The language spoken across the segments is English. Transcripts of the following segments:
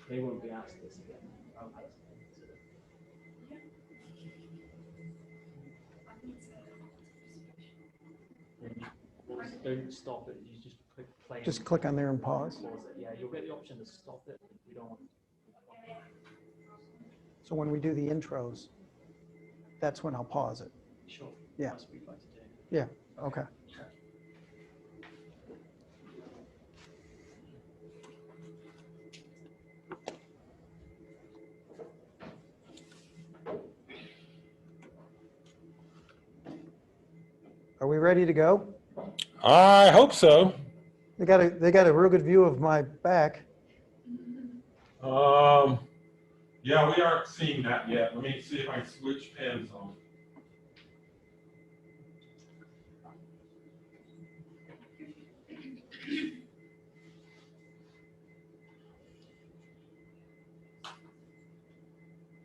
They won't be asked this again. Don't stop it. You just click play. Just click on there and pause. Pause it. Yeah, you'll get the option to stop it. We don't want. So when we do the intros, that's when I'll pause it. Sure. Yeah. That's what we'd like to do. Yeah. Okay. Are we ready to go? I hope so. They got a real good view of my back. Yeah, we aren't seeing that yet. Let me see if I can switch pens on.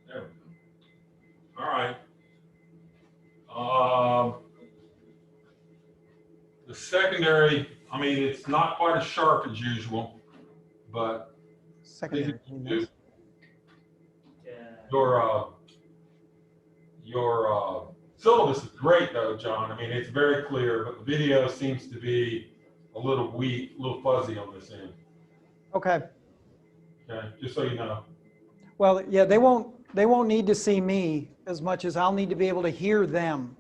There we go. All right. The secondary, I mean, it's not quite as sharp as usual, but Secondary. Your syllabus is great though, John. I mean, it's very clear, but the video seems to be a little weak, a little fuzzy on this end. Okay. Okay, just so you know. Well, yeah, they won't need to see me as much as I'll need to be able to hear them.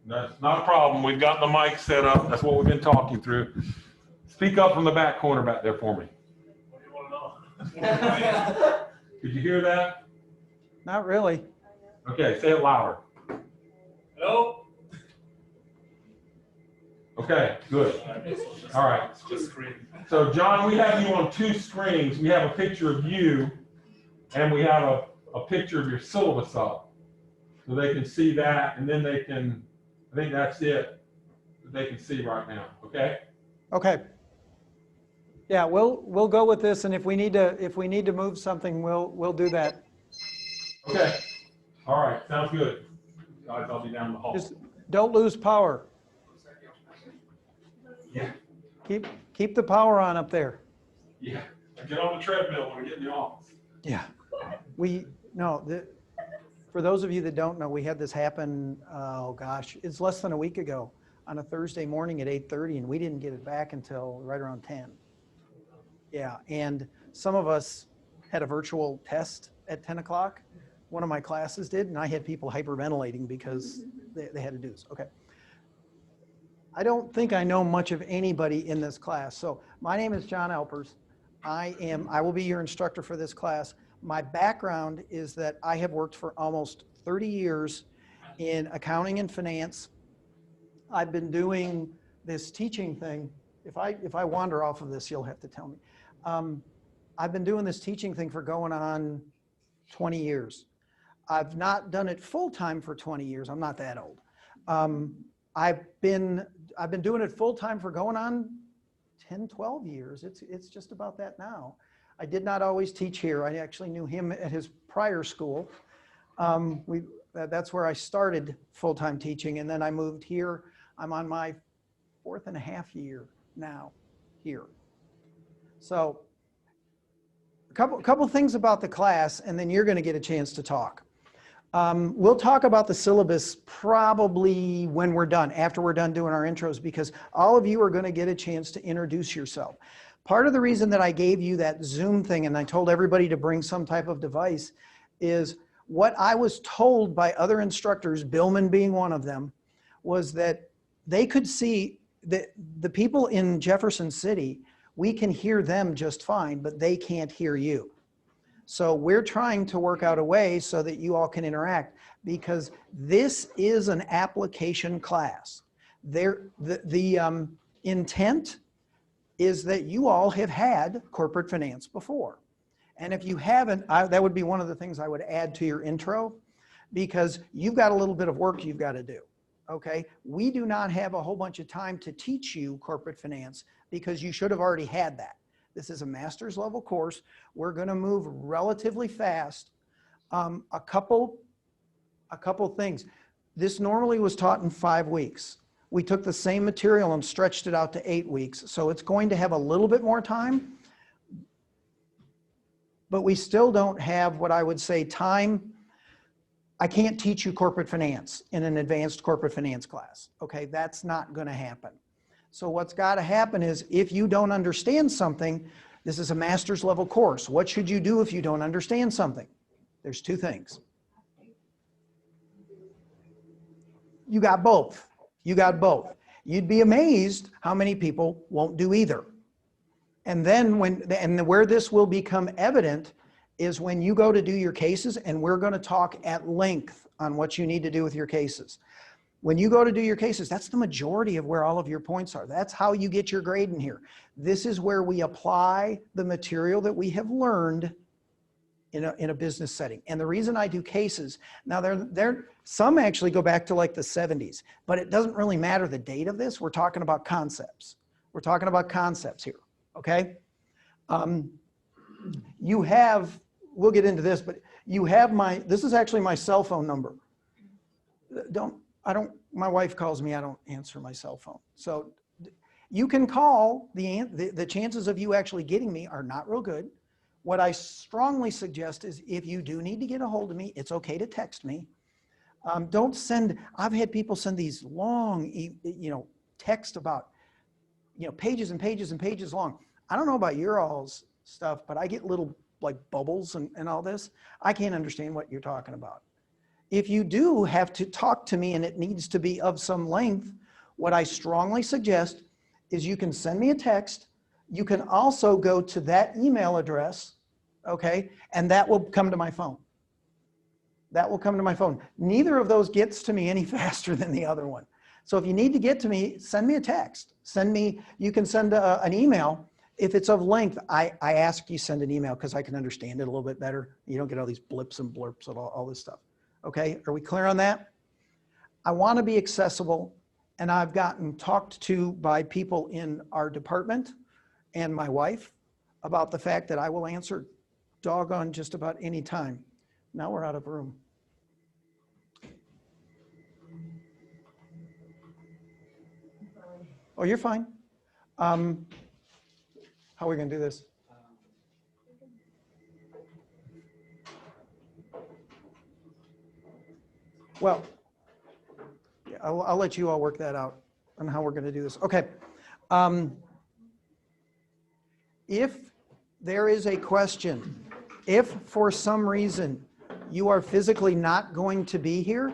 That's not a problem. We've got the mic set up. That's what we've been talking through. Speak up from the back corner back there for me. What do you want to know? Did you hear that? Not really. Okay, say it louder. Hello? Okay, good. All right. Just screen. So, John, we have you on two screens. We have a picture of you, and we have a picture of your syllabus up. So they can see that, and then they can, I think that's it that they can see right now, okay? Okay. Yeah, we'll go with this, and if we need to move something, we'll do that. Okay. All right, sounds good. Guys, I'll be down the hall. Just don't lose power. Yeah. Keep the power on up there. Yeah. Get on the treadmill when I get in the office. Yeah. For those of you that don't know, we had this happen, oh gosh, it's less than a week ago on a Thursday morning at 8:30, and we didn't get it back until right around 10. Yeah, and some of us had a virtual test at 10 o'clock. One of my classes did, and I had people hyperventilating because they had to do this. Okay. I don't think I know much of anybody in this class. So my name is John Alpers. I will be your instructor for this class. My background is that I have worked for almost 30 years in accounting and finance. I've been doing this teaching thing. If I wander off of this, you'll have to tell me. I've been doing this teaching thing for going on 20 years. I've not done it full-time for 20 years. I'm not that old. I've been doing it full-time for going on 10, 12 years. It's just about that now. I did not always teach here. I actually knew him at his prior school. That's where I started full-time teaching, and then I moved here. I'm on my 4.5 year now here. So a couple things about the class, and then you're going to get a chance to talk. We'll talk about the syllabus probably when we're done, after we're done doing our intros, because all of you are going to get a chance to introduce yourself. Part of the reason that I gave you that Zoom thing and I told everybody to bring some type of device is what I was told by other instructors, Billman being one of them, was that they could see that the people in Jefferson City, we can hear them just fine, but they can't hear you. So we're trying to work out a way so that you all can interact, because this is an application class. The intent is that you all have had corporate finance before. And if you haven't, that would be one of the things I would add to your intro, because you've got a little bit of work you've got to do, okay? We do not have a whole bunch of time to teach you corporate finance because you should have already had that. This is a master's level course. We're going to move relatively fast. A couple things. This normally was taught in 5 weeks. We took the same material and stretched it out to 8 weeks. So it's going to have a little bit more time. but we still don't have what I would say time. I can't teach you corporate finance in an advanced corporate finance class. Okay, that's not going to happen. So what's got to happen is if you don't understand something, this is a master's level course. What should you do if you don't understand something? There's two things. You got both. You got both. You'd be amazed how many people won't do either. And then where this will become evident is when you go to do your cases, and we're going to talk at length on what you need to do with your cases. When you go to do your cases, that's the majority of where all of your points are. That's how you get your grade in here. This is where we apply the material that we have learned in a business setting. And the reason I do cases, now some actually go back to like the 70s, but it doesn't really matter the date of this. We're talking about concepts. We're talking about concepts here, okay? You have, we'll get into this, but you have this is actually my cell phone number. My wife calls me, I don't answer my cell phone. So you can call, the chances of you actually getting me are not real good. What I strongly suggest is if you do need to get a hold of me, it's okay to text me. Don't send, I've had people send these long, text about, pages and pages and pages long. I don't know about your all's stuff, but I get little like bubbles and all this. I can't understand what you're talking about. If you do have to talk to me and it needs to be of some length, what I strongly suggest is you can send me a text. You can also go to that email address, okay? And that will come to my phone. That will come to my phone. Neither of those gets to me any faster than the other one. So if you need to get to me, send me a text. You can send an email. If it's of length, I ask you send an email because I can understand it a little bit better. You don't get all these blips and blurps and all this stuff. Okay, are we clear on that? I want to be accessible, and I've gotten talked to by people in our department and my wife about the fact that I will answer doggone just about any time. Now we're out of room. Oh, you're fine. How are we going to do this? Well, yeah, I'll let you all work that out on how we're going to do this. Okay. If there is a question, if for some reason you are physically not going to be here,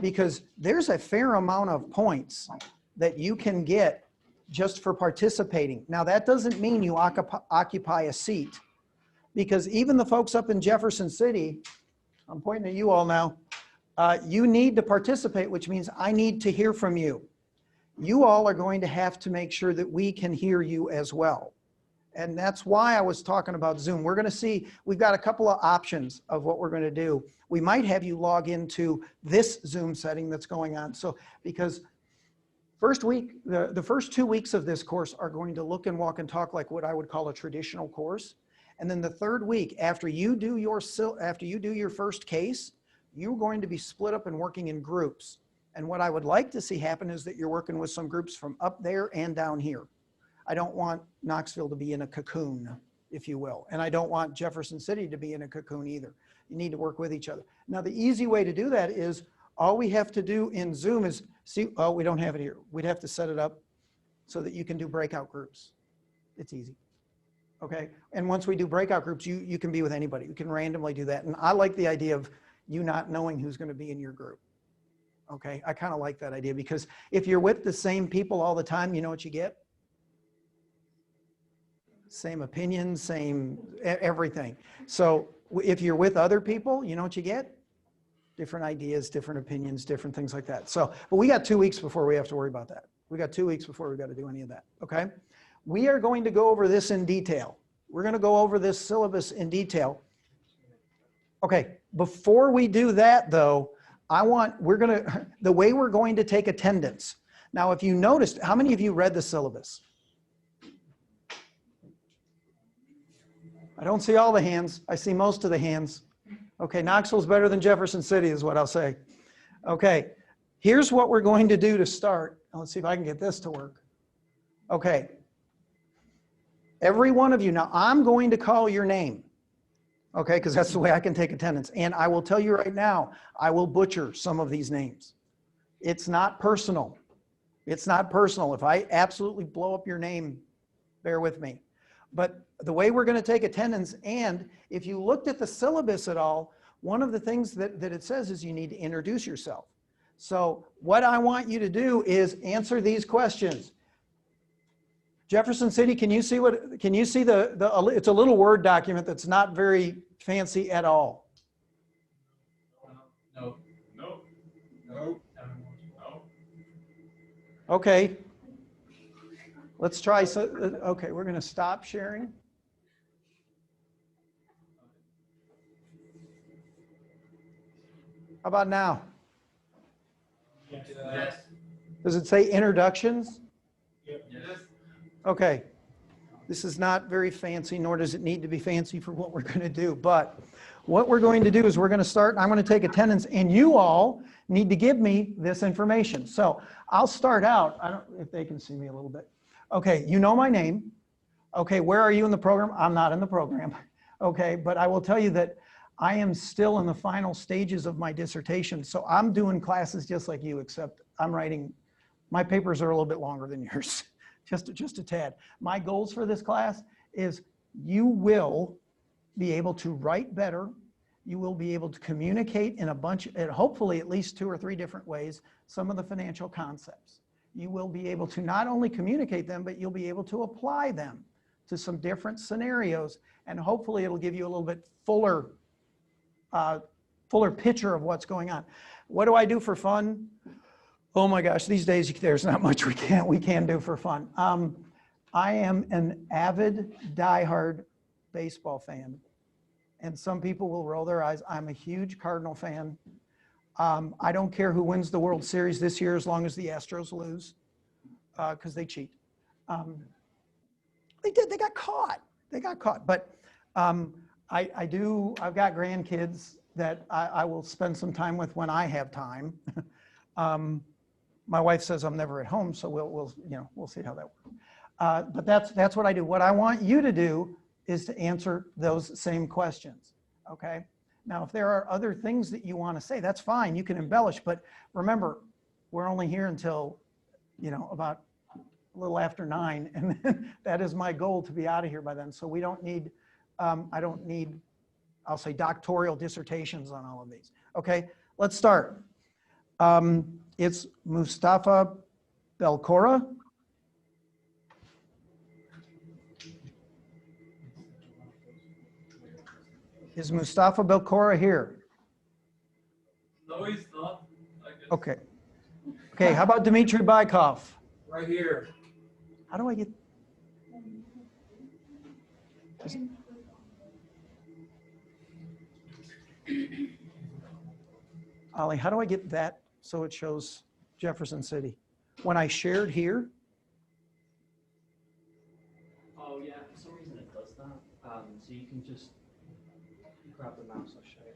because there's a fair amount of points that you can get just for participating. Now, that doesn't mean you occupy a seat, because even the folks up in Jefferson City, I'm pointing at you all now, you need to participate, which means I need to hear from you. You all are going to have to make sure that we can hear you as well. And that's why I was talking about Zoom. We're going to see, we've got a couple of options of what we're going to do. We might have you log into this Zoom setting that's going on. So, because first week, the first 2 weeks of this course are going to look and walk and talk like what I would call a traditional course. And then the third week, after you do your first case, you're going to be split up and working in groups. And what I would like to see happen is that you're working with some groups from up there and down here. I don't want Knoxville to be in a cocoon, if you will. And I don't want Jefferson City to be in a cocoon either. You need to work with each other. Now, the easy way to do that is all we have to do in Zoom is see, oh, we don't have it here. We'd have to set it up so that you can do breakout groups. It's easy. Okay. And once we do breakout groups, you can be with anybody. You can randomly do that. And I like the idea of you not knowing who's going to be in your group. Okay. I kind of like that idea, because if you're with the same people all the time, you know what you get? Same opinions, same everything. So if you're with other people, you know what you get? Different ideas, different opinions, different things like that. So, but we got 2 weeks before we have to worry about that. We got 2 weeks before we got to do any of that. Okay. We are going to go over this in detail. We're going to go over this syllabus in detail. Okay. Before we do that though, the way we're going to take attendance. Now, if you noticed, how many of you read the syllabus? I don't see all the hands. I see most of the hands. Okay, Knoxville's better than Jefferson City is what I'll say. Okay, here's what we're going to do to start. Let's see if I can get this to work. Okay, every one of you, now I'm going to call your name. Okay, because that's the way I can take attendance. And I will tell you right now, I will butcher some of these names. It's not personal. It's not personal. If I absolutely blow up your name, bear with me. But the way we're going to take attendance, and if you looked at the syllabus at all, one of the things that it says is you need to introduce yourself. So what I want you to do is answer these questions. Jefferson City, can you see it's a little Word document that's not very fancy at all. No. No. No. No. Okay. Let's try, okay, we're going to stop sharing. How about now? Yes. Does it say introductions? Yes. Okay. This is not very fancy, nor does it need to be fancy for what we're going to do. But what we're going to do is we're going to start, I'm going to take attendance, and you all need to give me this information. So I'll start out. I don't know if they can see me a little bit. Okay, you know my name. Okay, where are you in the program? I'm not in the program. Okay, but I will tell you that I am still in the final stages of my dissertation. So I'm doing classes just like you, except I'm writing, my papers are a little bit longer than yours, just a tad. My goals for this class is you will be able to write better. You will be able to communicate in a bunch, and hopefully at least 2 or 3 different ways, some of the financial concepts. You will be able to not only communicate them, but you'll be able to apply them to some different scenarios, and hopefully it'll give you a little bit fuller picture of what's going on. What do I do for fun? Oh my gosh, these days there's not much we can do for fun. I am an avid, diehard baseball fan, and some people will roll their eyes. I'm a huge Cardinal fan. I don't care who wins the World Series this year as long as the Astros lose, because they cheat. They did. They got caught. They got caught. But I've got grandkids that I will spend some time with when I have time. My wife says I'm never at home, so we'll see how that works. But that's what I do. What I want you to do is to answer those same questions. Okay. Now, if there are other things that you want to say, that's fine. You can embellish, but remember, we're only here until, about a little after 9, and then that is my goal, to be out of here by then. So we don't need, I don't need, I'll say, doctoral dissertations on all of these. Okay, let's start. It's Mustafa Belkora. Is Mustafa Belkora here? No, he's not. Okay. Okay, how about Dmitry Bykov? Right here. How do I get? Ollie, how do I get that so it shows Jefferson City? When I shared here? Oh yeah, for some reason it does that. So you can just grab the mouse, I'll show you.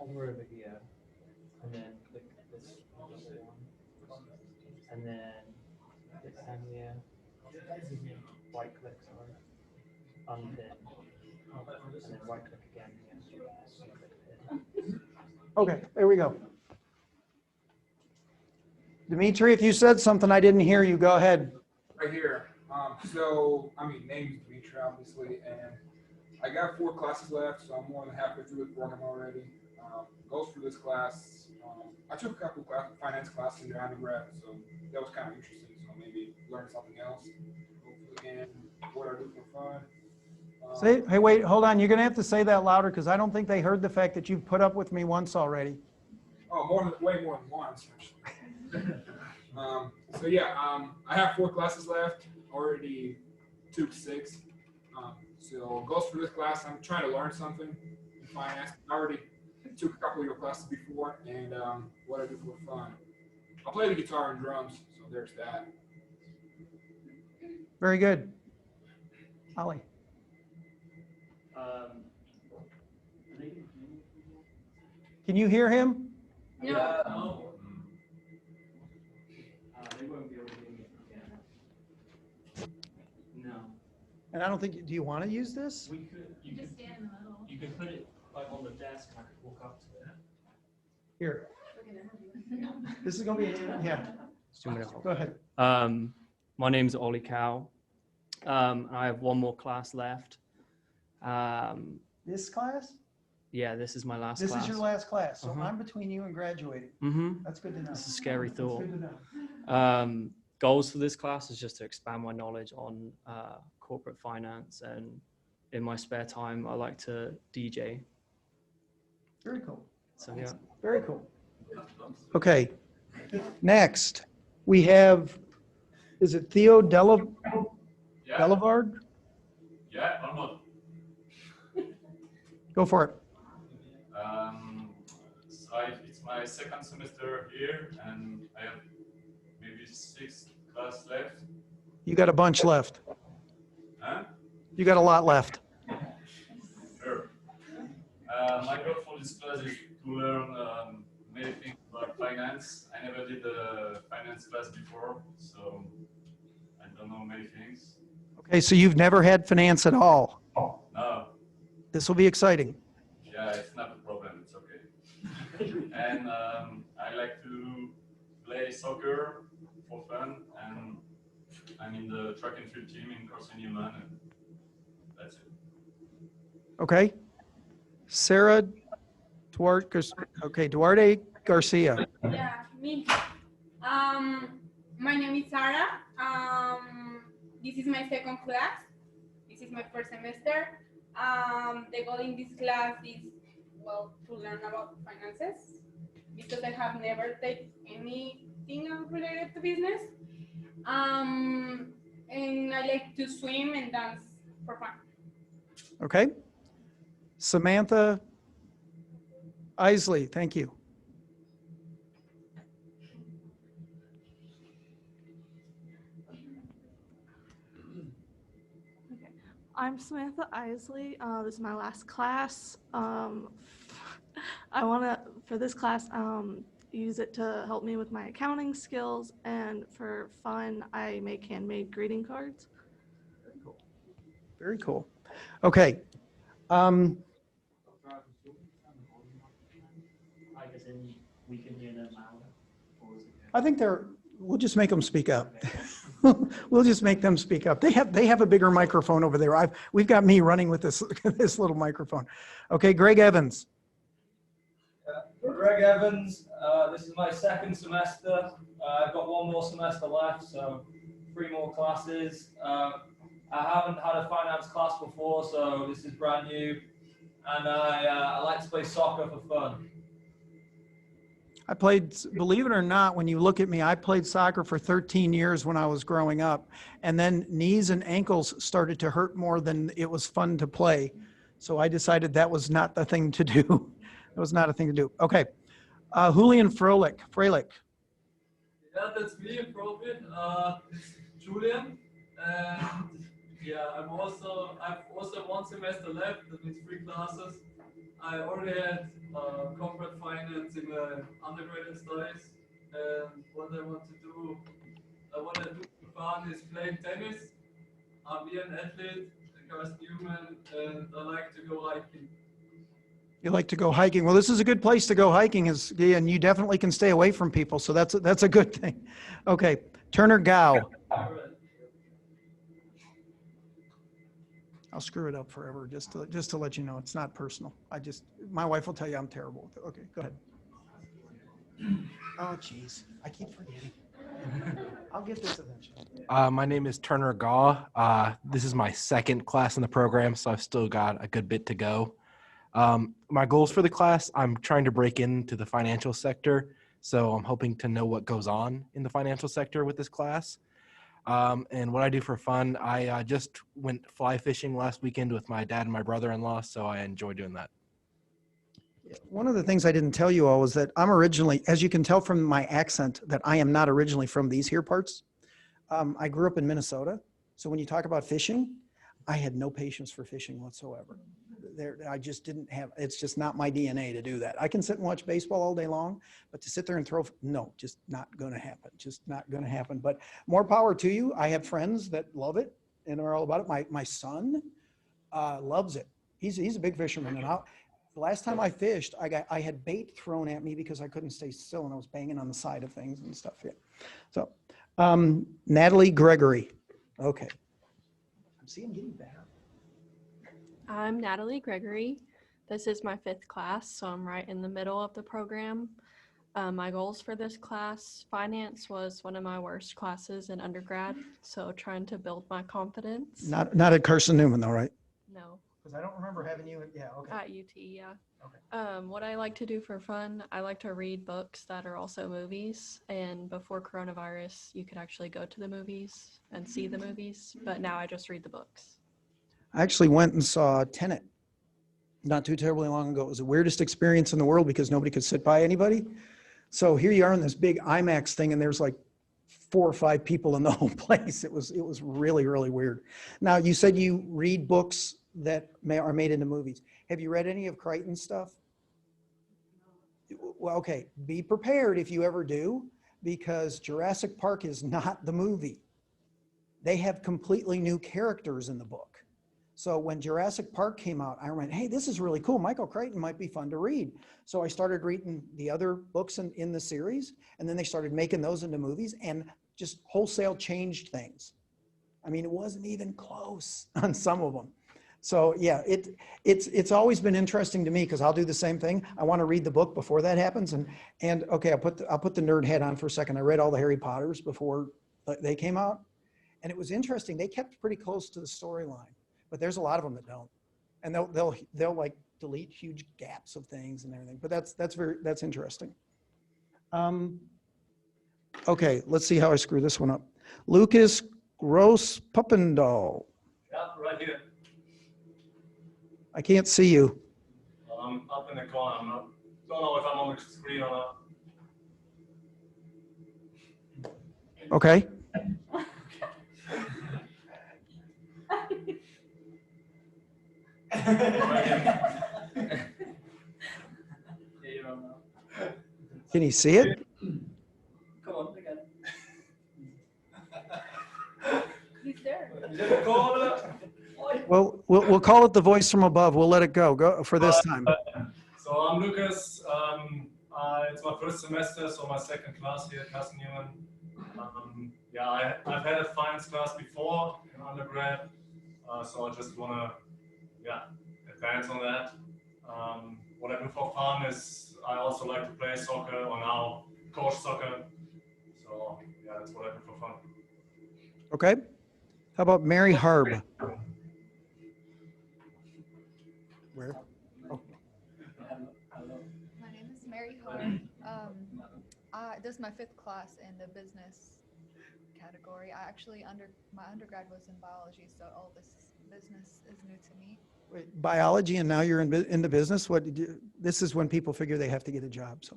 Over here, and then click this one, and then hit here, right click, sorry, unpin, and then right click again here, Okay, there we go. Dimitri, if you said something I didn't hear you, go ahead. Right here. Name's Dimitri, obviously, and I got 4 classes left, so I'm more than halfway through the program already. Goes for this class. I took a couple of finance classes in undergrad, so that was kind of interesting. So maybe learn something else. Hopefully, and what I do for fun. Hey, wait, hold on. You're going to have to say that louder because I don't think they heard the fact that you've put up with me once already. Oh, way more than once, actually. I have 4 classes left. Already took 6. So goes for this class. I'm trying to learn something in finance. I already took a couple of your classes before, and what I do for fun. I play the guitar and drums, so there's that. Very good. Ollie. Can you hear him? No. They won't be able to hear me again. No. And I don't think, do you want to use this? We could, Just stand in the middle. you could put it like on the desk and I could walk up to it. Here, Look at him. this is going to be, yeah, go ahead. My name's Ollie Cow. I have one more class left. This class? Yeah, this is my last This class. is your last class, so Uh-huh. I'm between you and graduating. Mm-hmm. That's good to know. This is a scary That's thought. good to know. Goals for this class is just to expand my knowledge on corporate finance, and in my spare time, I like to DJ. Very cool. So yeah. Very cool. Okay, next, we have, is it Theo Delevard? Yeah, almost. Go for it. It's my second semester here, and I have maybe 6 classes left. You got a bunch left. Huh? You got a lot left. Sure. My goal for this class is to learn many things about finance. I never did a finance class before, so I don't know many things. Okay, so you've never had finance at all. No, This will be exciting. yeah, it's not a problem. It's okay. And I like to play soccer for fun, and I'm in the track and field team in Corson Newman, and that's it. Okay? Sarah Duarte, Duarte Garcia. Yeah, me. My name is Sarah. This is my second class. This is my first semester. The goal in this class is, well, to learn about finances, because I have never taken anything related to business. And I like to swim and dance for fun. Okay? Samantha Isley, thank you. I'm Samantha Isley. This is my last class. For this class, use it to help me with my accounting skills, and for fun, I make handmade greeting cards. Very cool. Okay. I guess we can hear them louder. Or is it good? I think we'll just make them speak up. We'll just make them speak up. They have a bigger microphone over there. We've got me running with this little microphone. Okay, Greg Evans. Greg Evans, this is my second semester. I've got one more semester left, so 3 more classes. I haven't had a finance class before, so this is brand new. And I like to play soccer for fun. I played, believe it or not, when you look at me, I played soccer for 13 years when I was growing up. And then knees and ankles started to hurt more than it was fun to play. So I decided that was not the thing to do. It was not a thing to do. Okay. Julian Froelich. Yeah, that's me, probably. Julian. And yeah, I've also 1 semester left, that means 3 classes. I already had corporate finance in my undergraduate studies, and what I want to do for fun is playing tennis. I'm an athlete, Carsten Newman, and I like to go hiking. You like to go hiking. Well, this is a good place to go hiking, and you definitely can stay away from people. So that's a good thing. Okay. Turner Gao. All right. I'll screw it up forever just to let you know it's not personal. My wife will tell you I'm terrible. Okay, go ahead. Oh, geez. I keep forgetting. I'll get this eventually. My name is Turner Gaw. This is my second class in the program, so I've still got a good bit to go. My goals for the class, I'm trying to break into the financial sector, so I'm hoping to know what goes on in the financial sector with this class. And what I do for fun, I just went fly fishing last weekend with my dad and my brother-in-law, so I enjoy doing that. One of the things I didn't tell you all is that I'm originally, as you can tell from my accent, that I am not originally from these here parts. I grew up in Minnesota, so when you talk about fishing, I had no patience for fishing whatsoever. I just didn't have, it's just not my DNA to do that. I can sit and watch baseball all day long, but to sit there and throw, no, just not going to happen. Just not going to happen. But more power to you. I have friends that love it, and are all about it. My son loves it. He's a big fisherman, and the last time I fished, I had bait thrown at me because I couldn't stay still, and I was banging on the side of things and stuff. Yeah. So, Natalie Gregory. Okay. I'm seeing getting better. I'm Natalie Gregory. This is my 5th class, so I'm right in the middle of the program. My goals for this class, finance was one of my worst classes in undergrad, so trying to build my confidence. Not at Carson Newman though, right? No. Because I don't remember having you. Yeah. Okay. At UT, yeah. Okay. What I like to do for fun, I like to read books that are also movies. And before coronavirus, you could actually go to the movies and see the movies, but now I just read the books. I actually went and saw Tenet not too terribly long ago. It was the weirdest experience in the world because nobody could sit by anybody. So here you are in this big IMAX thing, and there's like 4 or 5 people in the whole place. It was really, really weird. Now, you said you read books that are made into movies. Have you read any of Crichton's stuff? Well, okay, be prepared if you ever do, because Jurassic Park is not the movie. They have completely new characters in the book. So when Jurassic Park came out, I went, hey, this is really cool. Michael Crichton might be fun to read. So I started reading the other books in the series, and then they started making those into movies and just wholesale changed things. I mean, it wasn't even close on some of them. So yeah, it's always been interesting to me because I'll do the same thing. I want to read the book before that happens, and okay, I'll put the nerd hat on for a second. I read all the Harry Potters before they came out, and it was interesting. They kept pretty close to the storyline, but there's a lot of them that don't, and they'll like delete huge gaps of things and everything. But that's interesting. Okay, let's see how I screw this one up. Lucas Gross Puppendal. Yeah, right here. I can't see you. I'm up in the corner. Don't know if I'm on the screen or not. Okay. Can you see it? Come on, again. He's there. Is it a corner? Well, we'll call it the voice from above. We'll let it go for this time. So I'm Lucas. It's my first semester, so my 2nd class here at Carson Newman. Yeah, I've had a finance class before in undergrad, so I just want to advance on that. What I do for fun is I also like to play soccer, or now coach soccer. So yeah, that's what I do for fun. Okay. How about Mary Harb? Where? Oh. My name is Mary Harb. This is my 5th class in the business category. My undergrad was in biology, so all this business is new to me. Wait, biology, and now you're in the business? What did you? This is when people figure they have to get a job. So.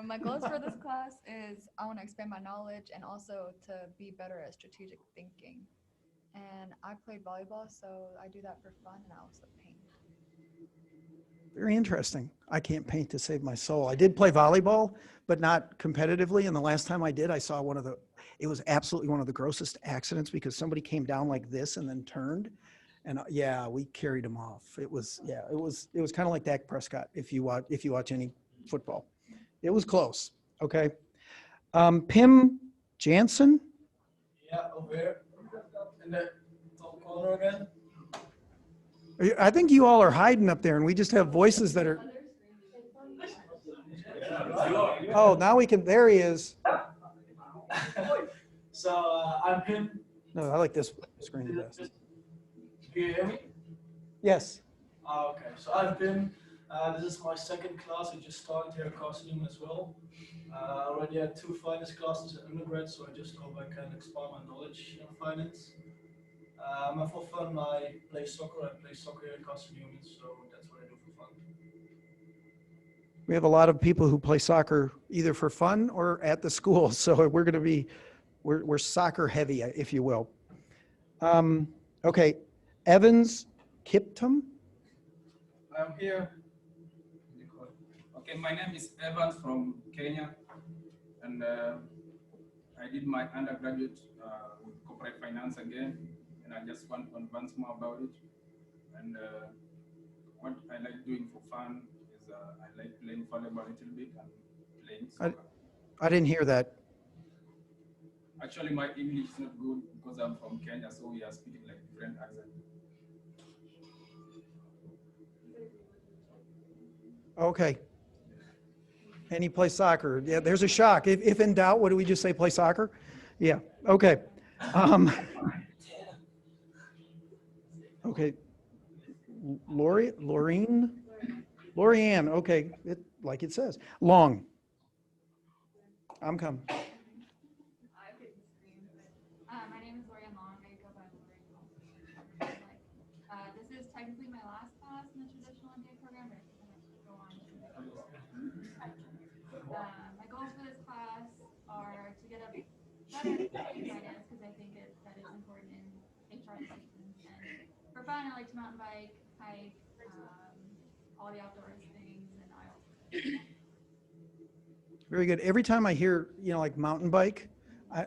My goals for this class is I want to expand my knowledge and also to be better at strategic thinking. And I played volleyball, so I do that for fun, and I also paint. Very interesting. I can't paint to save my soul. I did play volleyball, but not competitively. And the last time I did, I saw it was absolutely one of the grossest accidents because somebody came down like this and then turned. And yeah, we carried him off. It was kind of like Dak Prescott if you watch any football. It was close. Okay. Pim Jansen. Yeah, over here. In the top corner again. I think you all are hiding up there and we just have voices that are. Oh, now we can, there he is. So I'm Pim. No, I like this screen the best. Can you hear me? Yes. Okay, so I'm Pim. This is my 2nd class. I just started here at Carson Newman as well. I already had 2 finance classes in undergrad, so I just hope I can expand my knowledge in finance. And for fun, I play soccer. I play soccer here at Carson Newman, so that's what I do for fun. We have a lot of people who play soccer either for fun or at the school. So we're going to be, we're soccer heavy, if you will. Okay, Evans Kiptum. I'm here. Okay, my name is Evans from Kenya, and I did my undergraduate with corporate finance. once again, and I just want to advance more about it. And what I like doing for fun is I like playing volleyball a little bit and playing soccer. I didn't hear that. Actually, my English is not good because I'm from Kenya, so we are speaking like different accent. Okay. And he plays soccer. Yeah, there's a shock. If in doubt, what do we just say? Play soccer? Yeah. Okay. Okay. Lorianne. Okay. Like it says. Long. I'm coming. My name is Lorianne Long. I go by Lorianne. This is technically my last class in the traditional MBA program, but I think I'm going to go on. My goals for this class are to get a better in finance because I think that is important in HR decisions. And for fun, I like to mountain bike, hike, all the outdoors things, and I also. Very good. Every time I hear, like mountain bike,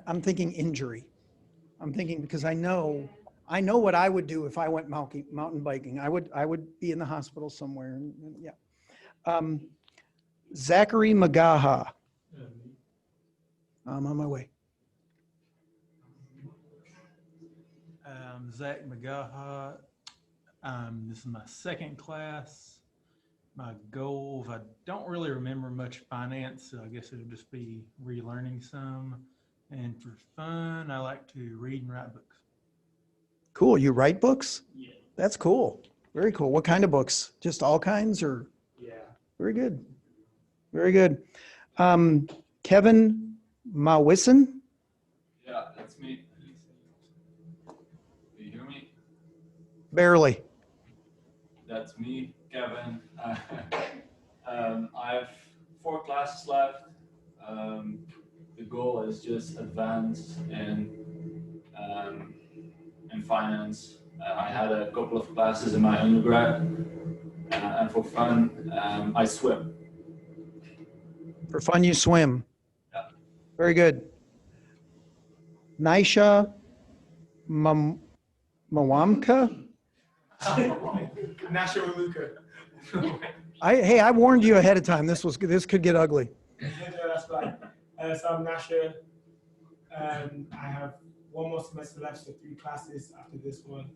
I'm thinking injury. I'm thinking because I know what I would do if I went mountain biking. I would be in the hospital somewhere. And yeah. Zachary Magaha. I'm on my way. Zach Magaha. This is my second class. My goals, I don't really remember much finance, so I guess it'll just be relearning some. And for fun, I like to read and write books. Cool. You write books? Yeah. That's cool. Very cool. What kind of books? Just all kinds or? Yeah. Very good. Very good. Kevin Mawissen? Yeah, that's me. Do you hear me? Barely. That's me, Kevin. I have 4 classes left. The goal is just advance in finance. I had a couple of classes in my undergrad, and for fun, I swim. For fun, you swim. Yeah. Very good. Naisha Mawamka? Nasha Luca. Hey, I warned you ahead of time. This could get ugly. That's fine. So I'm Nasha. I have one more semester left, so 3 classes after this one.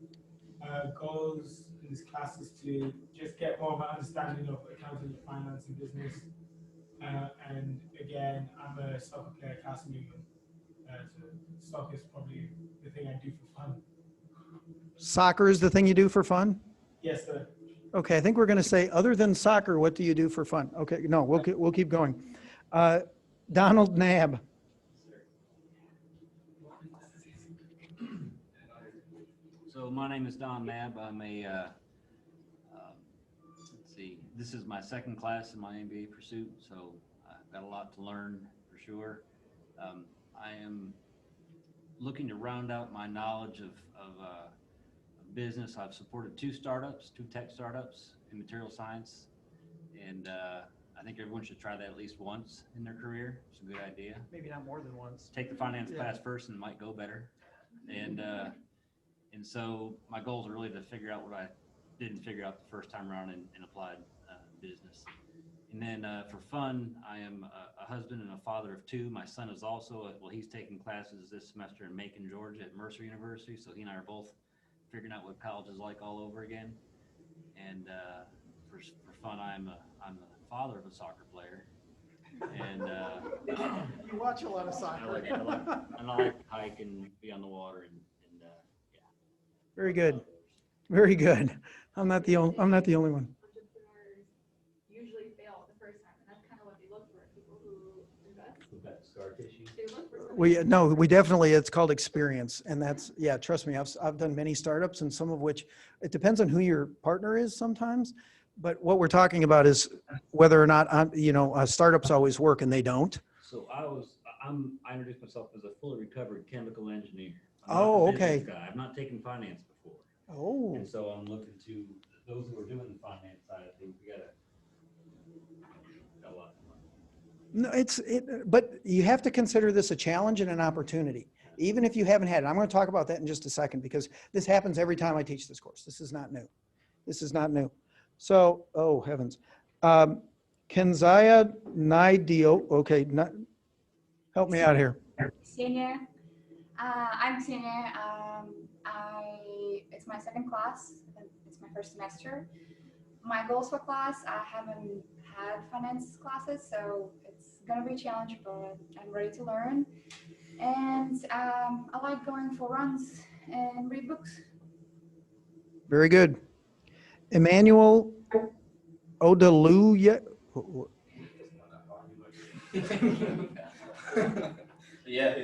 Goals in this class is to just get more of an understanding of accounting, finance, and business. And again, I'm a soccer player, class movement. So soccer is probably the thing I do for fun. Soccer is the thing you do for fun? Yes, sir. Okay, I think we're going to say, other than soccer, what do you do for fun? Okay, no, we'll keep going. Donald Nab. So my name is Don Nab. I'm a, let's see, this is my second class in my MBA pursuit, so I've got a lot to learn for sure. I am looking to round out my knowledge of business. I've supported 2 startups, 2 tech startups in material science, and I think everyone should try that at least once in their career. It's a good idea. Maybe not more than once. Take the finance class first and it might go better. And so my goals are really to figure out what I didn't figure out the first time around in applied business. And then for fun, I am a husband and a father of 2. My son is also, he's taking classes this semester in Macon, Georgia at Mercer University. So he and I are both figuring out what college is like all over again. And for fun, I'm the father of a soccer player. And you watch a lot of soccer. I like to hike and be on the water and yeah. Very good. Very good. I'm not the only one. Entrepreneurs usually fail the first time, and that's kind of what they look for. People who invest. Who've got scar tissue. They look for We definitely, it's called experience. And that's, yeah, trust me, I've done many startups, and some of which, it depends on who your partner is sometimes. But what we're talking about is whether or not, startups always work, and they don't. So I introduced myself as a fully recovered chemical engineer. Oh, okay. I've not taken finance before. Oh. And so I'm looking to those who are doing the finance side of things. We got a lot. No, but you have to consider this a challenge and an opportunity. even if you haven't had it. I'm going to talk about that in just a second because this happens every time I teach this course. This is not new. This is not new. So, oh heavens. Kenzaya Naidio, okay, help me out here. Senior. I'm senior. It's my second class. It's my first semester. My goals for class, I haven't had finance classes, so it's gonna be a challenge, but I'm ready to learn. And I like going for runs and read books. Very good. Emmanuel Odaluya. Yeah.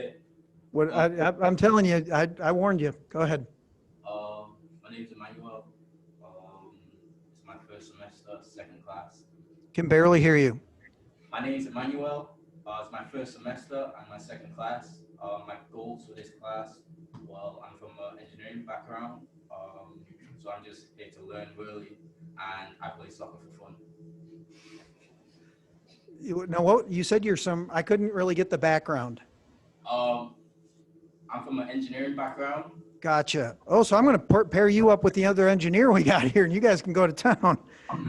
What I'm telling you, I warned you. Go ahead. My name is Emmanuel. It's my first semester, second class. Can barely hear you. My name is Emmanuel. It's my first semester and my second class. My goals for this class, well, I'm from an engineering background, so I'm just here to learn really, and I play soccer for fun. Now, what you said I couldn't really get the background. I'm from an engineering background. Gotcha. Oh, so I'm going to pair you up with the other engineer we got here, and you guys can go to town.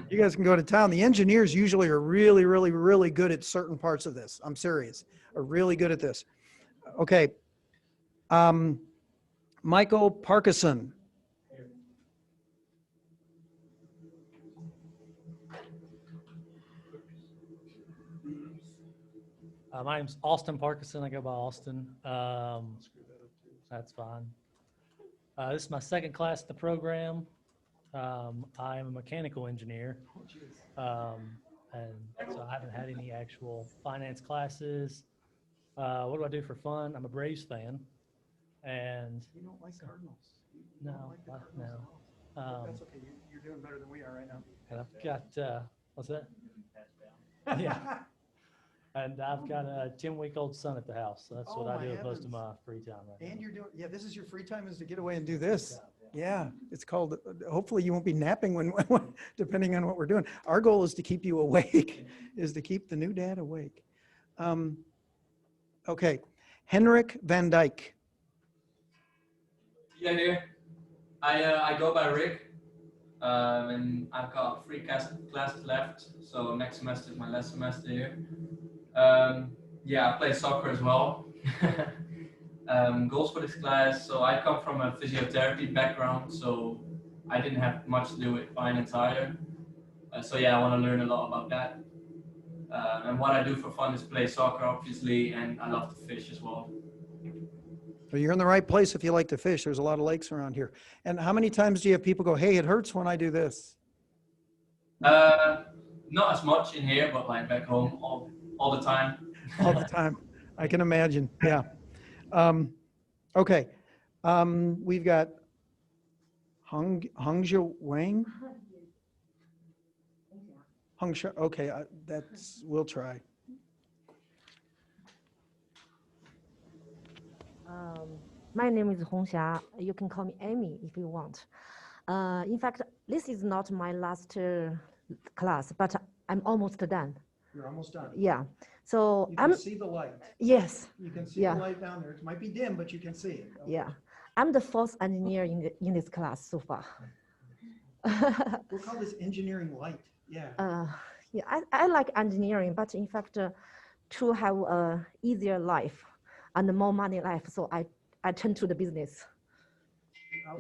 You guys can go to town. The engineers usually are really, really, really good at certain parts of this. I'm serious. Are really good at this. Okay. Michael Parkinson. My name's Austin Parkinson. I go by Austin. That's fine. This is my second class in the program. I am a mechanical engineer. And so I haven't had any actual finance classes. What do I do for fun? I'm a Braves fan. And you don't like Cardinals? No, no. That's okay. You're doing better than we are right now. And I've got, what's that? Yeah. And I've got a 10-week-old son at the house. So that's what I do with most of my free time right now. And you're doing, yeah, this is your free time is to get away and do this. Yeah, it's called, hopefully you won't be napping when depending on what we're doing. Our goal is to keep you awake, is to keep the new dad awake. Okay, Henrik Van Dyke. Yeah, here. I go by Rick, and I've got 3 classes left, so next semester is my last semester here. Yeah, I play soccer as well. Goals for this class, so I come from a physiotherapy background, so I didn't have much to do with finance either. So yeah, I want to learn a lot about that. And what I do for fun is play soccer, obviously, and I love to fish as well. Well, you're in the right place if you like to fish. There's a lot of lakes around here. And how many times do you have people go, hey, it hurts when I do this? Not as much in here, but like back home all the time. All the time. I can imagine. Yeah. Okay. We've got Hongzhi Wang. Hongzhi. Okay. We'll try. My name is Hongxia. You can call me Amy if you want. In fact, this is not my last class, but I'm almost done. You're almost done. Yeah. So you can see the light. Yes. You can see the light down there. It might be dim, but you can see it. Okay. Yeah. I'm the 4th engineer in this class so far. We'll call this engineering light. Yeah. Yeah, I like engineering, but in fact, to have a easier life and more money life, so I turn to the business.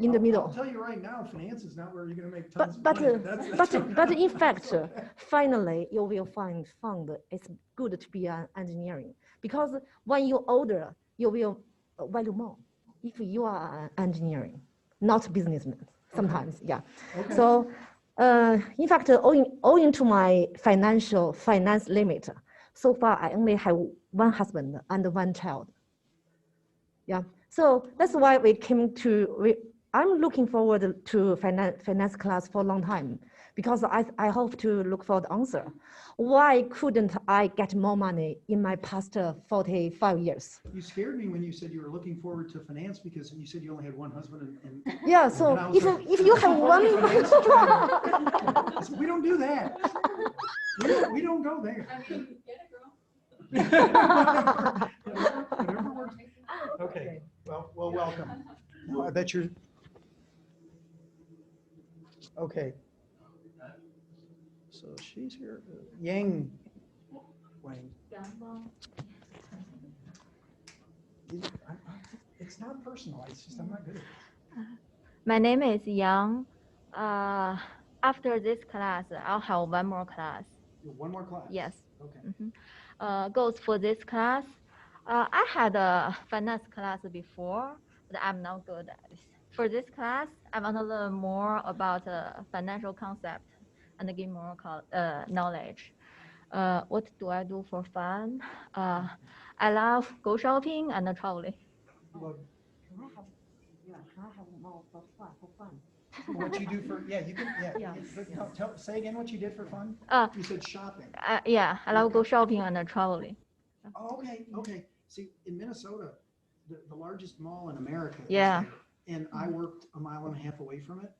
In the middle. I'll tell you right now, finance is not where you're going to make tons of money. But in fact, finally, you will find it's good to be an engineering, because when you're older, you will value more if you are engineering, not businessman. Sometimes, yeah. Okay. So, in fact, owing to my finance limit, so far I only have 1 husband and 1 child. Yeah. So that's why I'm looking forward to finance class for a long time, because I hope to look for the answer. Why couldn't I get more money in my past 45 years? You scared me when you said you were looking forward to finance, because you said you only had 1 husband. Yeah, so if you have 1... We don't do that. We don't go there. I mean, get it, girl. Whatever works. Okay, well, welcome. No, I bet you're, okay. So she's here, Yang Wang. It's not personal, it's just I'm not good at it. My name is Yang. After this class, I'll have one more class. One more class? Yes. Okay. Goals for this class. I had a finance class before, but I'm not good at it. For this class, I want to learn more about financial concept and gain more knowledge. What do I do for fun? I love go shopping and traveling. Can I have more for fun? What you do for, you can, but say again what you did for fun? You said shopping. Yeah, I love go shopping and traveling. Oh, okay. See, in Minnesota, the largest mall in America is Yeah. there, and I worked a mile and a half away from it.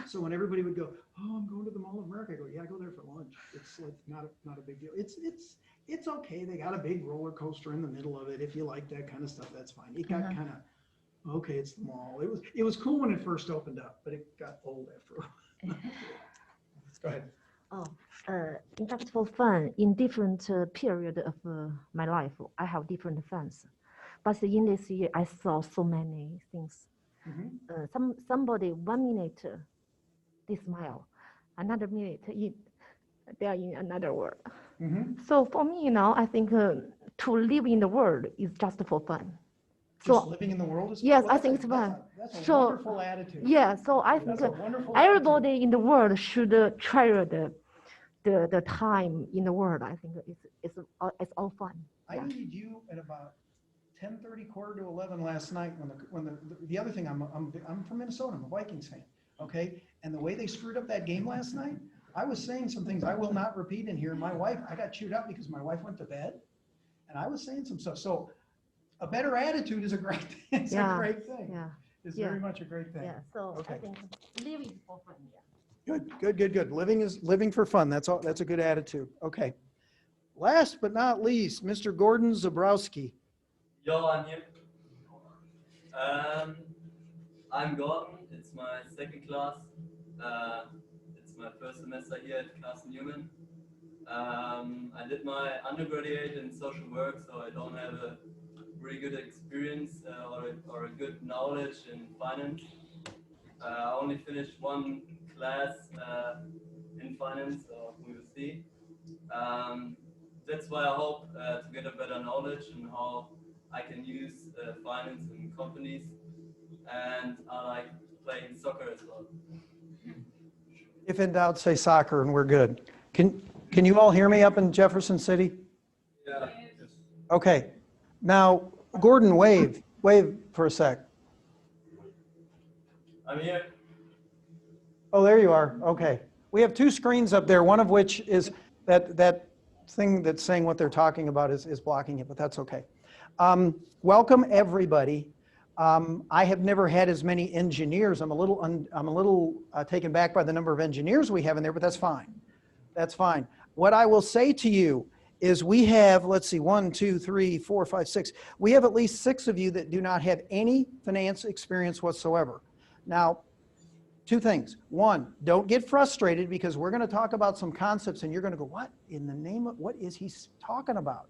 So when everybody would go, oh, I'm going to the Mall of America, I go, yeah, I go there for lunch. It's like not a big deal. It's okay. They got a big roller coaster in the middle of it. If you like that kind of stuff, that's fine. It got kind of, okay, it's the mall. It was cool when it first opened up, but it got old after a while. Go ahead. In fact, for fun, in different period of my life, I have different fans. But in this year, I saw so many things. Somebody 1 minute they smile, another minute they are in another world. So for me, I think to live in the world is just for fun. Just living in the world is fun? Yes, Well, I think it's fun. That's a wonderful attitude. Yeah, so I think That's a wonderful everybody in the world should treasure the time in the world. I think it's all fun. I needed you at about 10:30, quarter to 11 last night when the other thing, I'm from Minnesota, I'm a Vikings fan, okay? And the way they screwed up that game last night, I was saying some things I will not repeat in here. My wife, I got chewed up because my wife went to bed, and I was saying some stuff. So a better attitude is a great thing. It's a great thing. Yeah. It's very much a great thing. Yeah, so Okay. I think living is for fun, yeah. Good. Living for fun. That's all. That's a good attitude. Okay. Last but not least, Mr. Gordon Zabrowski. Yo, I'm here. I'm Gordon. It's my second class. It's my first semester here at Carson Newman. I did my undergraduate in social work, so I don't have a really good experience or a good knowledge in finance. I only finished one class in finance, so we will see. That's why I hope to get a better knowledge on how I can use finance in companies, and I like playing soccer as well. If in doubt, say soccer, and we're good. Can you all hear me up in Jefferson City? Yeah. Okay. Now, Gordon, wave for a sec. I'm here. Oh, there you are. Okay. We have two screens up there, one of which is that thing that's saying what they're talking about is blocking it, but that's okay. Welcome everybody. I have never had as many engineers. I'm a little taken back by the number of engineers we have in there, but that's fine. That's fine. What I will say to you is we have, let's see, 1, 2, 3, 4, 5, 6. We have at least 6 of you that do not have any finance experience whatsoever. Now, two things. One, don't get frustrated because we're going to talk about some concepts and you're going to go, what in the name of, what is he talking about?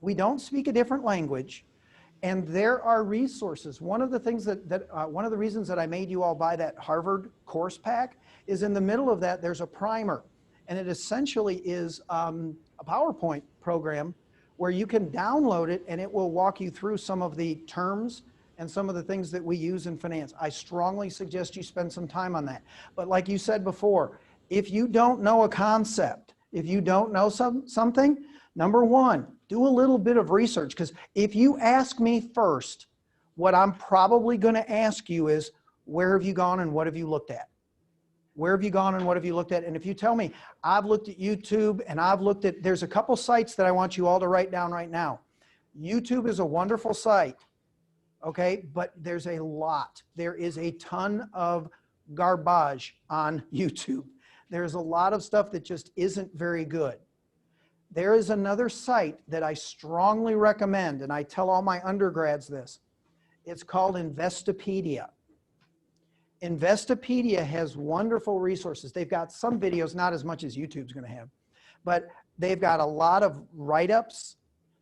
We don't speak a different language, and there are resources. One of the things one of the reasons that I made you all buy that Harvard course pack is in the middle of that there's a primer, and it essentially is a PowerPoint program where you can download it and it will walk you through some of the terms and some of the things that we use in finance. I strongly suggest you spend some time on that. But like you said before, if you don't know a concept, if you don't know something, number one, do a little bit of research, because if you ask me first, what I'm probably going to ask you is, where have you gone and what have you looked at? Where have you gone and what have you looked at? And if you tell me, I've looked at YouTube and I've looked at, there's a couple sites that I want you all to write down right now. YouTube is a wonderful site, okay? But there's a lot. There is a ton of garbage on YouTube. There's a lot of stuff that just isn't very good. There is another site that I strongly recommend, and I tell all my undergrads this. It's called Investopedia. Investopedia has wonderful resources. They've got some videos, not as much as YouTube's going to have, but they've got a lot of write-ups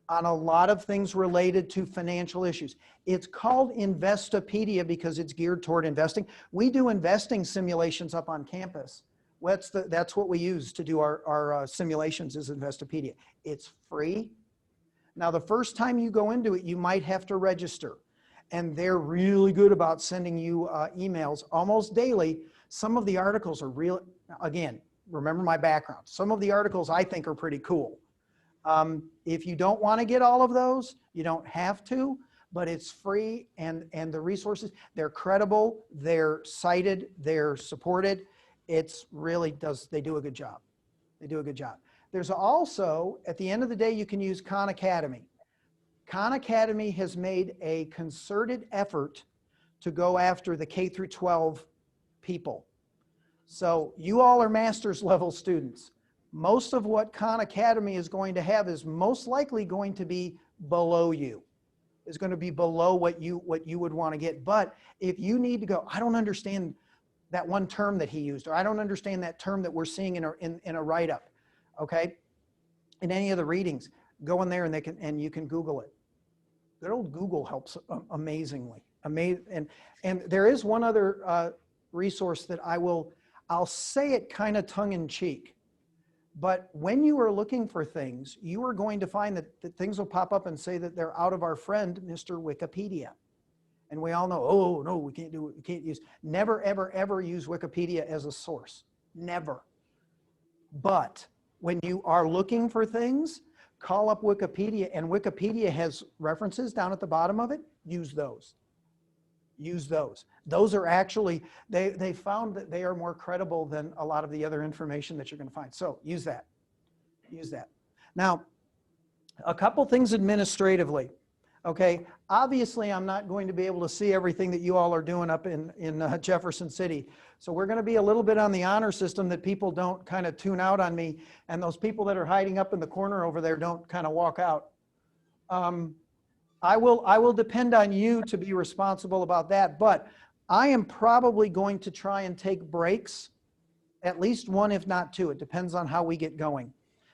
on a lot of things related to financial issues. It's called Investopedia because it's geared toward investing. We do investing simulations up on campus. That's what we use to do our simulations is Investopedia. It's free. Now, the first time you go into it, you might have to register. And they're really good about sending you emails almost daily. Some of the articles are real, again, remember my background. Some of the articles I think are pretty cool. If you don't want to get all of those, you don't have to, but it's free and the resources, they're credible, they're cited, they're supported. It's really they do a good job. They do a good job. There's also, at the end of the day, you can use Khan Academy. Khan Academy has made a concerted effort to go after the K through 12 people. So you all are master's level students. Most of what Khan Academy is going to have is most likely going to be below you. Is going to be below what you would want to get. But if you need to go, I don't understand that one term that he used, or I don't understand that term that we're seeing in a write-up, okay? In any of the readings, go in there and you can Google it. Good old Google helps amazingly. And there is one other resource that I'll say it kind of tongue-in-cheek. But when you are looking for things, you are going to find that things will pop up and say that they're out of our friend, Mr. Wikipedia. And we all know, oh, no, we can't do it. We can't use, never, ever, ever use Wikipedia as a source. Never. But when you are looking for things, call up Wikipedia, and Wikipedia has references down at the bottom of it. Use those. Use those. Those are actually, they found that they are more credible than a lot of the other information that you're going to find. So use that. Use that. Now, a couple things administratively. Okay, obviously I'm not going to be able to see everything that you all are doing up in Jefferson City. So we're going to be a little bit on the honor system that people don't kind of tune out on me, and those people that are hiding up in the corner over there don't kind of walk out. I will depend on you to be responsible about that, but I am probably going to try and take breaks, at least one if not two. It depends on how we get going.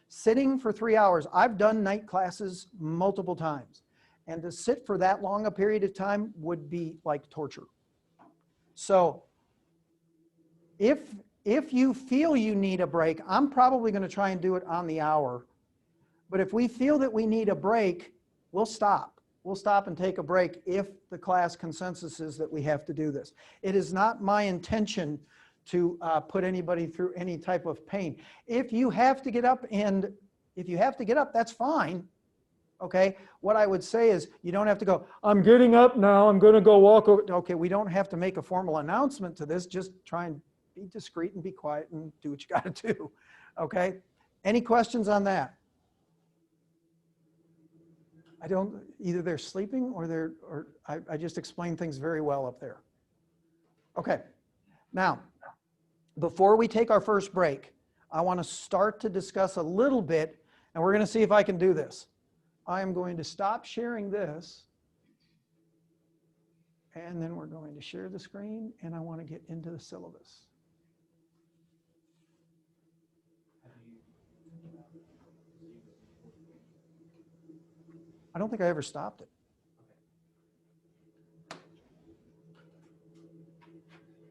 Sitting for 3 hours, I've done night classes multiple times. And to sit for that long a period of time would be like torture. So if you feel you need a break, I'm probably going to try and do it on the hour. But if we feel that we need a break, we'll stop. We'll stop and take a break if the class consensus is that we have to do this. It is not my intention to put anybody through any type of pain. If you have to get up that's fine. Okay, what I would say is you don't have to go, I'm getting up now, I'm going to go walk over. Okay, we don't have to make a formal announcement to this. Just try and be discreet and be quiet and do what you got to do. Okay, any questions on that? Either they're sleeping or I just explained things very well up there. Okay, now, before we take our first break, I want to start to discuss a little bit, and we're going to see if I can do this. I am going to stop sharing this, and then we're going to share the screen, and I want to get into the syllabus. I don't think I ever stopped it.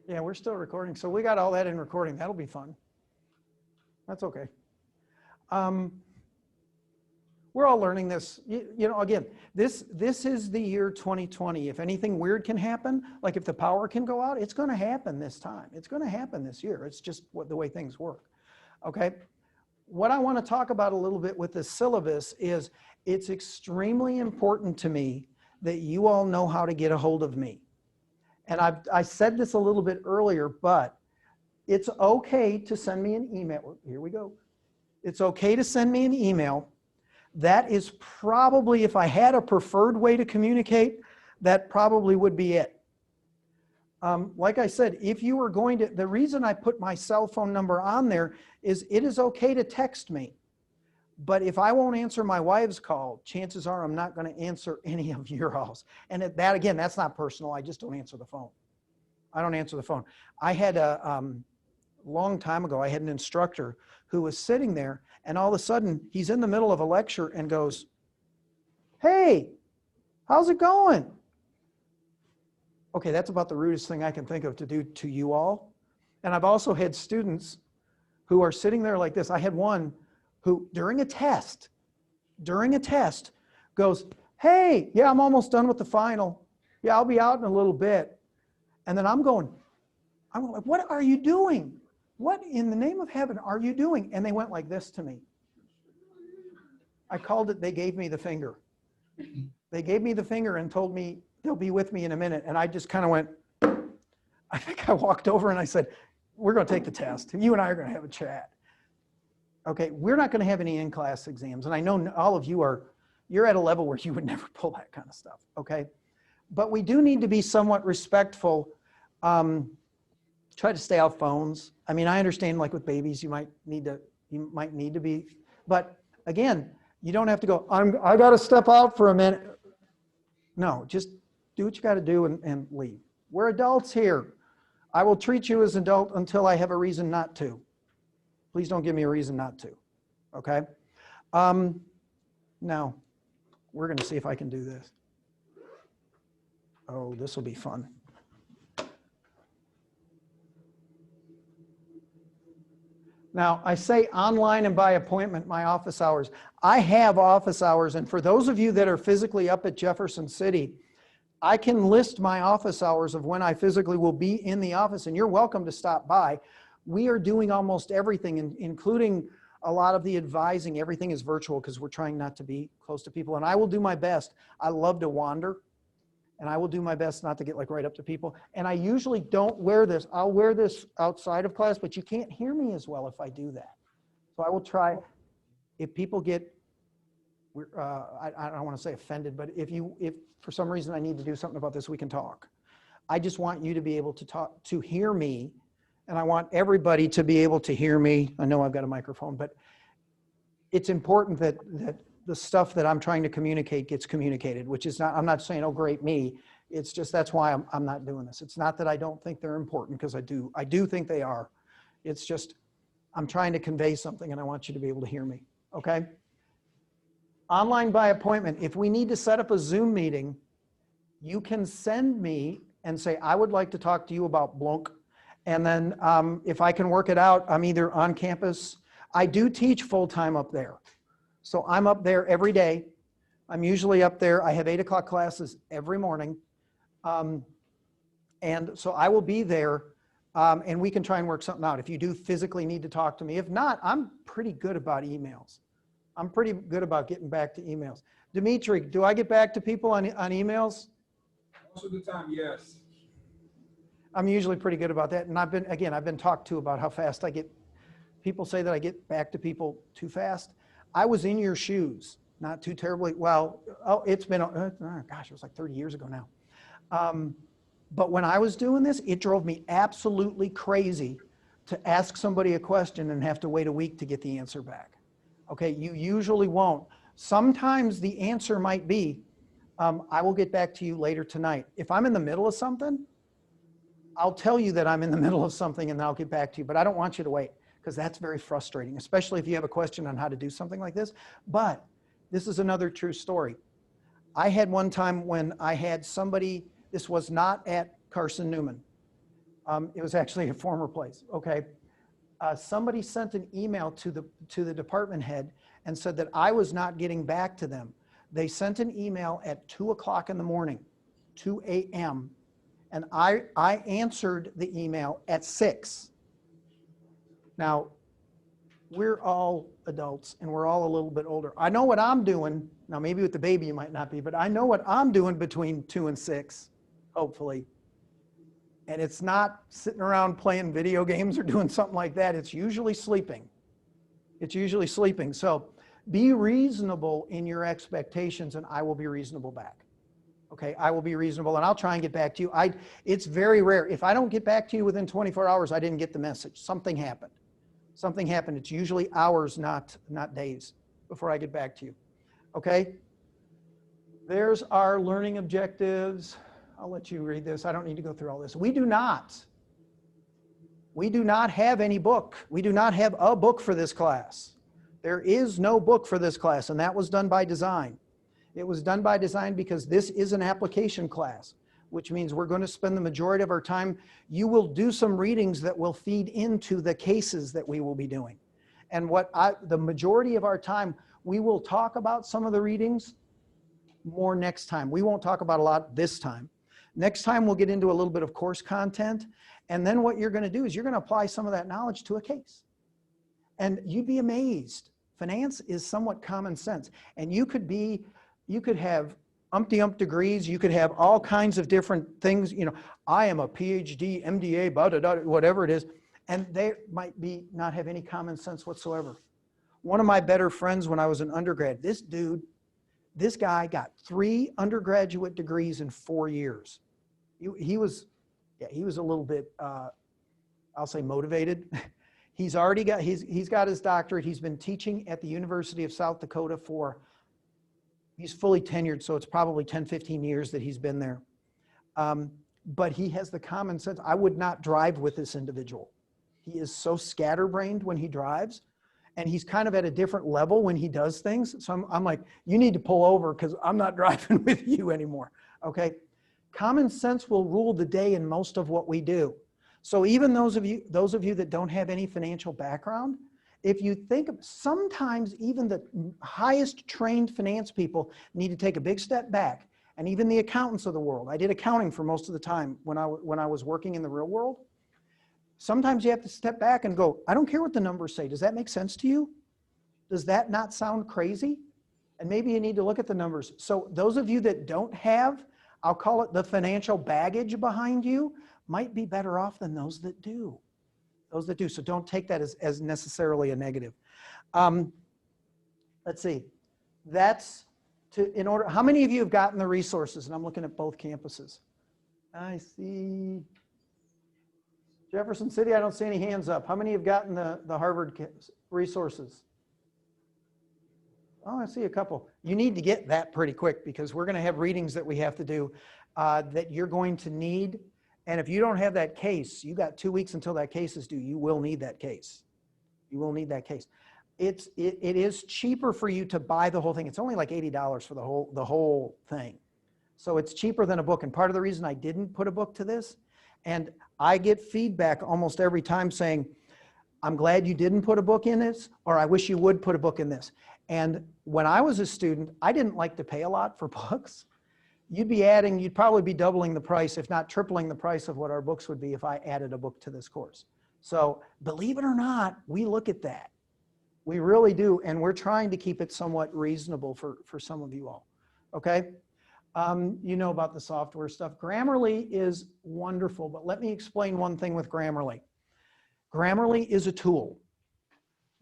Yeah, we're still recording, so we got all that in recording. That'll be fun. That's okay. We're all learning this. You know, again, this is the year 2020. If anything weird can happen, like if the power can go out, it's going to happen this time. It's going to happen this year. It's just the way things work. Okay. What I want to talk about a little bit with this syllabus is it's extremely important to me that you all know how to get a hold of me. And I said this a little bit earlier, but it's okay to send me an email. Here we go. It's okay to send me an email. That is probably, if I had a preferred way to communicate, that probably would be it. Like I said, if you were going to, the reason I put my cell phone number on there is it is okay to text me. But if I won't answer my wife's call, chances are I'm not going to answer any of yours. And that, again, that's not personal. I just don't answer the phone. I don't answer the phone. I had a long time ago, I had an instructor who was sitting there, and all of a sudden he's in the middle of a lecture and goes, "Hey, how's it going?" Okay, that's about the rudest thing I can think of to do to you all. And I've also had students who are sitting there like this. I had one who, during a test, goes, "Hey, yeah, I'm almost done with the final. Yeah, I'll be out in a little bit." And then I'm going like, "What are you doing? What in the name of heaven are you doing?" And they went like this to me. I called it, they gave me the finger. They gave me the finger and told me they'll be with me in a minute. And I just kind of went, I think I walked over and I said, "We're going to take the test. You and I are going to have a chat." Okay, we're not going to have any in-class exams. And I know all of you you're at a level where you would never pull that kind of stuff, okay? But we do need to be somewhat respectful. Try to stay off phones. I mean, I understand, like with babies, you might need to be, but again, you don't have to go, I got to step out for a minute. No, just do what you got to do and leave. We're adults here. I will treat you as an adult until I have a reason not to. Please don't give me a reason not to, okay? Now, we're going to see if I can do this. Oh, this will be fun. Now, I say online and by appointment, my office hours. I have office hours, and for those of you that are physically up at Jefferson City, I can list my office hours of when I physically will be in the office, and you're welcome to stop by. We are doing almost everything, including a lot of the advising. Everything is virtual because we're trying not to be close to people, and I will do my best. I love to wander, and I will do my best not to get like right up to people. And I usually don't wear this. I'll wear this outside of class, but you can't hear me as well if I do that. So I will try. If people get, I don't want to say offended, but if for some reason I need to do something about this, we can talk. I just want you to be able to hear me, and I want everybody to be able to hear me. I know I've got a microphone, but it's important that the stuff that I'm trying to communicate gets communicated, which is not, I'm not saying, oh, great me. It's just, that's why I'm not doing this. It's not that I don't think they're important, because I do think they are. It's just, I'm trying to convey something and I want you to be able to hear me, okay? Online by appointment. If we need to set up a Zoom meeting, you can send me and say, I would like to talk to you about Blunk. And then if I can work it out, I'm either on campus. I do teach full-time up there. So I'm up there every day. I'm usually up there. I have 8 o'clock classes every morning. And so I will be there, and we can try and work something out if you do physically need to talk to me. If not, I'm pretty good about emails. I'm pretty good about getting back to emails. Dimitri, do I get back to people on emails? Most of the time, yes. I'm usually pretty good about that. And I've been talked to about how fast I get. People say that I get back to people too fast. I was in your shoes, not too terribly. Well, it's been, gosh, it was like 30 years ago now. But when I was doing this, it drove me absolutely crazy to ask somebody a question and have to wait a week to get the answer back. Okay, you usually won't. Sometimes the answer might be, I will get back to you later tonight. If I'm in the middle of something, I'll tell you that I'm in the middle of something and I'll get back to you, but I don't want you to wait, because that's very frustrating, especially if you have a question on how to do something like this. But this is another true story. I had one time when I had somebody, this was not at Carson Newman. It was actually a former place, okay? Somebody sent an email to the department head and said that I was not getting back to them. They sent an email at 2 o'clock in the morning, 2 a.m., and I answered the email at 6. Now, we're all adults and we're all a little bit older. I know what I'm doing. Now, maybe with the baby you might not be, but I know what I'm doing between 2 and 6, hopefully. And it's not sitting around playing video games or doing something like that. It's usually sleeping. It's usually sleeping. So be reasonable in your expectations, and I will be reasonable back. Okay, I will be reasonable, and I'll try and get back to you. It's very rare. If I don't get back to you within 24 hours, I didn't get the message. Something happened. Something happened. It's usually hours, not days. before I get back to you. Okay? There's our learning objectives. I'll let you read this. I don't need to go through all this. We do not have any book. We do not have a book for this class. There is no book for this class, and that was done by design. It was done by design because this is an application class, which means we're going to spend the majority of our time. You will do some readings that will feed into the cases that we will be doing. And the majority of our time, we will talk about some of the readings more next time. We won't talk about a lot this time. Next time, we'll get into a little bit of course content. And then what you're going to do is you're going to apply some of that knowledge to a case. And you'd be amazed. Finance is somewhat common sense. And you could have umpty-ump degrees. You could have all kinds of different things. You know, I am a PhD, MDA, blah, blah, blah, whatever it is. And they might not have any common sense whatsoever. One of my better friends when I was an undergrad, this guy got 3 undergraduate degrees in 4 years. He was a little bit, I'll say motivated. He's got his doctorate. He's been teaching at the University of South Dakota he's fully tenured, so it's probably 10, 15 years that he's been there. But he has the common sense. I would not drive with this individual. He is so scatterbrained when he drives, and he's kind of at a different level when he does things. So I'm like, you need to pull over because I'm not driving with you anymore, okay? Common sense will rule the day in most of what we do. So even those of you that don't have any financial background, if you think sometimes even the highest trained finance people need to take a big step back, and even the accountants of the world. I did accounting for most of the time when I was working in the real world. Sometimes you have to step back and go, I don't care what the numbers say. Does that make sense to you? Does that not sound crazy? And maybe you need to look at the numbers. So those of you that don't have, I'll call it the financial baggage behind you, might be better off than those that do. Those that do. So don't take that as necessarily a negative. Let's see. How many of you have gotten the resources? And I'm looking at both campuses. I see Jefferson City, I don't see any hands up. How many have gotten the Harvard resources? Oh, I see a couple. You need to get that pretty quick because we're going to have readings that we have to do that you're going to need. And if you don't have that case, you got 2 weeks until that case is due. You will need that case. You will need that case. It is cheaper for you to buy the whole thing. It's only like $80 for the whole thing. So it's cheaper than a book. And part of the reason I didn't put a book to this, and I get feedback almost every time saying, I'm glad you didn't put a book in this, or I wish you would put a book in this. And when I was a student, I didn't like to pay a lot for books. You'd probably be doubling the price, if not tripling the price of what our books would be if I added a book to this course. So believe it or not, we look at that. We really do, and we're trying to keep it somewhat reasonable for some of you all, okay? You know about the software stuff. Grammarly is wonderful, but let me explain one thing with Grammarly. Grammarly is a tool.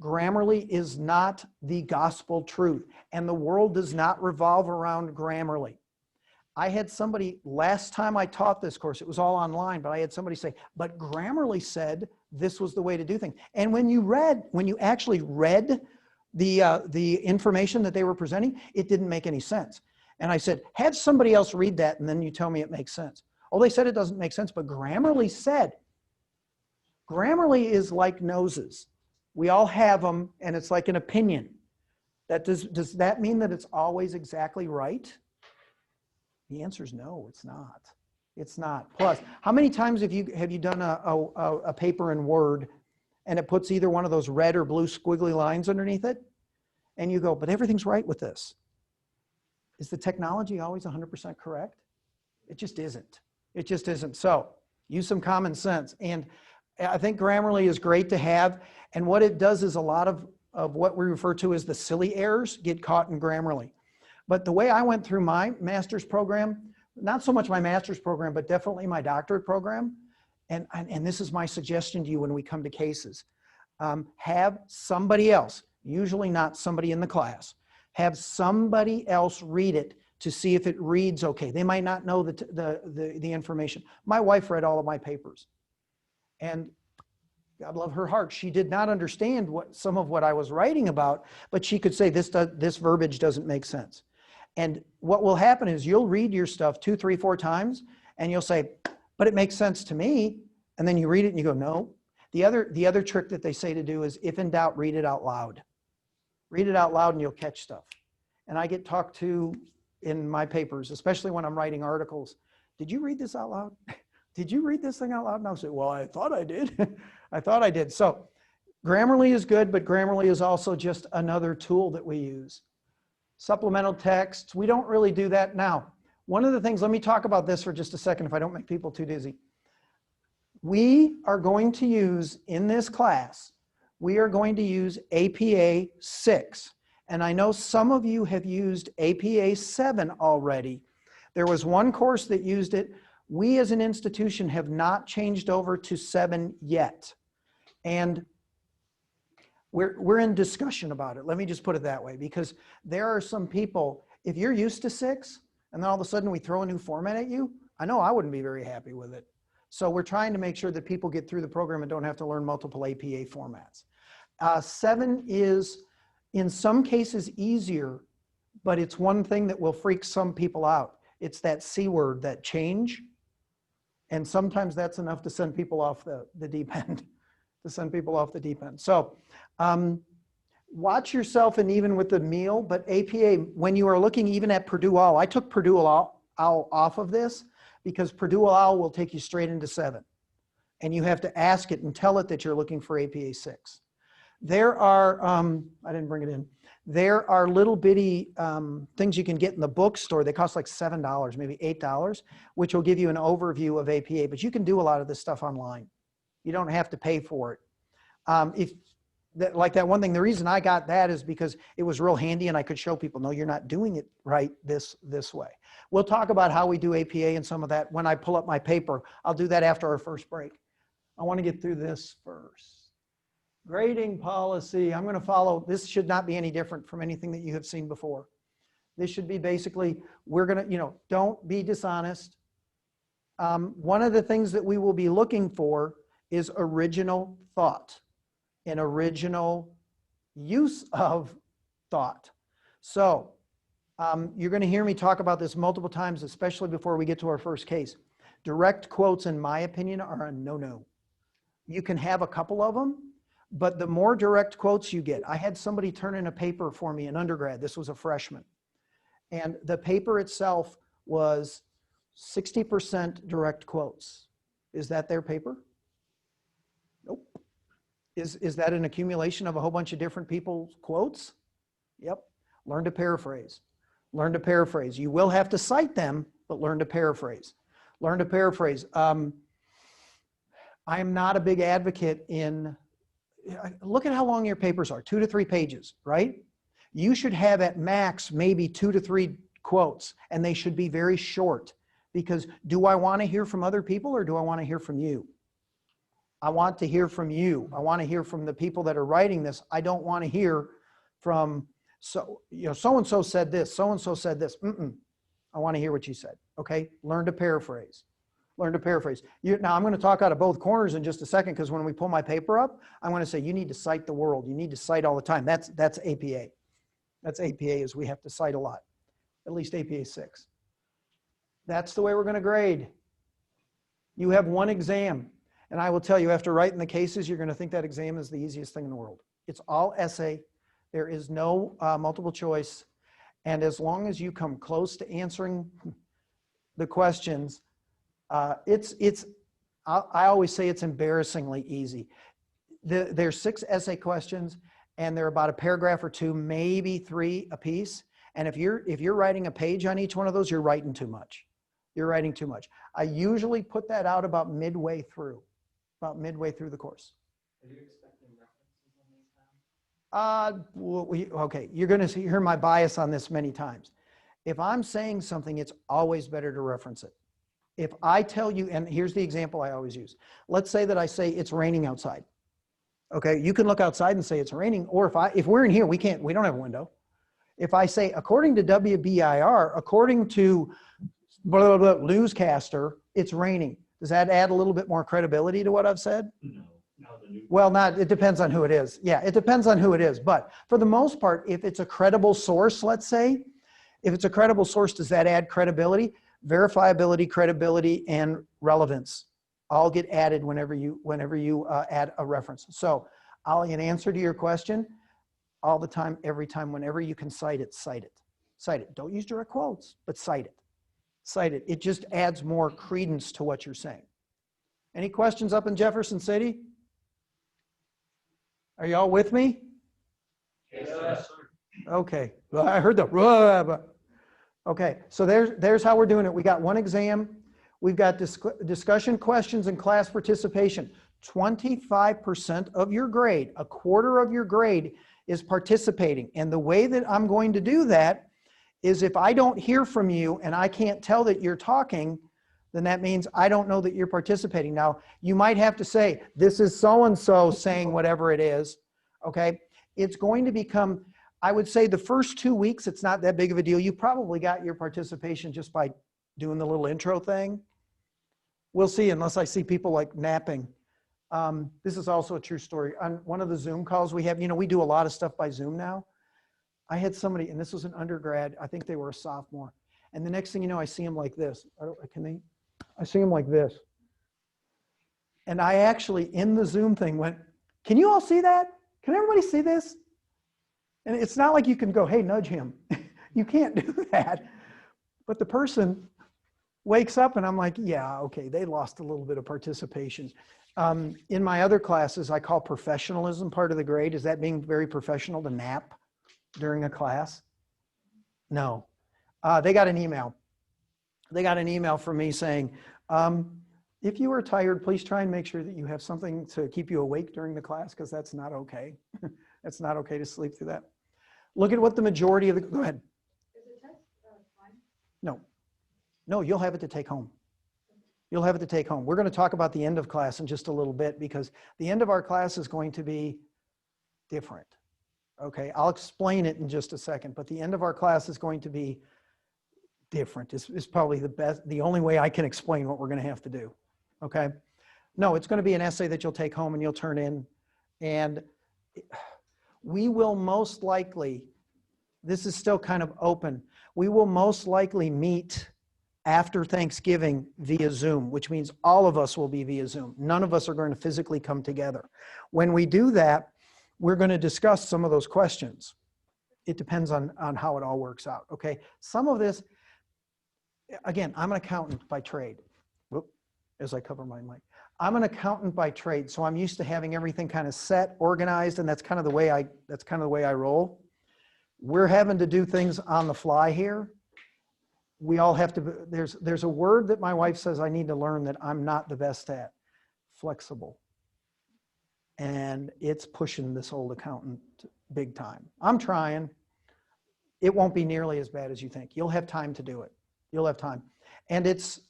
Grammarly is not the gospel truth, and the world does not revolve around Grammarly. I had somebody, last time I taught this course, it was all online, but I had somebody say, but Grammarly said this was the way to do things. And when you actually read the information that they were presenting, it didn't make any sense. And I said, have somebody else read that and then you tell me it makes sense. Oh, they said it doesn't make sense, but Grammarly said. Grammarly is like noses. We all have them, and it's like an opinion. Does that mean that it's always exactly right? The answer is no, it's not. It's not. Plus, how many times have you done a paper in Word and it puts either one of those red or blue squiggly lines underneath it? And you go, but everything's right with this. Is the technology always 100% correct? It just isn't. It just isn't. So use some common sense. And I think Grammarly is great to have. And what it does is a lot of what we refer to as the silly errors get caught in Grammarly. But the way I went through my master's program, not so much my master's program, but definitely my doctorate program, and this is my suggestion to you when we come to cases, have somebody else, usually not somebody in the class, have somebody else read it to see if it reads okay. They might not know the information. My wife read all of my papers. And God love her heart, she did not understand some of what I was writing about, but she could say this verbiage doesn't make sense. And what will happen is you'll read your stuff 2, 3, 4 times, and you'll say, but it makes sense to me. And then you read it and you go, no. The other trick that they say to do is, if in doubt, read it out loud. Read it out loud and you'll catch stuff. And I get talked to in my papers, especially when I'm writing articles. Did you read this out loud? Did you read this thing out loud? And I'll say, well, I thought I did. I thought I did. So Grammarly is good, but Grammarly is also just another tool that we use. Supplemental texts, we don't really do that now. One of the things, let me talk about this for just a second if I don't make people too dizzy. We are going to use, in this class, we are going to use APA 6. And I know some of you have used APA 7 already. There was one course that used it. We as an institution have not changed over to 7 yet. And we're in discussion about it. Let me just put it that way, because there are some people, if you're used to 6, and then all of a sudden we throw a new format at you, I know I wouldn't be very happy with it. So we're trying to make sure that people get through the program and don't have to learn multiple APA formats. 7 is, in some cases, easier, but it's one thing that will freak some people out. It's that C word, that change. And sometimes that's enough to send people off the deep end, So watch yourself, and even with the meal, but APA, when you are looking even at Purdue OWL, I took Purdue OWL off of this because Purdue OWL will take you straight into 7. And you have to ask it and tell it that you're looking for APA 6. There are, I didn't bring it in. There are little bitty things you can get in the bookstore. They cost like $7, maybe $8, which will give you an overview of APA, but you can do a lot of this stuff online. You don't have to pay for it. Like that one thing, the reason I got that is because it was real handy and I could show people, no, you're not doing it right this way. We'll talk about how we do APA and some of that when I pull up my paper. I'll do that after our first break. I want to get through this first. Grading policy, I'm going to follow, this should not be any different from anything that you have seen before. This should be basically, we're going to, don't be dishonest. One of the things that we will be looking for is original thought and original use of thought. So you're going to hear me talk about this multiple times, especially before we get to our first case. Direct quotes, in my opinion, are a no-no. You can have a couple of them, but the more direct quotes you get, I had somebody turn in a paper for me, an undergrad, this was a freshman, and the paper itself was 60% direct quotes. Is that their paper? Nope. Is that an accumulation of a whole bunch of different people's quotes? Yep. Learn to paraphrase. Learn to paraphrase. You will have to cite them, but learn to paraphrase. Learn to paraphrase. I am not a big advocate in, look at how long your papers are, 2 to 3 pages, right? You should have at max maybe 2 to 3 quotes, and they should be very short, because do I want to hear from other people or do I want to hear from you? I want to hear from you. I want to hear from the people that are writing this. I don't want to hear from, so-and-so said this, so-and-so said this. I want to hear what you said, okay? Learn to paraphrase. Learn to paraphrase. Now, I'm going to talk out of both corners in just a second, because when we pull my paper up, I'm going to say you need to cite the world. You need to cite all the time. That's APA. That's APA, is we have to cite a lot, at least APA 6. That's the way we're going to grade. You have one exam, and I will tell you, after writing the cases, you're going to think that exam is the easiest thing in the world. It's all essay. There is no multiple choice, and as long as you come close to answering the questions, I always say it's embarrassingly easy. There's 6 essay questions, and they're about a paragraph or 2, maybe 3 a piece. And if you're writing a page on each one of those, you're writing too much. You're writing too much. I usually put that out about midway through the course. Are you expecting references on these now? Okay, you're going to hear my bias on this many times. If I'm saying something, it's always better to reference it. If I tell you, and here's the example I always use. Let's say that I say it's raining outside. Okay, you can look outside and say it's raining, or if we're in here, we don't have a window. If I say, according to WBIR, according to blah, blah, blah, newscaster, it's raining. Does that add a little bit more credibility to what I've said? Well, it depends on who it is. Yeah, it depends on who it is. But for the most part, if it's a credible source, let's say, if it's a credible source, does that add credibility? Verifiability, credibility, and relevance all get added whenever you add a reference. So in answer to your question, all the time, every time, whenever you can cite it, cite it. Cite it. Don't use direct quotes, but cite it. Cite it. It just adds more credence to what you're saying. Any questions up in Jefferson City? Are y'all with me? Yes, sir. Okay. Well, I heard the. Okay. So there's how we're doing it. We got one exam. We've got discussion questions and class participation. 25% of your grade, a quarter of your grade, is participating. And the way that I'm going to do that is if I don't hear from you and I can't tell that you're talking, then that means I don't know that you're participating. Now, you might have to say, this is so-and-so saying whatever it is, okay? It's going to become, I would say the first 2 weeks, it's not that big of a deal. You probably got your participation just by doing the little intro thing. We'll see, unless I see people like napping. This is also a true story. On one of the Zoom calls we have, we do a lot of stuff by Zoom now. I had somebody, and this was an undergrad, I think they were a sophomore. And the next thing you know, I see him like this. I see him like this. And I actually, in the Zoom thing, went, can you all see that? Can everybody see this? And it's not like you can go, hey, nudge him. You can't do that. But the person wakes up and I'm like, yeah, okay, they lost a little bit of participation. In my other classes, I call professionalism part of the grade. Is that being very professional to nap during a class? No. They got an email. They got an email from me saying, if you are tired, please try and make sure that you have something to keep you awake during the class, because that's not okay. It's not okay to sleep through that. Look at what the majority of the, go ahead. Is the test fine? No. No, you'll have it to take home. You'll have it to take home. We're going to talk about the end of class in just a little bit, because the end of our class is going to be different. Okay, I'll explain it in just a second, but the end of our class is going to be different. It's probably the only way I can explain what we're going to have to do. Okay, no, it's going to be an essay that you'll take home and you'll turn in, and we will most likely, this is still kind of open, we will most likely meet after Thanksgiving via Zoom, which means all of us will be via Zoom. None of us are going to physically come together. When we do that, we're going to discuss some of those questions. It depends on how it all works out, okay? Some of this, again, I'm an accountant by trade. Whoop, as I cover my mic. I'm an accountant by trade, so I'm used to having everything kind of set, organized, and that's kind of the way I roll. We're having to do things on the fly here. We all have to, there's a word that my wife says I need to learn that I'm not the best at: flexible. And it's pushing this old accountant big time. I'm trying. It won't be nearly as bad as you think. You'll have time to do it. You'll have time. And it's,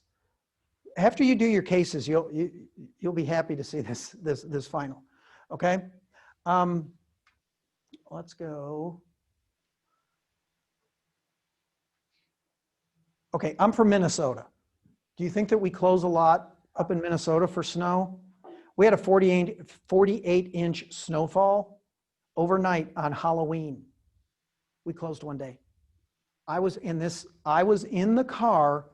after you do your cases, you'll be happy to see this final. Okay? Let's go. Okay, I'm from Minnesota. Do you think that we close a lot up in Minnesota for snow? We had a 48-inch snowfall overnight on Halloween. We closed one day. I was in the car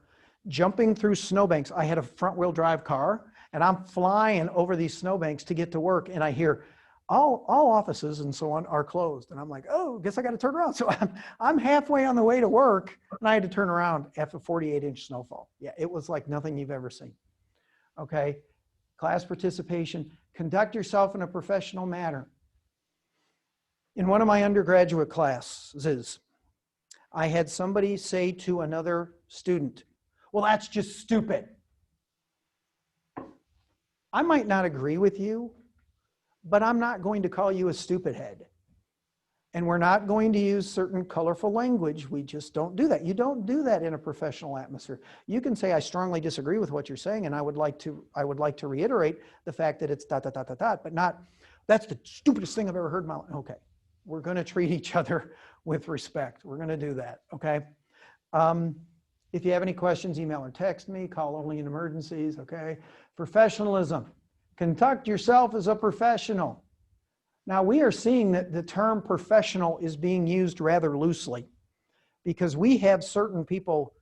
jumping through snowbanks. I had a front-wheel drive car, and I'm flying over these snowbanks to get to work, and I hear all offices and so on are closed. And I'm like, oh, guess I got to turn around. So I'm halfway on the way to work, and I had to turn around after 48-inch snowfall. Yeah, it was like nothing you've ever seen. Okay, class participation, conduct yourself in a professional manner. In one of my undergraduate classes, I had somebody say to another student, well, that's just stupid. I might not agree with you, but I'm not going to call you a stupid head. And we're not going to use certain colorful language. We just don't do that. You don't do that in a professional atmosphere. You can say, I strongly disagree with what you're saying, and I would like to reiterate the fact that it's ... but not, that's the stupidest thing I've ever heard in my life. Okay, we're going to treat each other with respect. We're going to do that, okay? If you have any questions, email or text me. Call only in emergencies, okay? Professionalism. Conduct yourself as a professional. Now, we are seeing that the term professional is being used rather loosely because we have certain people,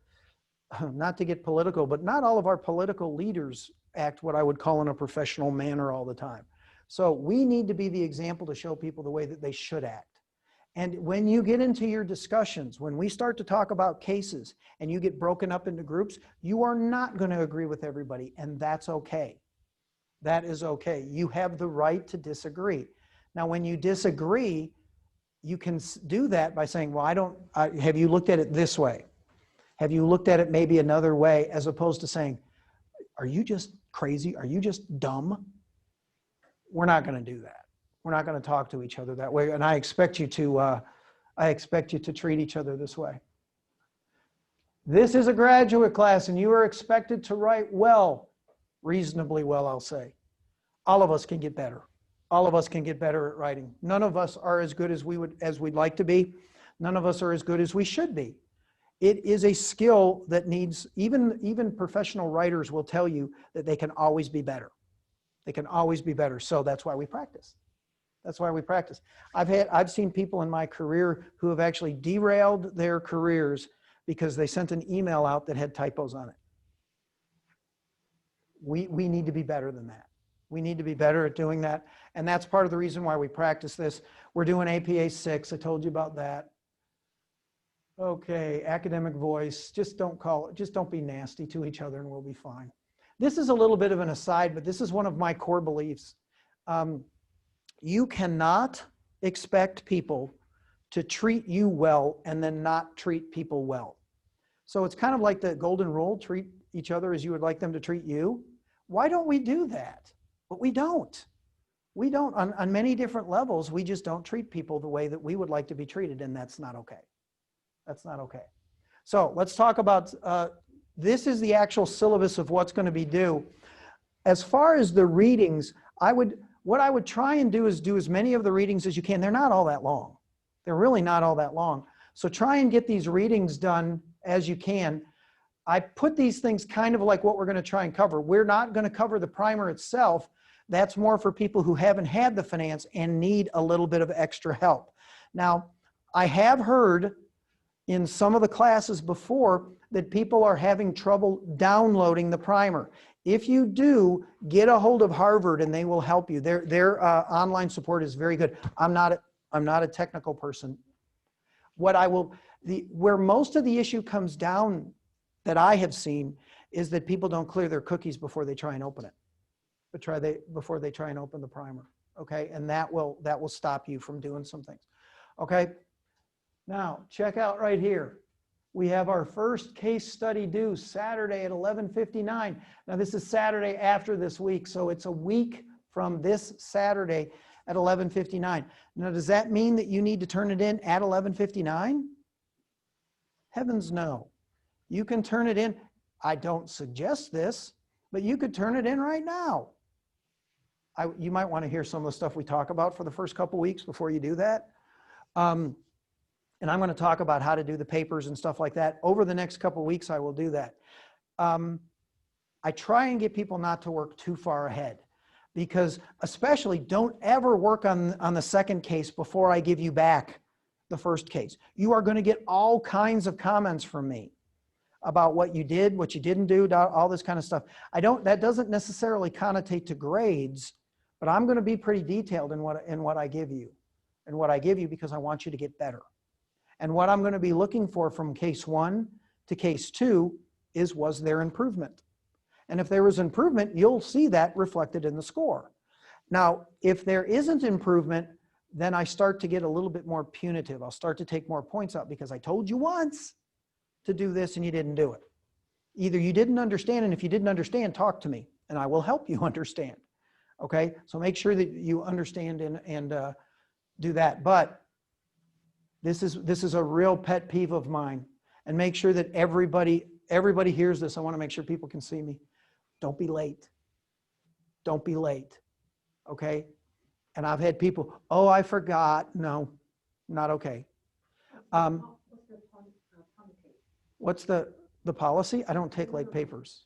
not to get political, but not all of our political leaders act what I would call in a professional manner all the time. So we need to be the example to show people the way that they should act. And when you get into your discussions, when we start to talk about cases and you get broken up into groups, you are not going to agree with everybody, and that's okay. That is okay. You have the right to disagree. Now, when you disagree, you can do that by saying, well, have you looked at it this way? Have you looked at it maybe another way, as opposed to saying, are you just crazy? Are you just dumb? We're not going to do that. We're not going to talk to each other that way. And I expect you to treat each other this way. This is a graduate class, and you are expected to write well, reasonably well, I'll say. All of us can get better. All of us can get better at writing. None of us are as good as we'd like to be. None of us are as good as we should be. It is a skill that needs, even professional writers will tell you that they can always be better. They can always be better. So that's why we practice. That's why we practice. I've seen people in my career who have actually derailed their careers because they sent an email out that had typos on it. We need to be better than that. We need to be better at doing that. And that's part of the reason why we practice this. We're doing APA 6. I told you about that. Okay, academic voice. Just don't be nasty to each other and we'll be fine. This is a little bit of an aside, but this is one of my core beliefs. You cannot expect people to treat you well and then not treat people well. So it's kind of like the golden rule, treat each other as you would like them to treat you. Why don't we do that? But we don't. We don't. On many different levels, we just don't treat people the way that we would like to be treated, and that's not okay. That's not okay. So let's talk about, this is the actual syllabus of what's going to be due. As far as the readings, what I would try and do is do as many of the readings as you can. They're not all that long. They're really not all that long. So try and get these readings done as you can. I put these things kind of like what we're going to try and cover. We're not going to cover the primer itself. That's more for people who haven't had the finance and need a little bit of extra help. Now, I have heard in some of the classes before that people are having trouble downloading the primer. If you do, get a hold of Harvard and they will help you. Their online support is very good. I'm not a technical person. Where most of the issue comes down that I have seen is that people don't clear their cookies before they try and open it. Before they try and open the primer. Okay, and that will stop you from doing some things. Okay, now check out right here. We have our first case study due Saturday at 11:59. Now this is Saturday after this week, so it's a week from this Saturday at 11:59. Now does that mean that you need to turn it in at 11:59? Heavens no. You can turn it in. I don't suggest this, but you could turn it in right now. You might want to hear some of the stuff we talk about for the first couple weeks before you do that. And I'm going to talk about how to do the papers and stuff like that. Over the next couple weeks, I will do that. I try and get people not to work too far ahead because especially don't ever work on the second case before I give you back the first case. You are going to get all kinds of comments from me about what you did, what you didn't do, all this kind of stuff. That doesn't necessarily connotate to grades, but I'm going to be pretty detailed in what I give you. And what I give you because I want you to get better. And what I'm going to be looking for from case 1 to case 2 is, was there improvement? And if there was improvement, you'll see that reflected in the score. Now, if there isn't improvement, then I start to get a little bit more punitive. I'll start to take more points out because I told you once to do this and you didn't do it. Either you didn't understand, and if you didn't understand, talk to me and I will help you understand. Okay, so make sure that you understand and do that. But this is a real pet peeve of mine, and make sure that everybody hears this. I want to make sure people can see me. Don't be late. Don't be late. Okay, and I've had people, oh, I forgot. No, not okay. What's the policy? I don't take late papers.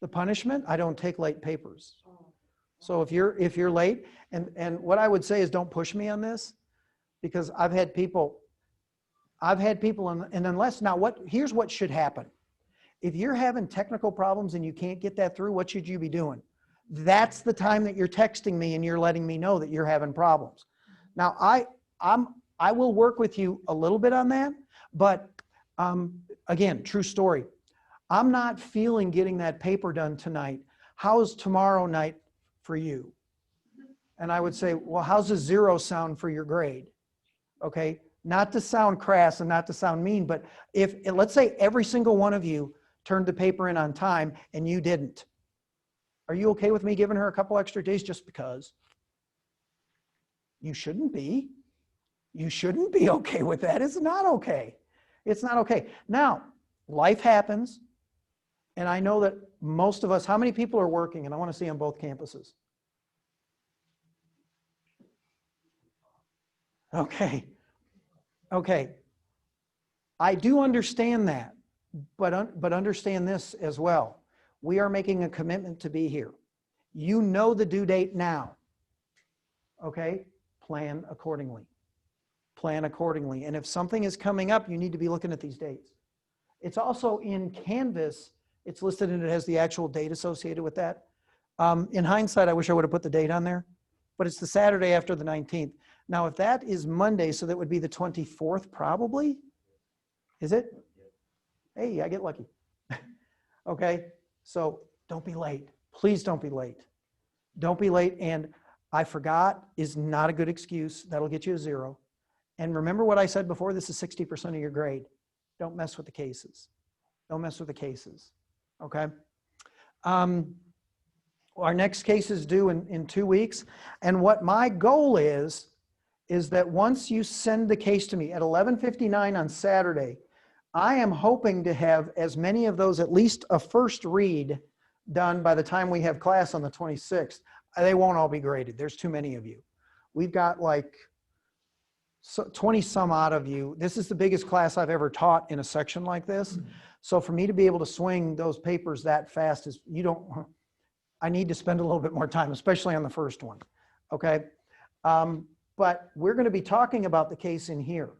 The punishment, I don't take late papers. So if you're late, and what I would say is don't push me on this, because I've had people, and unless, now here's what should happen. If you're having technical problems and you can't get that through, what should you be doing? That's the time that you're texting me and you're letting me know that you're having problems. Now, I will work with you a little bit on that, but again, true story. I'm not feeling getting that paper done tonight. How's tomorrow night for you? And I would say, well, how's a 0 sound for your grade? Okay, not to sound crass and not to sound mean, but if let's say every single one of you turned the paper in on time and you didn't, are you okay with me giving her a couple extra days just because? You shouldn't be. You shouldn't be okay with that. It's not okay. It's not okay. Now, life happens, and I know that most of us, how many people are working? And I want to see on both campuses. Okay. Okay. I do understand that, but understand this as well. We are making a commitment to be here. You know the due date now. Okay? Plan accordingly. Plan accordingly. And if something is coming up, you need to be looking at these dates. It's also in Canvas. It's listed and it has the actual date associated with that. In hindsight, I wish I would have put the date on there, but it's the Saturday after the 19th. Now, if that is Monday, so that would be the 24th probably. Is it? Hey, I get lucky. Okay, so don't be late. Please don't be late. Don't be late. And I forgot is not a good excuse. That'll get you a 0. And remember what I said before, this is 60% of your grade. Don't mess with the cases. Don't mess with the cases, okay? Our next case is due in 2 weeks. And what my goal is that once you send the case to me at 11:59 on Saturday, I am hoping to have as many of those, at least a first read, done by the time we have class on the 26th. They won't all be graded. There's too many of you. We've got like 20 some odd of you. This is the biggest class I've ever taught in a section like this. So for me to be able to swing those papers that fast is, I need to spend a little bit more time, especially on the first one, okay? But we're going to be talking about the case in here.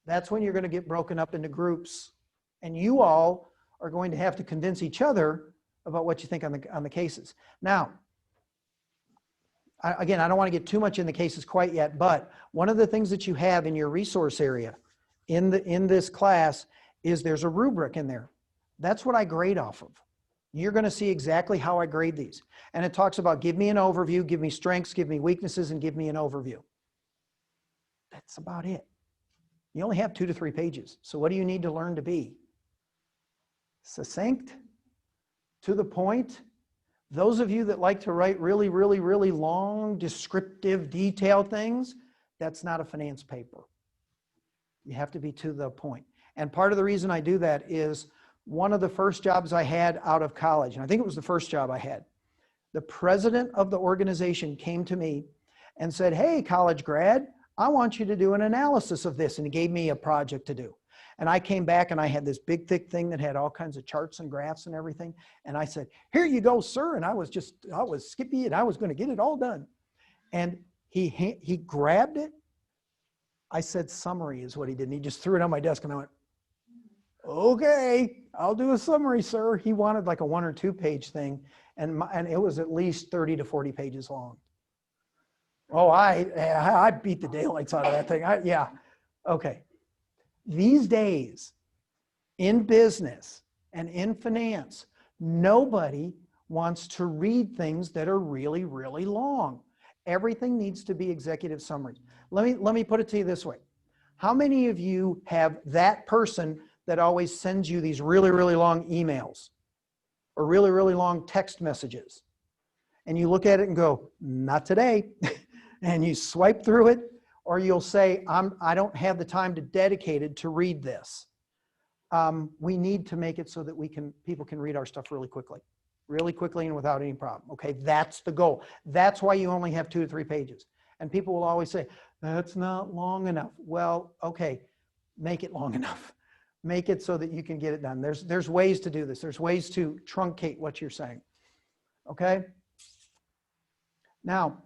That's when you're going to get broken up into groups, and you all are going to have to convince each other about what you think on the cases. Now, again, I don't want to get too much in the cases quite yet, but one of the things that you have in your resource area in this class is there's a rubric in there. That's what I grade off of. You're going to see exactly how I grade these. And it talks about give me an overview, give me strengths, give me weaknesses, and give me an overview. That's about it. You only have 2 to 3 pages. So what do you need to learn to be? Succinct, to the point. Those of you that like to write really, really, really long, descriptive, detailed things, that's not a finance paper. You have to be to the point. And part of the reason I do that is one of the first jobs I had out of college, and I think it was the first job I had, the president of the organization came to me and said, hey, college grad, I want you to do an analysis of this. And he gave me a project to do. And I came back and I had this big, thick thing that had all kinds of charts and graphs and everything. And I said, here you go, sir. And I was skippy and I was going to get it all done. And he grabbed it. I said, summary is what he did. And he just threw it on my desk and I went, okay, I'll do a summary, sir. He wanted like a 1 or 2 page thing. And it was at least 30 to 40 pages long. Oh, I beat the daylights out of that thing. Yeah. Okay. These days, in business and in finance, nobody wants to read things that are really, really long. Everything needs to be executive summaries. Let me put it to you this way. How many of you have that person that always sends you these really, really long emails or really, really long text messages? And you look at it and go, not today. And you swipe through it, or you'll say, I don't have the time to dedicate it to read this. We need to make it so that people can read our stuff really quickly and without any problem. Okay, that's the goal. That's why you only have 2 to 3 pages. And people will always say, that's not long enough. Well, okay, make it long enough. Make it so that you can get it done. There's ways to do this. There's ways to truncate what you're saying. Okay? Now,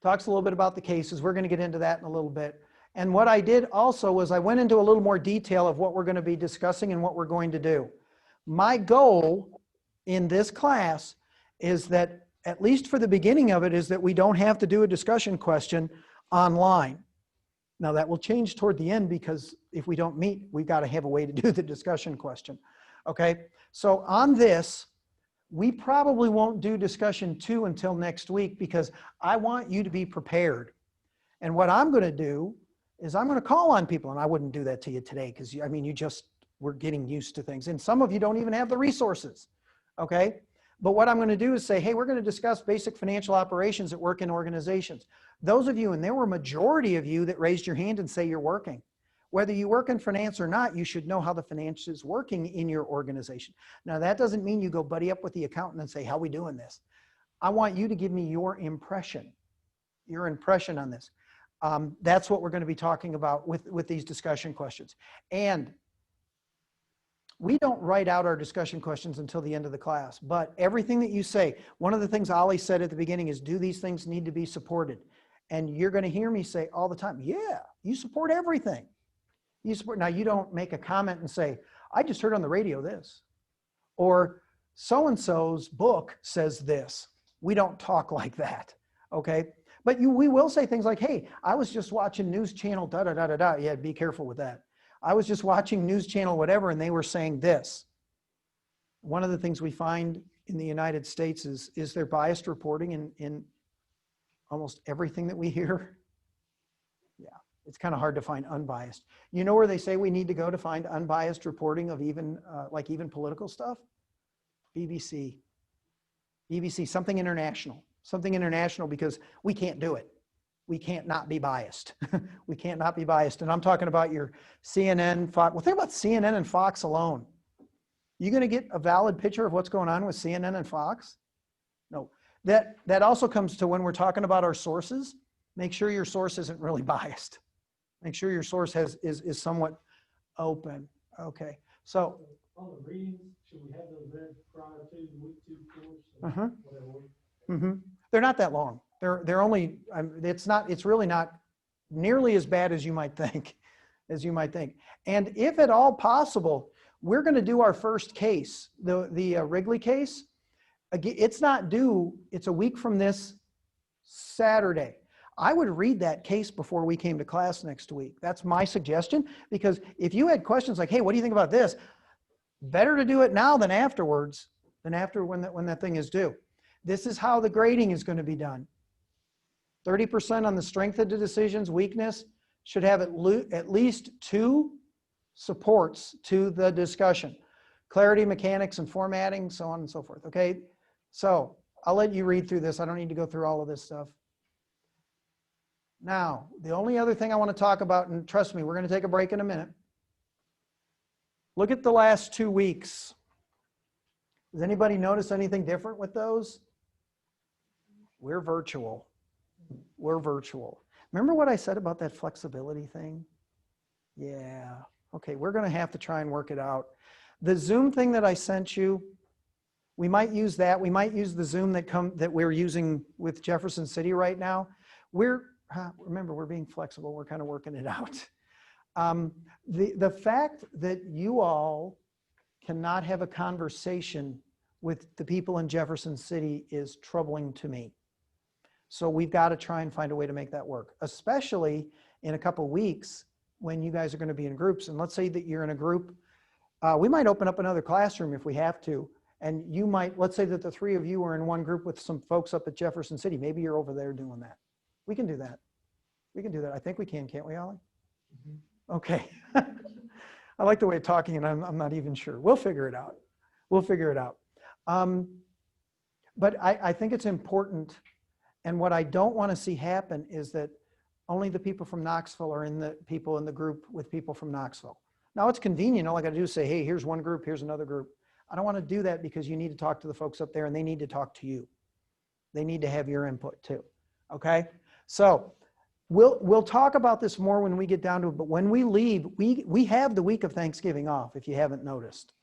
talks a little bit about the cases. We're going to get into that in a little bit. And what I did also was I went into a little more detail of what we're going to be discussing and what we're going to do. My goal in this class is that, at least for the beginning of it, is that we don't have to do a discussion question online. Now that will change toward the end, because if we don't meet, we've got to have a way to do the discussion question. Okay, so on this, we probably won't do discussion 2 until next week, because I want you to be prepared. And what I'm going to do is I'm going to call on people, and I wouldn't do that to you today, because I mean, we're getting used to things, and some of you don't even have the resources. Okay, but what I'm going to do is say, hey, we're going to discuss basic financial operations at work in organizations. Those of you, and there were a majority of you that raised your hand and say you're working. Whether you work in finance or not, you should know how the finance is working in your organization. Now, that doesn't mean you go buddy up with the accountant and say, how are we doing this? I want you to give me your impression on this. That's what we're going to be talking about with these discussion questions. And we don't write out our discussion questions until the end of the class, but everything that you say, one of the things Ollie said at the beginning is, do these things need to be supported? And you're going to hear me say all the time, yeah, you support everything. You support. Now, you don't make a comment and say, I just heard on the radio this, or so-and-so's book says this. We don't talk like that, okay? But we will say things like, hey, I was just watching news channel da-da-da-da-da. Yeah, be careful with that. I was just watching news channel whatever, and they were saying this. One of the things we find in the United States is there biased reporting in almost everything that we hear. Yeah, it's kind of hard to find unbiased. You know where they say we need to go to find unbiased reporting of even political stuff? BBC, something international, because we can't do it. We can't not be biased. We can't not be biased. And I'm talking about your CNN, Fox. Well, think about CNN and Fox alone. You going to get a valid picture of what's going on with CNN and Fox? No. That also comes to when we're talking about our sources. Make sure your source isn't really biased. Make sure your source is somewhat open. Okay. So on the readings, should we have those read prior to the week 2 course? They're not that long. They're only. It's really not nearly as bad as you might think. And if at all possible, we're going to do our first case, the Wrigley case. It's not due. It's a week from this Saturday. I would read that case before we came to class next week. That's my suggestion, because if you had questions like, hey, what do you think about this? Better to do it now than afterwards, when that thing is due. This is how the grading is going to be done. 30% on the strength of the decisions, weakness, should have at least 2 supports to the discussion. Clarity, mechanics, and formatting, so on and so forth, okay? So I'll let you read through this. I don't need to go through all of this stuff. Now, the only other thing I want to talk about, and trust me, we're going to take a break in a minute. Look at the last 2 weeks. Does anybody notice anything different with those? We're virtual. Remember what I said about that flexibility thing? Yeah. Okay, we're going to have to try and work it out. The Zoom thing that I sent you, we might use that. We might use the Zoom that we're using with Jefferson City right now. Remember, we're being flexible. We're kind of working it out. The fact that you all cannot have a conversation with the people in Jefferson City is troubling to me. So we've got to try and find a way to make that work, especially in a couple of weeks when you guys are going to be in groups. And let's say that you're in a group. We might open up another classroom if we have to. And you might, let's say that the 3 of you are in one group with some folks up at Jefferson City. Maybe you're over there doing that. We can do that. I think we can, can't we, Ollie? Okay. I like the way of talking, and I'm not even sure. We'll figure it out. But I think it's important. And what I don't want to see happen is that only the people from Knoxville are in the group with people from Knoxville. Now it's convenient. All I got to do is say, hey, here's one group, here's another group. I don't want to do that, because you need to talk to the folks up there, and they need to talk to you. They need to have your input too. Okay? So We'll talk about this more when we get down to it, but when we leave, we have the week of Thanksgiving off, if you haven't noticed.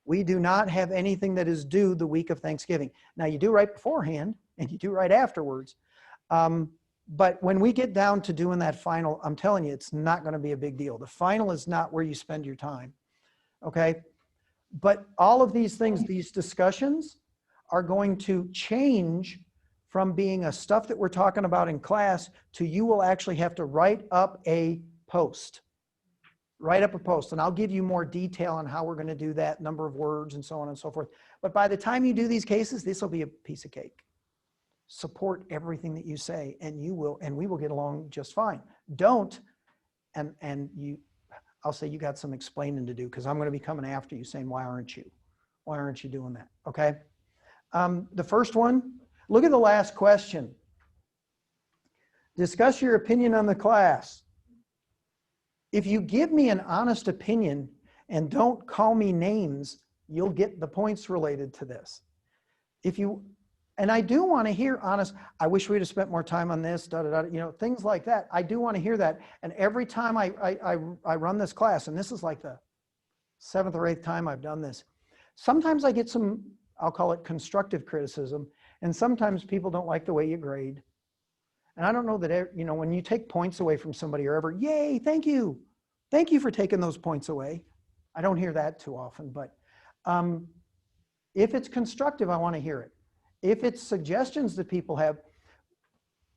We do not have anything that is due the week of Thanksgiving. Now, you do right beforehand, and you do right afterwards. But when we get down to doing that final, I'm telling you, it's not going to be a big deal. The final is not where you spend your time, okay? But all of these things, these discussions are going to change from being a stuff that we're talking about in class to you will actually have to write up a post. Write up a post, and I'll give you more detail on how we're going to do that, number of words and so on and so forth. But by the time you do these cases, this will be a piece of cake. Support everything that you say, and you will, and we will get along just fine. Don't, and you, I'll say you got some explaining to do because I'm going to be coming after you saying, why aren't you? Why aren't you doing that? Okay. The first one, look at the last question. Discuss your opinion on the class. If you give me an honest opinion and don't call me names, you'll get the points related to this. If you, and I do want to hear honest, I wish we'd have spent more time on this, da, da, da, you know, things like that. I do want to hear that. And every time I run this class, and this is like the 7th or 8th time I've done this, sometimes I get some, I'll call it constructive criticism, and sometimes people don't like the way you grade. And I don't know that, you know, when you take points away from somebody or ever, yay, thank you for taking those points away. I don't hear that too often, but if it's constructive, I want to hear it. If it's suggestions that people have,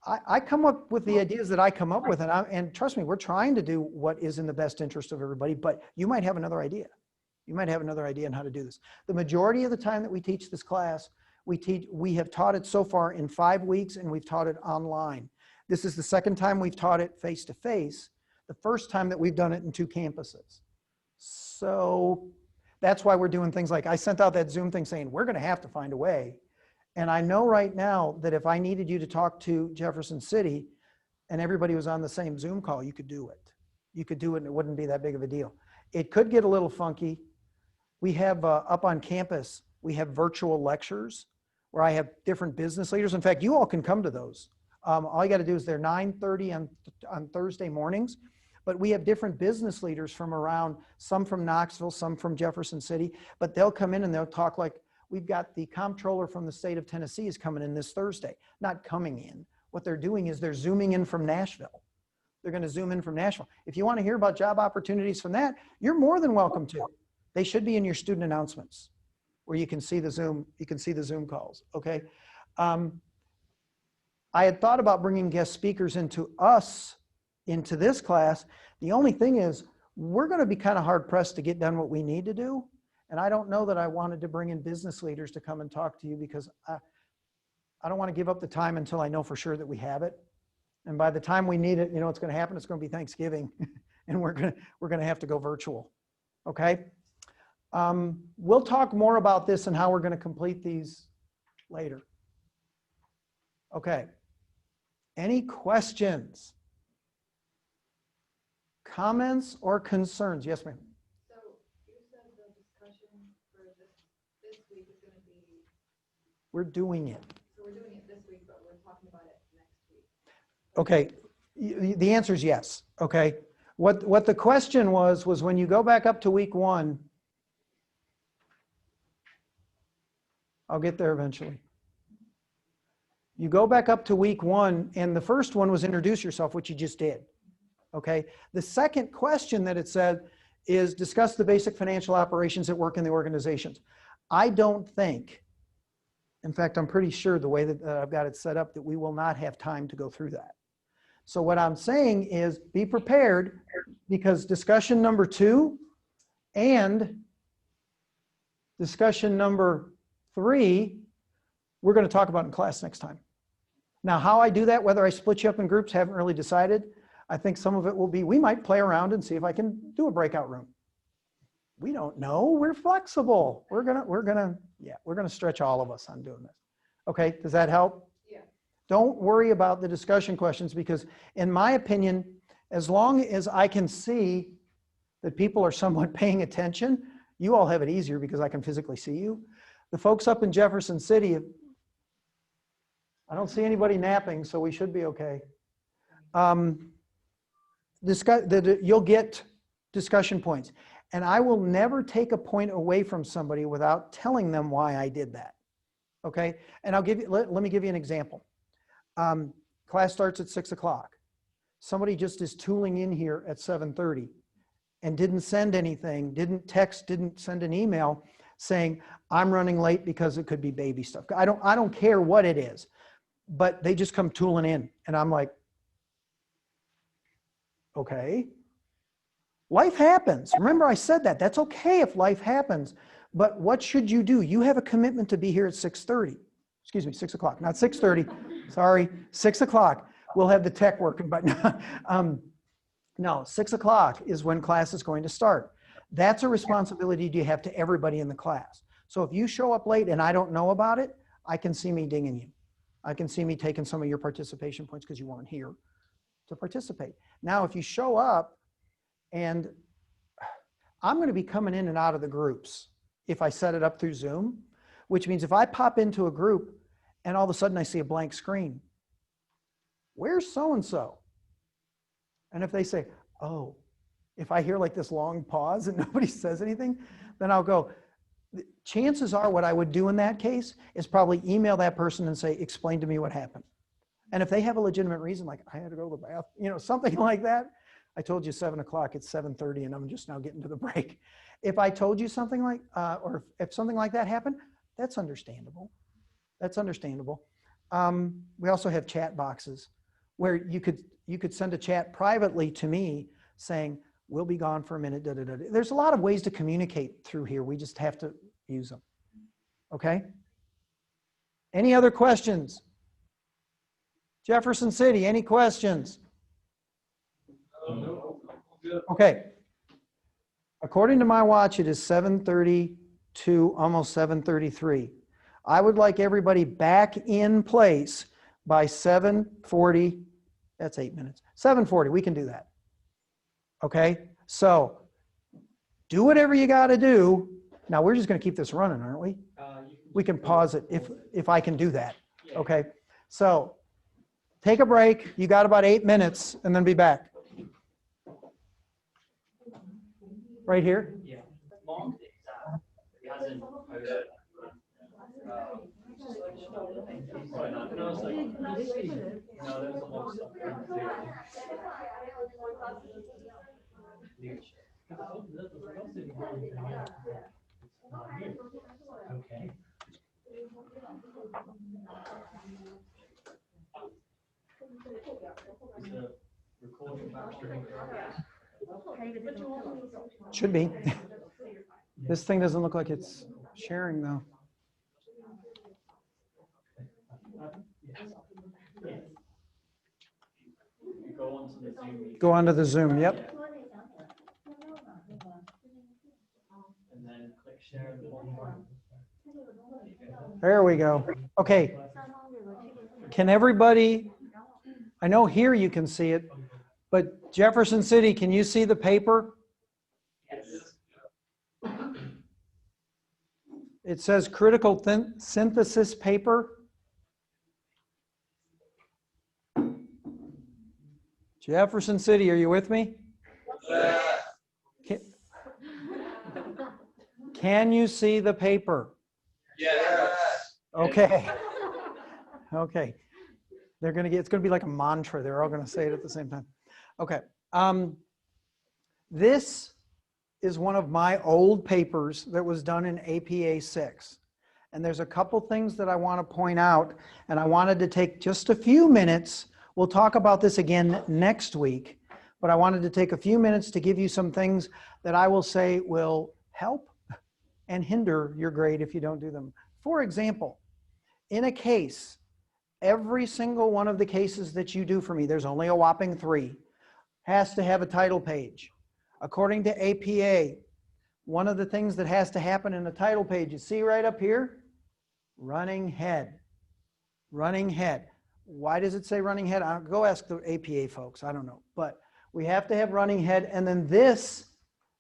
I come up with the ideas that I come up with, and trust me, we're trying to do what is in the best interest of everybody, but you might have another idea. You might have another idea on how to do this. The majority of the time that we teach this class, we have taught it so far in 5 weeks, and we've taught it online. This is the second time we've taught it face-to-face, the first time that we've done it in 2 campuses. So that's why we're doing things like, I sent out that Zoom thing saying, we're going to have to find a way. And I know right now that if I needed you to talk to Jefferson City and everybody was on the same Zoom call, you could do it. You could do it and it wouldn't be that big of a deal. It could get a little funky. We have up on campus, we have virtual lectures where I have different business leaders. In fact, you all can come to those. All you got to do is they're 9:30 on Thursday mornings, but we have different business leaders from around, some from Knoxville, some from Jefferson City, but they'll come in and they'll talk like, we've got the comptroller from the state of Tennessee is coming in this Thursday. Not coming in. What they're doing is they're zooming in from Nashville. They're going to zoom in from Nashville. If you want to hear about job opportunities from that, you're more than welcome to. They should be in your student announcements where you can see the Zoom calls, okay? I had thought about bringing guest speakers into this class. The only thing is we're going to be kind of hard pressed to get done what we need to do. And I don't know that I wanted to bring in business leaders to come and talk to you because I don't want to give up the time until I know for sure that we have it. And by the time we need it, you know what's going to happen? It's going to be Thanksgiving and we're going to have to go virtual. Okay. We'll talk more about this and how we're going to complete these later. Okay. Any questions? Comments or concerns? Yes, ma'am. So you said the discussion for this week is going to be. We're doing it. So we're doing it this week, but we're talking about it next week. Okay. The answer is yes. Okay. What the question was when you go back up to week 1, I'll get there eventually. You go back up to week 1, and the first one was introduce yourself, which you just did. Okay. The second question that it said is discuss the basic financial operations that work in the organizations. I don't think, in fact, I'm pretty sure the way that I've got it set up that we will not have time to go through that. So what I'm saying is be prepared because discussion number 2 and discussion number 3, we're going to talk about in class next time. Now, how I do that, whether I split you up in groups, haven't really decided. I think some of it will be, we might play around and see if I can do a breakout room. We don't know. We're flexible. We're gonna stretch all of us on doing this. Okay, does that help? Yeah. Don't worry about the discussion questions because in my opinion, as long as I can see that people are somewhat paying attention, you all have it easier because I can physically see you. The folks up in Jefferson City, I don't see anybody napping, so we should be okay. You'll get discussion points. And I will never take a point away from somebody without telling them why I did that. Okay? And I'll give you, let me give you an example. Class starts at 6 o'clock. Somebody just is tooling in here at 7:30 and didn't send anything, didn't text, didn't send an email saying, I'm running late because it could be baby stuff. I don't care what it is, but they just come tooling in. And I'm like, okay. Life happens. Remember I said that. That's okay if life happens. But what should you do? You have a commitment to be here at 6:30. Excuse me, 6 o'clock, not 6:30. Sorry, 6 o'clock. We'll have the tech working, but no, 6 o'clock is when class is going to start. That's a responsibility you have to everybody in the class. So if you show up late and I don't know about it, I can see me dinging you. I can see me taking some of your participation points because you weren't here to participate. Now, if you show up and I'm going to be coming in and out of the groups if I set it up through Zoom, which means if I pop into a group and all of a sudden I see a blank screen, where's so-and-so? And if they say, oh, if I hear like this long pause and nobody says anything, then I'll go, chances are what I would do in that case is probably email that person and say, explain to me what happened. And if they have a legitimate reason, like I had to go to the bathroom, you know, something like that. I told you 7 o'clock, it's 7:30 and I'm just now getting to the break. If I told you something like, or if something like that happened, that's understandable. That's understandable. We also have chat boxes where you could send a chat privately to me saying, we'll be gone for a minute. Da, da, da. There's a lot of ways to communicate through here. We just have to use them. Okay? Any other questions? Jefferson City, any questions? Okay. According to my watch, it is 7:32, almost 7:33. I would like everybody back in place by 7:40. That's 8 minutes. 7:40, we can do that. Okay? So do whatever you got to do. Now we're just going to keep this running, aren't we? We can pause it if I can do that. Okay? So take a break. You got about 8 minutes and then be back. Right here? Yeah. Long hasn't okay. Is the recording back streaming? Should be. This thing doesn't look like it's sharing though. Go onto the Zoom, yep. And then click share the bottom. There we go. Okay. Can everybody, I know here you can see it, but Jefferson City, can you see the paper? Yes. It says critical synthesis paper. Jefferson City, are you with me? Yes. Can you see the paper? Yes. Okay. Okay. They're going to get, it's going to be like a mantra. They're all going to say it at the same time. Okay. This is one of my old papers that was done in APA 6. And there's a couple things that I want to point out, and I wanted to take just a few minutes. We'll talk about this again next week, but I wanted to take a few minutes to give you some things that I will say will help and hinder your grade if you don't do them. For example, in a case, every single one of the cases that you do for me, there's only a whopping 3, has to have a title page. According to APA, one of the things that has to happen in a title page, you see right up here, running head. Running head. Why does it say running head? I'll go ask the APA folks. I don't know. But we have to have running head. And then this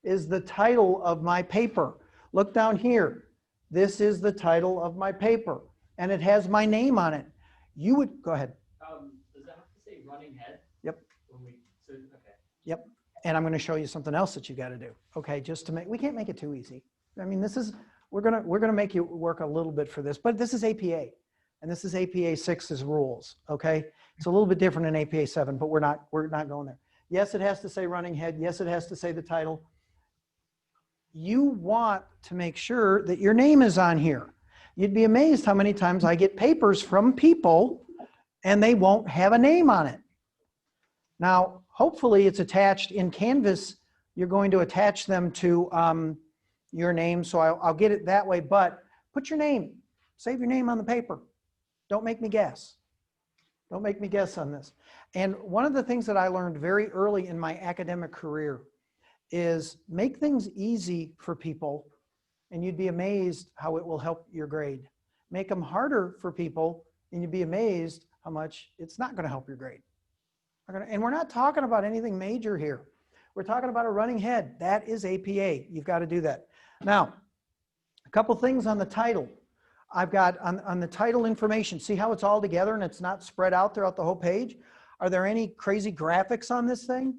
is the title of my paper. Look down here. This is the title of my paper. And it has my name on it. You would, go ahead. Does that have to say running head? Yep. Yep. And I'm going to show you something else that you got to do. Okay, just to make, we can't make it too easy. I mean, this is, we're gonna make you work a little bit for this, but this is APA, and this is APA 6's rules. Okay, it's a little bit different than APA 7, but we're not going there. Yes, it has to say running head. Yes, it has to say the title. You want to make sure that your name is on here. You'd be amazed how many times I get papers from people and they won't have a name on it. Now, hopefully it's attached in Canvas. You're going to attach them to your name, so I'll get it that way, but put your name, save your name on the paper. Don't make me guess. Don't make me guess on this. And one of the things that I learned very early in my academic career is make things easy for people, and you'd be amazed how it will help your grade. Make them harder for people, and you'd be amazed how much it's not going to help your grade. And we're not talking about anything major here. We're talking about a running head. That is APA. You've got to do that. Now, a couple things on the title. I've got on the title information, see how it's all together and it's not spread out throughout the whole page? Are there any crazy graphics on this thing?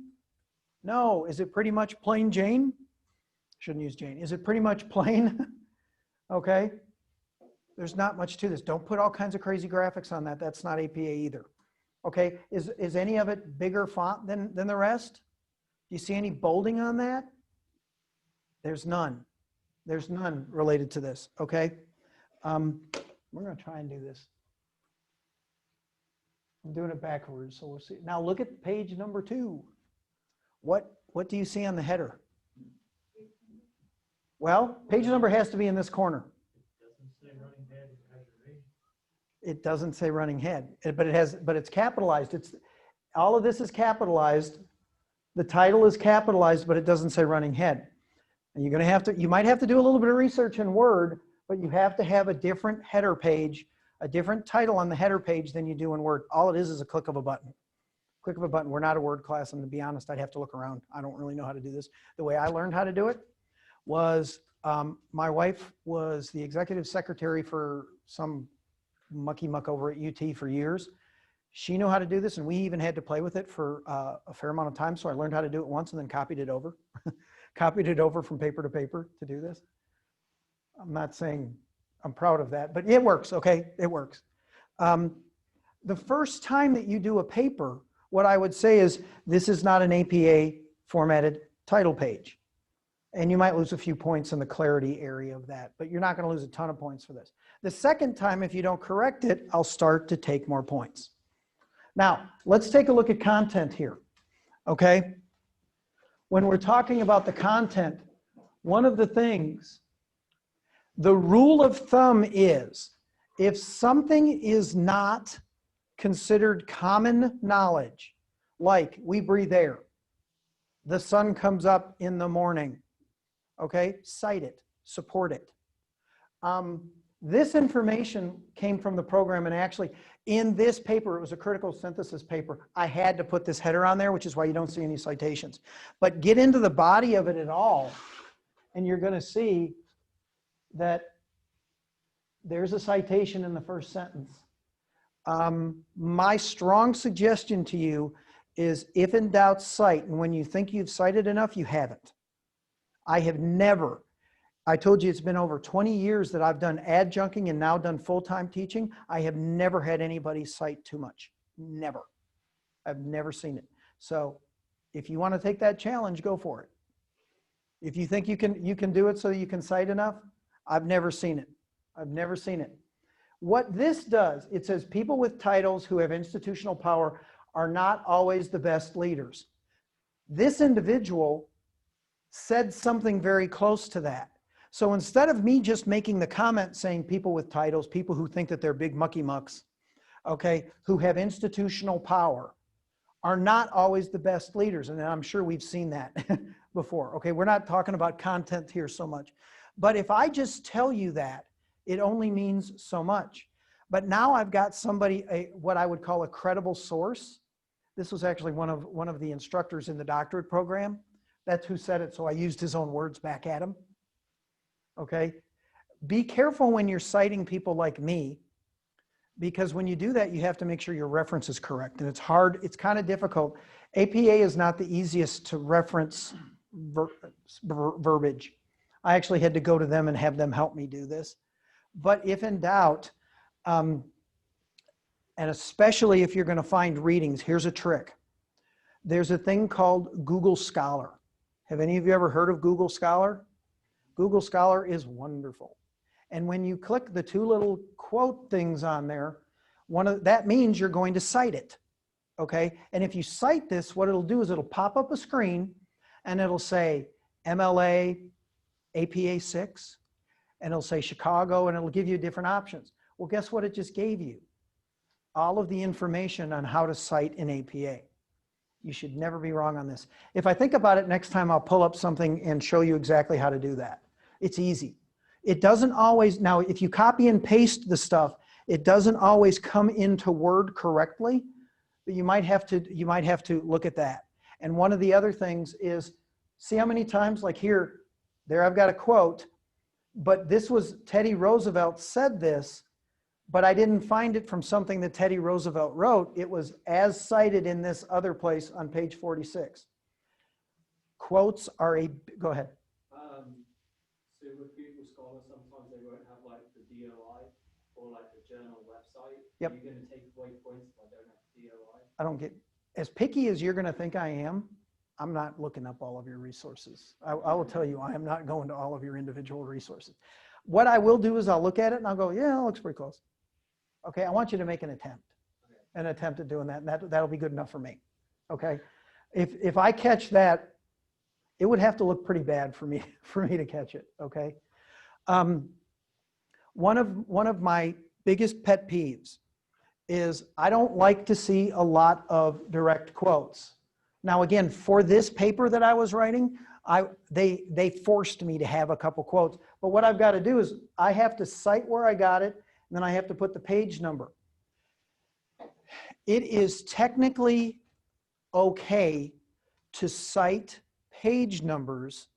No. Is it pretty much plain Jane? Shouldn't use Jane. Is it pretty much plain? Okay. There's not much to this. Don't put all kinds of crazy graphics on that. That's not APA either. Okay. Is any of it bigger font than the rest? Do you see any bolding on that? There's none. There's none related to this. Okay. We're going to try and do this. I'm doing it backwards, so we'll see. Now look at page number 2. What do you see on the header? Well, page number has to be in this corner. It doesn't say running head, but it's capitalized. All of this is capitalized. The title is capitalized, but it doesn't say running head. And you're going to have to, you might have to do a little bit of research in Word, but you have to have a different header page, a different title on the header page than you do in Word. All it is a click of a button. Click of a button. We're not a Word class, and to be honest, I'd have to look around. I don't really know how to do this. The way I learned how to do it was my wife was the executive secretary for some mucky muck over at UT for years. She knew how to do this, and we even had to play with it for a fair amount of time. So I learned how to do it once and then copied it over. Copied it over from paper to paper to do this. I'm not saying I'm proud of that, but it works, okay? It works. The first time that you do a paper, what I would say is this is not an APA formatted title page. And you might lose a few points in the clarity area of that, but you're not going to lose a ton of points for this. The second time, if you don't correct it, I'll start to take more points. Now, let's take a look at content here, okay? When we're talking about the content, one of the things, the rule of thumb is if something is not considered common knowledge, like we breathe air, the sun comes up in the morning, okay, cite it, support it. This information came from the program, and actually in this paper, it was a critical synthesis paper. I had to put this header on there, which is why you don't see any citations. But get into the body of it at all, and you're going to see that there's a citation in the first sentence. My strong suggestion to you is, if in doubt, cite. And when you think you've cited enough, you haven't. I have never, I told you it's been over 20 years that I've done adjuncting and now done full-time teaching. I have never had anybody cite too much. Never. I've never seen it. So if you want to take that challenge, go for it. If you think you can do it so you can cite enough, I've never seen it. I've never seen it. What this does, it says people with titles who have institutional power are not always the best leaders. This individual said something very close to that. So instead of me just making the comment saying people with titles, people who think that they're big mucky mucks, okay, who have institutional power, are not always the best leaders. And I'm sure we've seen that before. Okay, we're not talking about content here so much. But if I just tell you that, it only means so much. But now I've got somebody, what I would call a credible source. This was actually one of the instructors in the doctorate program. That's who said it, so I used his own words back at him. Okay? Be careful when you're citing people like me, because when you do that, you have to make sure your reference is correct. And it's hard, it's kind of difficult. APA is not the easiest to reference verbiage. I actually had to go to them and have them help me do this. But if in doubt, and especially if you're going to find readings, here's a trick. There's a thing called Google Scholar. Have any of you ever heard of Google Scholar? Google Scholar is wonderful. And when you click the two little quote things on there, that means you're going to cite it. Okay? And if you cite this, what it'll do is it'll pop up a screen and it'll say MLA, APA 6, and it'll say Chicago, and it'll give you different options. Well, guess what it just gave you? All of the information on how to cite an APA. You should never be wrong on this. If I think about it, next time I'll pull up something and show you exactly how to do that. It's easy. It doesn't always, now if you copy and paste the stuff, it doesn't always come into Word correctly, but you might have to look at that. And one of the other things is, see how many times, like here, there I've got a quote, but this was Teddy Roosevelt said this, but I didn't find it from something that Teddy Roosevelt wrote. It was as cited in this other place on page 46. Quotes are go ahead. So with Google Scholar, sometimes they won't have like the DOI or like the journal website. Yep. Are you going to take away points if I don't have DOI? I don't get, as picky as you're going to think I am, I'm not looking up all of your resources. I will tell you, I am not going to all of your individual resources. What I will do is I'll look at it and I'll go, yeah, it looks pretty close. Okay, I want you to make an attempt at doing that, and that'll be good enough for me. Okay, if I catch that, it would have to look pretty bad for me to catch it. Okay, one of my biggest pet peeves is I don't like to see a lot of direct quotes. Now again, for this paper that I was writing, they forced me to have a couple quotes, but what I've got to do is I have to cite where I got it, and then I have to put the page number. It is technically okay to cite page numbers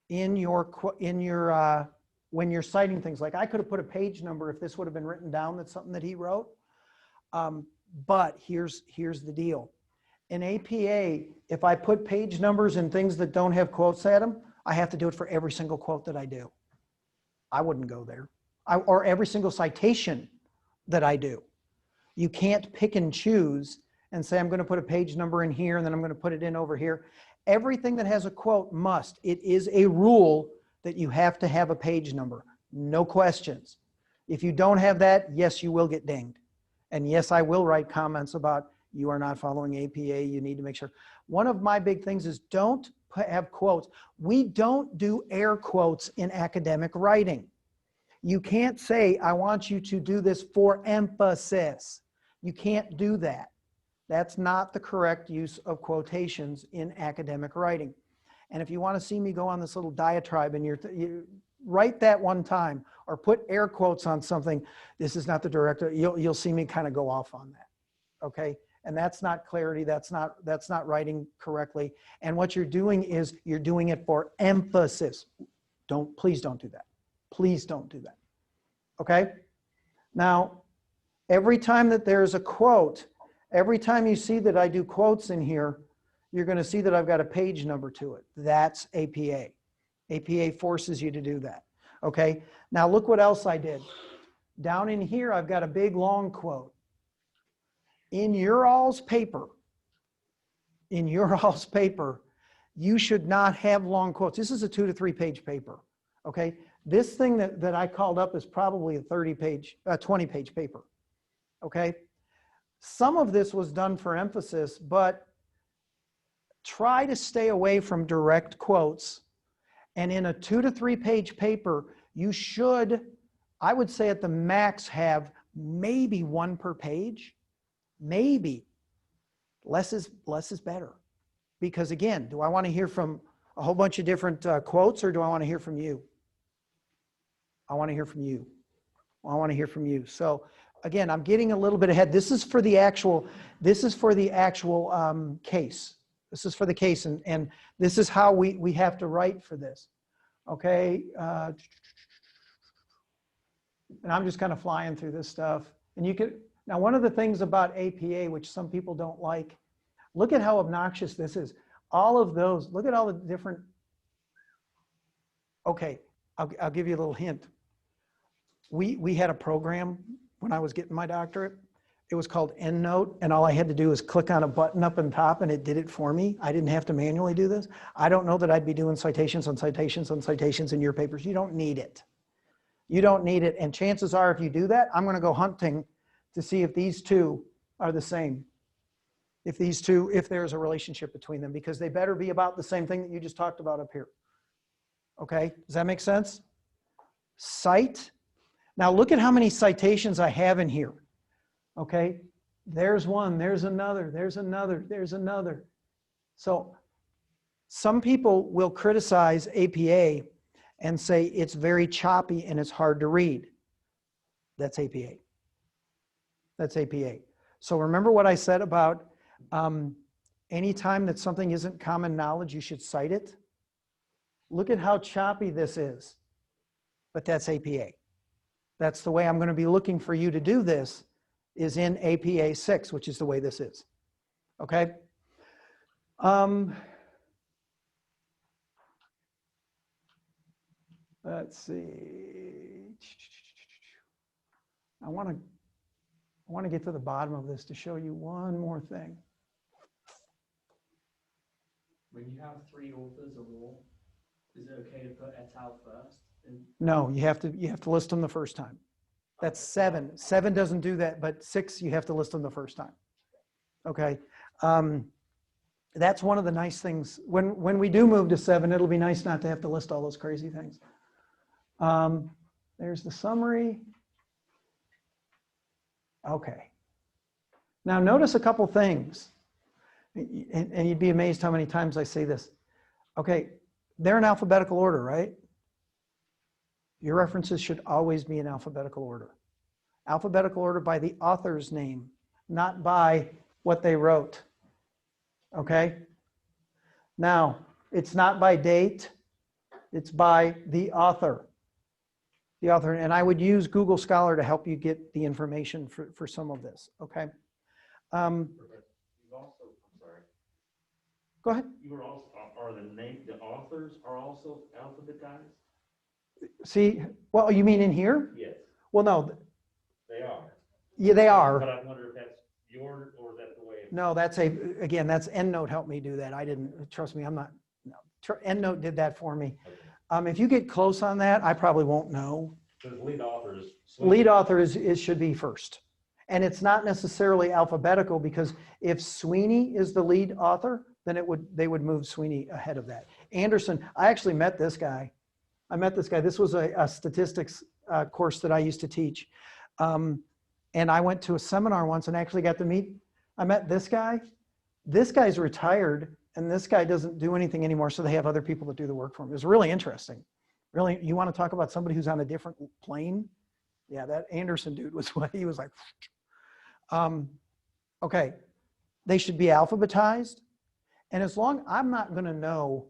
in your when you're citing things. Like I could have put a page number if this would have been written down. That's something that he wrote. But here's the deal. In APA, if I put page numbers and things that don't have quotes at them, I have to do it for every single quote that I do. I wouldn't go there. Or every single citation that I do. You can't pick and choose and say, I'm going to put a page number in here and then I'm going to put it in over here. Everything that has a quote must. It is a rule that you have to have a page number. No questions. If you don't have that, yes, you will get dinged. And yes, I will write comments about you are not following APA. You need to make sure. One of my big things is don't have quotes. We don't do air quotes in academic writing. You can't say, I want you to do this for emphasis. You can't do that. That's not the correct use of quotations in academic writing. And if you want to see me go on this little diatribe and you write that one time or put air quotes on something, this is not the director, you'll see me kind of go off on that. Okay? And that's not clarity, that's not writing correctly. And what you're doing is you're doing it for emphasis. Please don't do that. Please don't do that. Okay? Now, every time that there's a quote, every time you see that I do quotes in here, you're going to see that I've got a page number to it. That's APA. APA forces you to do that. Okay? Now look what else I did. Down in here, I've got a big long quote. In your all's paper, you should not have long quotes. This is a 2 to 3 page paper. Okay? This thing that I called up is probably a 20-page paper. Okay? Some of this was done for emphasis, but try to stay away from direct quotes. And in a 2 to 3 page paper, you should, I would say at the max, have maybe 1 per page. Maybe. Less is better. Because again, do I want to hear from a whole bunch of different quotes, or do I want to hear from you? I want to hear from you. I want to hear from you. So again, I'm getting a little bit ahead. This is for the actual case. This is for the case, and this is how we have to write for this. Okay. And I'm just kind of flying through this stuff. And you could, now one of the things about APA, which some people don't like, Look at how obnoxious this is. All of those, look at all the different, okay, I'll give you a little hint. We had a program when I was getting my doctorate. It was called EndNote, and all I had to do was click on a button up on top and it did it for me. I didn't have to manually do this. I don't know that I'd be doing citations on citations on citations in your papers. You don't need it. You don't need it. And chances are if you do that, I'm going to go hunting to see if these two are the same. If these two, if there's a relationship between them, because they better be about the same thing that you just talked about up here. Okay, does that make sense? Cite. Now look at how many citations I have in here. Okay, there's one, there's another, there's another, there's another. So some people will criticize APA and say it's very choppy and it's hard to read. That's APA. That's APA. So remember what I said about anytime that something isn't common knowledge, you should cite it. Look at how choppy this is, but that's APA. That's the way I'm going to be looking for you to do this, is in APA 6, which is the way this is. Okay? Let's see. I want to get to the bottom of this to show you one more thing. When you have 3 authors or more, is it okay to put et al. First? No, you have to list them the first time. That's 7. 7 doesn't do that, but 6 you have to list them the first time. Okay. That's one of the nice things. When we do move to 7, it'll be nice not to have to list all those crazy things. There's the summary. Okay. Now notice a couple things, and you'd be amazed how many times I say this. Okay, they're in alphabetical order, right? Your references should always be in alphabetical order. Alphabetical order by the author's name, not by what they wrote. Okay? Now, it's not by date, it's by the author. The author, and I would use Google Scholar to help you get the information for some of this, okay? You've also, I'm sorry. Go ahead. You were also, are the authors are also alphabetized? See, well, you mean in here? Yes. Well, no. They are. Yeah, they are. But I wonder if that's your, or is that the way? No, that's again, that's EndNote helped me do that. I didn't, trust me, I'm not, no. EndNote did that for me. If you get close on that, I probably won't know. Because lead author is. Lead author should be first. And it's not necessarily alphabetical, because if Sweeney is the lead author, then they would move Sweeney ahead of that. Anderson, I actually met this guy. This was a statistics course that I used to teach. And I went to a seminar once and actually got to meet, I met this guy. This guy's retired and this guy doesn't do anything anymore, so they have other people that do the work for him. It was really interesting. Really, you want to talk about somebody who's on a different plane? Yeah, that Anderson dude was what he was like. Okay, they should be alphabetized. And as long, I'm not going to know,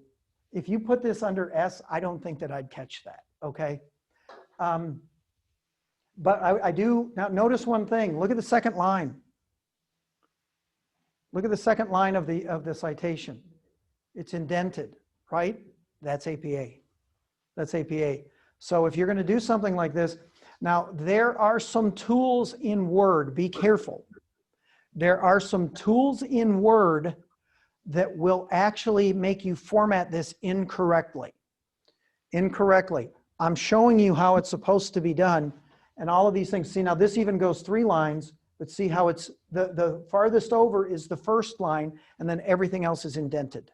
if you put this under S, I don't think that I'd catch that, okay? But I do, now notice one thing, look at the second line. Look at the second line of the citation. It's indented, right? That's APA. That's APA. So if you're going to do something like this, now there are some tools in Word, be careful. There are some tools in Word that will actually make you format this incorrectly. Incorrectly. I'm showing you how it's supposed to be done and all of these things. See, now this even goes 3 lines, but see how it's, the farthest over is the first line and then everything else is indented.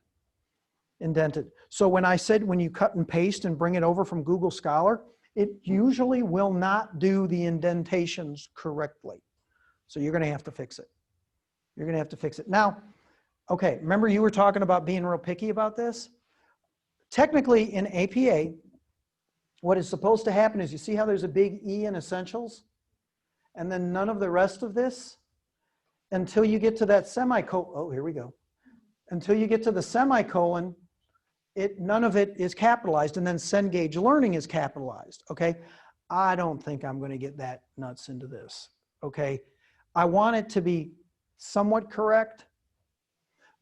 Indented. So when I said when you cut and paste and bring it over from Google Scholar, it usually will not do the indentations correctly. So you're going to have to fix it. You're going to have to fix it. Now, okay, remember you were talking about being real picky about this? Technically in APA, what is supposed to happen is you see how there's a big E in essentials? And then none of the rest of this until you get to that semicolon. Oh, here we go. Until you get to the semicolon, none of it is capitalized, and then Cengage Learning is capitalized, okay? I don't think I'm going to get that nuts into this, okay? I want it to be somewhat correct,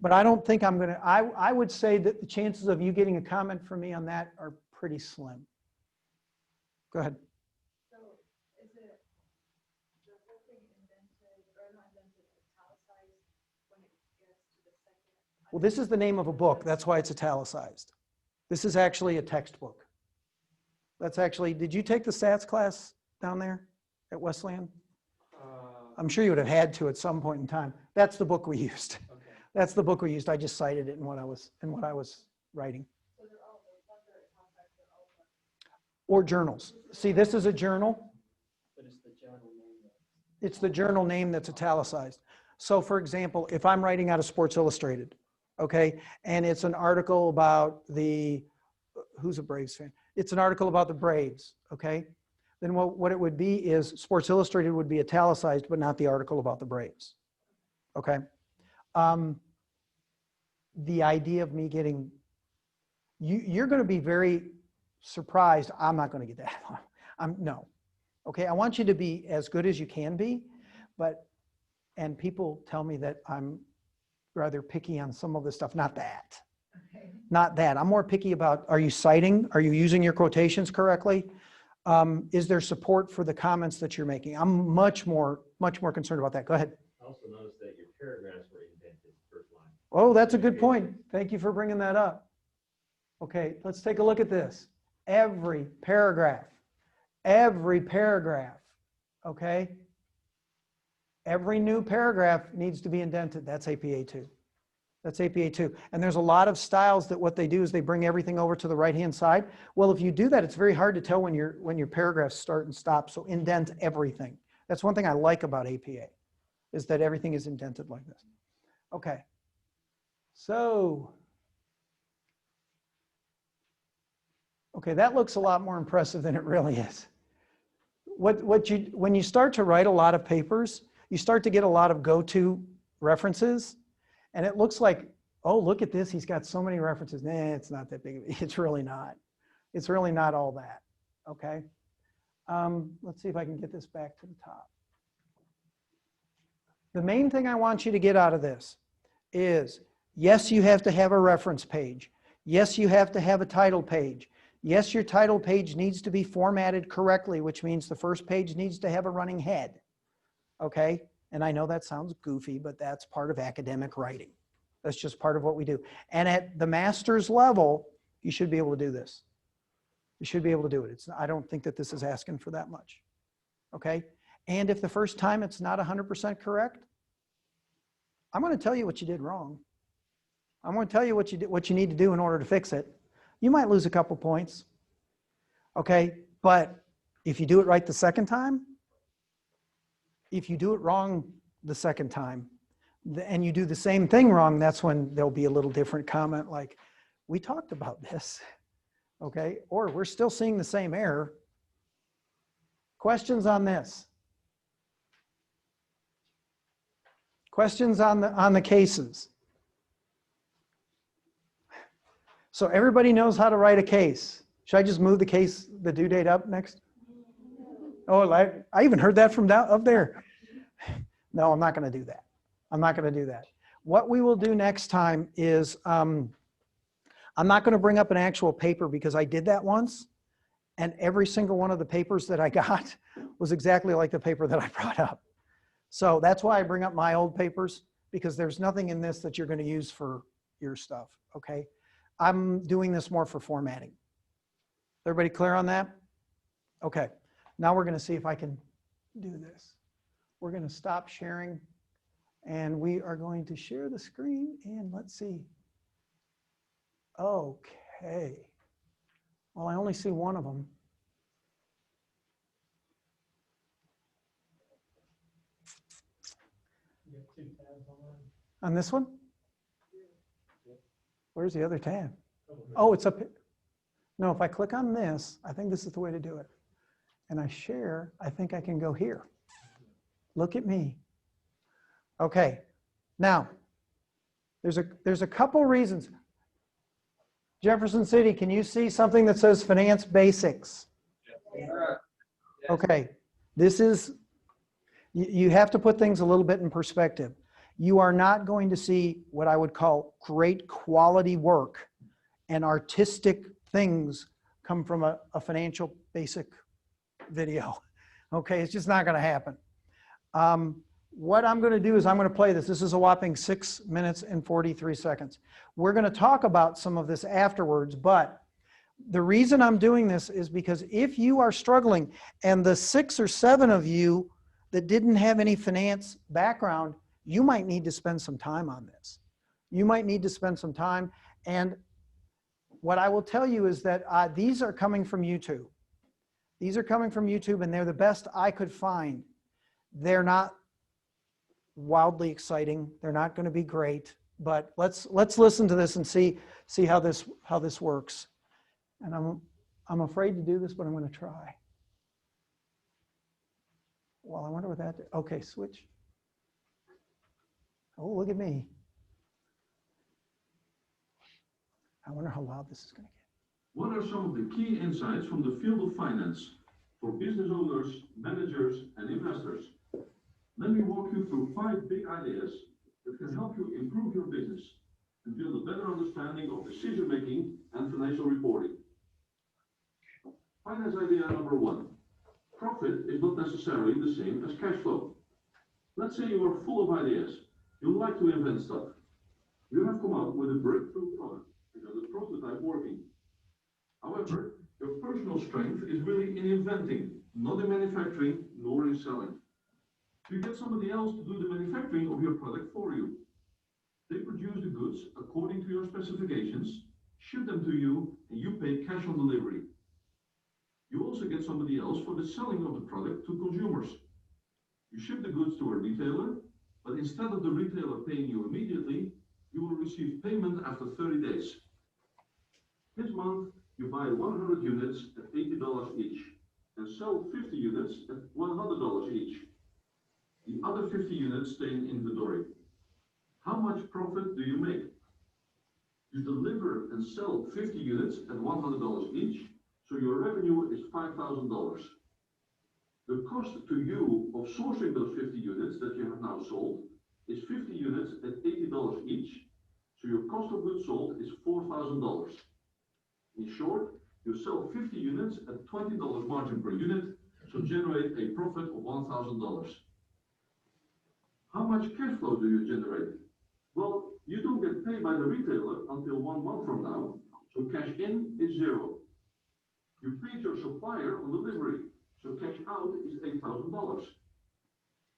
But I don't think I'm gonna, I would say that the chances of you getting a comment from me on that are pretty slim. Go ahead. So is it the whole thing indented or not indented, italicized when it gets to the second? Well, this is the name of a book. That's why it's italicized. This is actually a textbook. That's actually, did you take the stats class down there at Wesleyan? I'm sure you would have had to at some point in time. That's the book we used. Okay. That's the book we used. I just cited it in what I was writing. So they're all under italicized, they're all Or journals. See, this is a journal. But it's the journal name. It's the journal name that's italicized. So for example, if I'm writing out of Sports Illustrated, okay, and it's an article about who's a Braves fan? It's an article about the Braves, okay? Then what it would be is Sports Illustrated would be italicized, but not the article about the Braves, okay? The idea of me getting, you're going to be very surprised. I'm not going to get that. No, okay? I want you to be as good as you can be, and people tell me that I'm rather picky on some of the stuff. Not that. Okay. Not that. I'm more picky about, are you citing? Are you using your quotations correctly? Is there support for the comments that you're making? I'm much more concerned about that. Go ahead. I also noticed that your paragraphs were indented first line. Oh, that's a good point. Thank you for bringing that up. Okay, let's take a look at this. Every paragraph, okay? Every new paragraph needs to be indented. That's APA 2. That's APA 2. And there's a lot of styles that what they do is they bring everything over to the right-hand side. Well, if you do that, it's very hard to tell when your paragraphs start and stop. So indent everything. That's one thing I like about APA, is that everything is indented like this. Okay. So, okay, that looks a lot more impressive than it really is. When you start to write a lot of papers, you start to get a lot of go-to references. And it looks like, oh, look at this. He's got so many references. Nah, it's not that big. It's really not. It's really not all that. Okay. Let's see if I can get this back to the top. The main thing I want you to get out of this is, yes, you have to have a reference page. Yes, you have to have a title page. Yes, your title page needs to be formatted correctly, which means the first page needs to have a running head. Okay. And I know that sounds goofy, but that's part of academic writing. That's just part of what we do. And at the master's level, you should be able to do this. You should be able to do it. I don't think that this is asking for that much. Okay? And if the first time it's not 100% correct, I'm going to tell you what you did wrong. I'm going to tell you what you need to do in order to fix it. You might lose a couple points. Okay? But if you do it right the second time, if you do it wrong the second time, and you do the same thing wrong, that's when there'll be a little different comment like, we talked about this, okay? Or we're still seeing the same error. Questions on this? Questions on the cases? So everybody knows how to write a case. Should I just move the due date up next? Oh, I even heard that from down up there. No, I'm not going to do that. I'm not going to do that. What we will do next time is, I'm not going to bring up an actual paper because I did that once, and every single one of the papers that I got was exactly like the paper that I brought up. So that's why I bring up my old papers, because there's nothing in this that you're going to use for your stuff, okay? I'm doing this more for formatting. Everybody clear on that? Okay. Now we're going to see if I can do this. We're going to stop sharing, and we are going to share the screen, and let's see. Okay. Well, I only see one of them. On this one? Where's the other tab? Oh, it's up here. No, if I click on this, I think this is the way to do it. And I share, I think I can go here. Look at me. Okay. Now, there's a couple reasons. Jefferson City, can you see something that says Finance Basics? Okay. This is, you have to put things a little bit in perspective. you are not going to see what I would call great quality work and artistic things come from a financial basic video. Okay, it's just not going to happen. What I'm going to do is I'm going to play this. This is a whopping 6 minutes and 43 seconds. We're going to talk about some of this afterwards, but the reason I'm doing this is because if you are struggling, and the 6 or 7 of you that didn't have any finance background, you might need to spend some time on this. You might need to spend some time. And what I will tell you is that these are coming from YouTube. These are coming from YouTube, and they're the best I could find. They're not wildly exciting. They're not going to be great, but let's listen to this and see how this works. And I'm afraid to do this, but I'm going to try. Well, I wonder what that did. Okay, switch. Oh, look at me. I wonder how loud this is going to get. What are some of the key insights from the field of finance for business owners, managers, and investors? Let me walk you through 5 big ideas that can help you improve your business and build a better understanding of decision making and financial reporting. Finance idea number 1. Profit is not necessarily the same as cash flow. Let's say you are full of ideas. You like to invent stuff. You have come up with a breakthrough product and got a prototype working. However, your personal strength is really in inventing, not in manufacturing nor in selling. You get somebody else to do the manufacturing of your product for you. They produce the goods according to your specifications, ship them to you, and you pay cash on delivery. You also get somebody else for the selling of the product to consumers. You ship the goods to a retailer, but instead of the retailer paying you immediately, you will receive payment after 30 days. This month, you buy 100 units at $80 each and sell 50 units at $100 each. The other 50 units stay in inventory. How much profit do you make? You deliver and sell 50 units at $100 each, so your revenue is $5,000. The cost to you of sourcing those 50 units that you have now sold is 50 units at $80 each, so your cost of goods sold is $4,000. In short, you sell 50 units at $20 margin per unit, so generate a profit of $1,000. How much cash flow do you generate? Well, you don't get paid by the retailer until 1 month from now, so cash in is 0. You paid your supplier on delivery, so cash out is $8,000.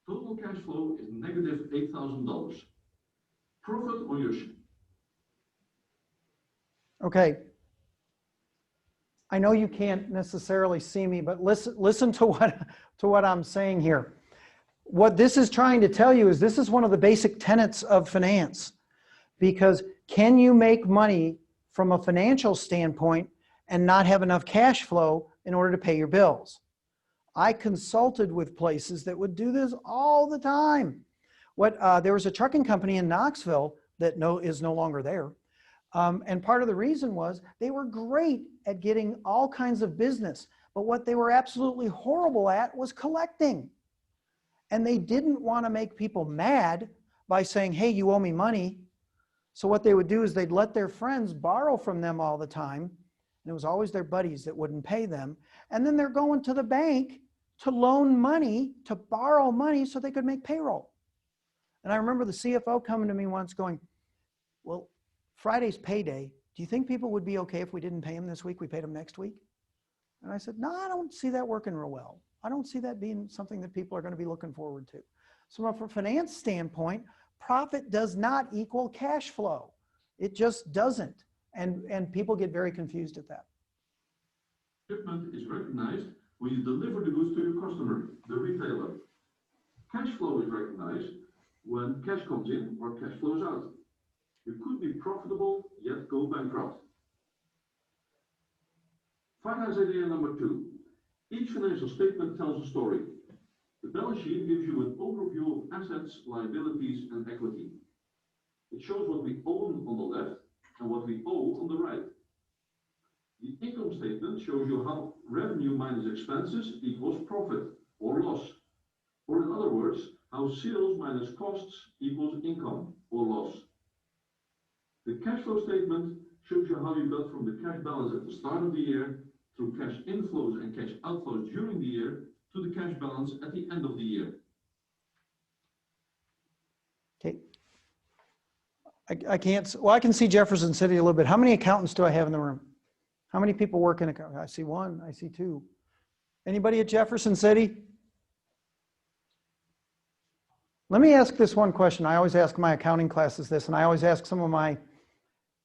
Total cash flow is negative $8,000. Profit on your Okay. I know you can't necessarily see me, but listen to what I'm saying here. What this is trying to tell you is this is one of the basic tenets of finance, because can you make money from a financial standpoint and not have enough cash flow in order to pay your bills? I consulted with places that would do this all the time. There was a trucking company in Knoxville that is no longer there. And part of the reason was they were great at getting all kinds of business, but what they were absolutely horrible at was collecting. And they didn't want to make people mad by saying, hey, you owe me money. So what they would do is they'd let their friends borrow from them all the time. And it was always their buddies that wouldn't pay them. And then they're going to the bank to loan money, to borrow money so they could make payroll. And I remember the CFO coming to me once going, well, Friday's payday. Do you think people would be okay if we didn't pay them this week, we paid them next week? And I said, no, I don't see that working real well. I don't see that being something that people are going to be looking forward to. So from a finance standpoint, profit does not equal cash flow. It just doesn't. And people get very confused at that. shipment is recognized when you deliver the goods to your customer, the retailer. Cash flow is recognized when cash comes in or cash flows out. You could be profitable, yet go bankrupt. Finance idea number 2. Each financial statement tells a story. The balance sheet gives you an overview of assets, liabilities, and equity. It shows what we own on the left and what we owe on the right. The income statement shows you how revenue minus expenses equals profit or loss. Or in other words, how sales minus costs equals income or loss. The cash flow statement shows you how you got from the cash balance at the start of the year through cash inflows and cash outflows during the year to the cash balance at the end of the year. Okay. I can't, well, I can see Jefferson City a little bit. How many accountants do I have in the room? How many people work in accounting? I see one, I see two. Anybody at Jefferson City? Let me ask this one question. I always ask my accounting classes this, and I always ask some of my,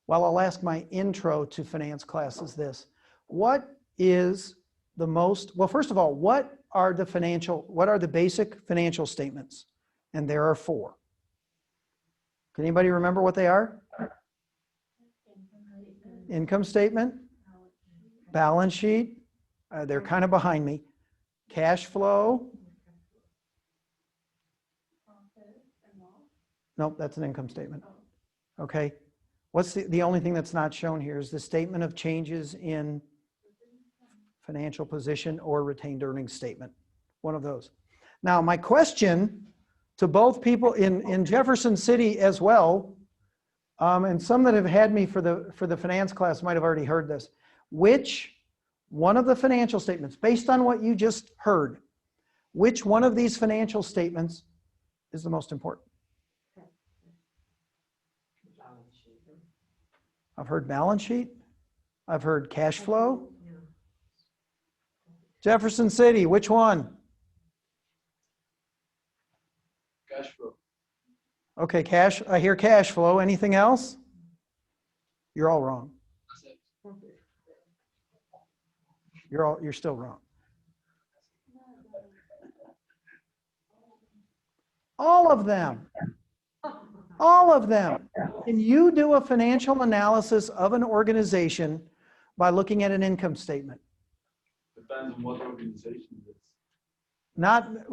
well, I'll ask my intro to finance classes this. What is the most, well, first of all, what are the basic financial statements? And there are 4. Can anybody remember what they are? Income statement, balance sheet, they're kind of behind me. Cash flow. Nope, that's an income statement. Okay. What's the only thing that's not shown here is the statement of changes in financial position or retained earnings statement. One of those. Now, my question to both people in Jefferson City as well, and some that have had me for the finance class might have already heard this. Which one of the financial statements, based on what you just heard, which one of these financial statements is the most important? I've heard balance sheet. I've heard cash flow. Jefferson City, which one? Cash flow. Okay, cash. I hear cash flow. Anything else? You're all wrong. You're still wrong. All of them. All of them. Can you do a financial analysis of an organization by looking at an income statement? Depends on what organization it is.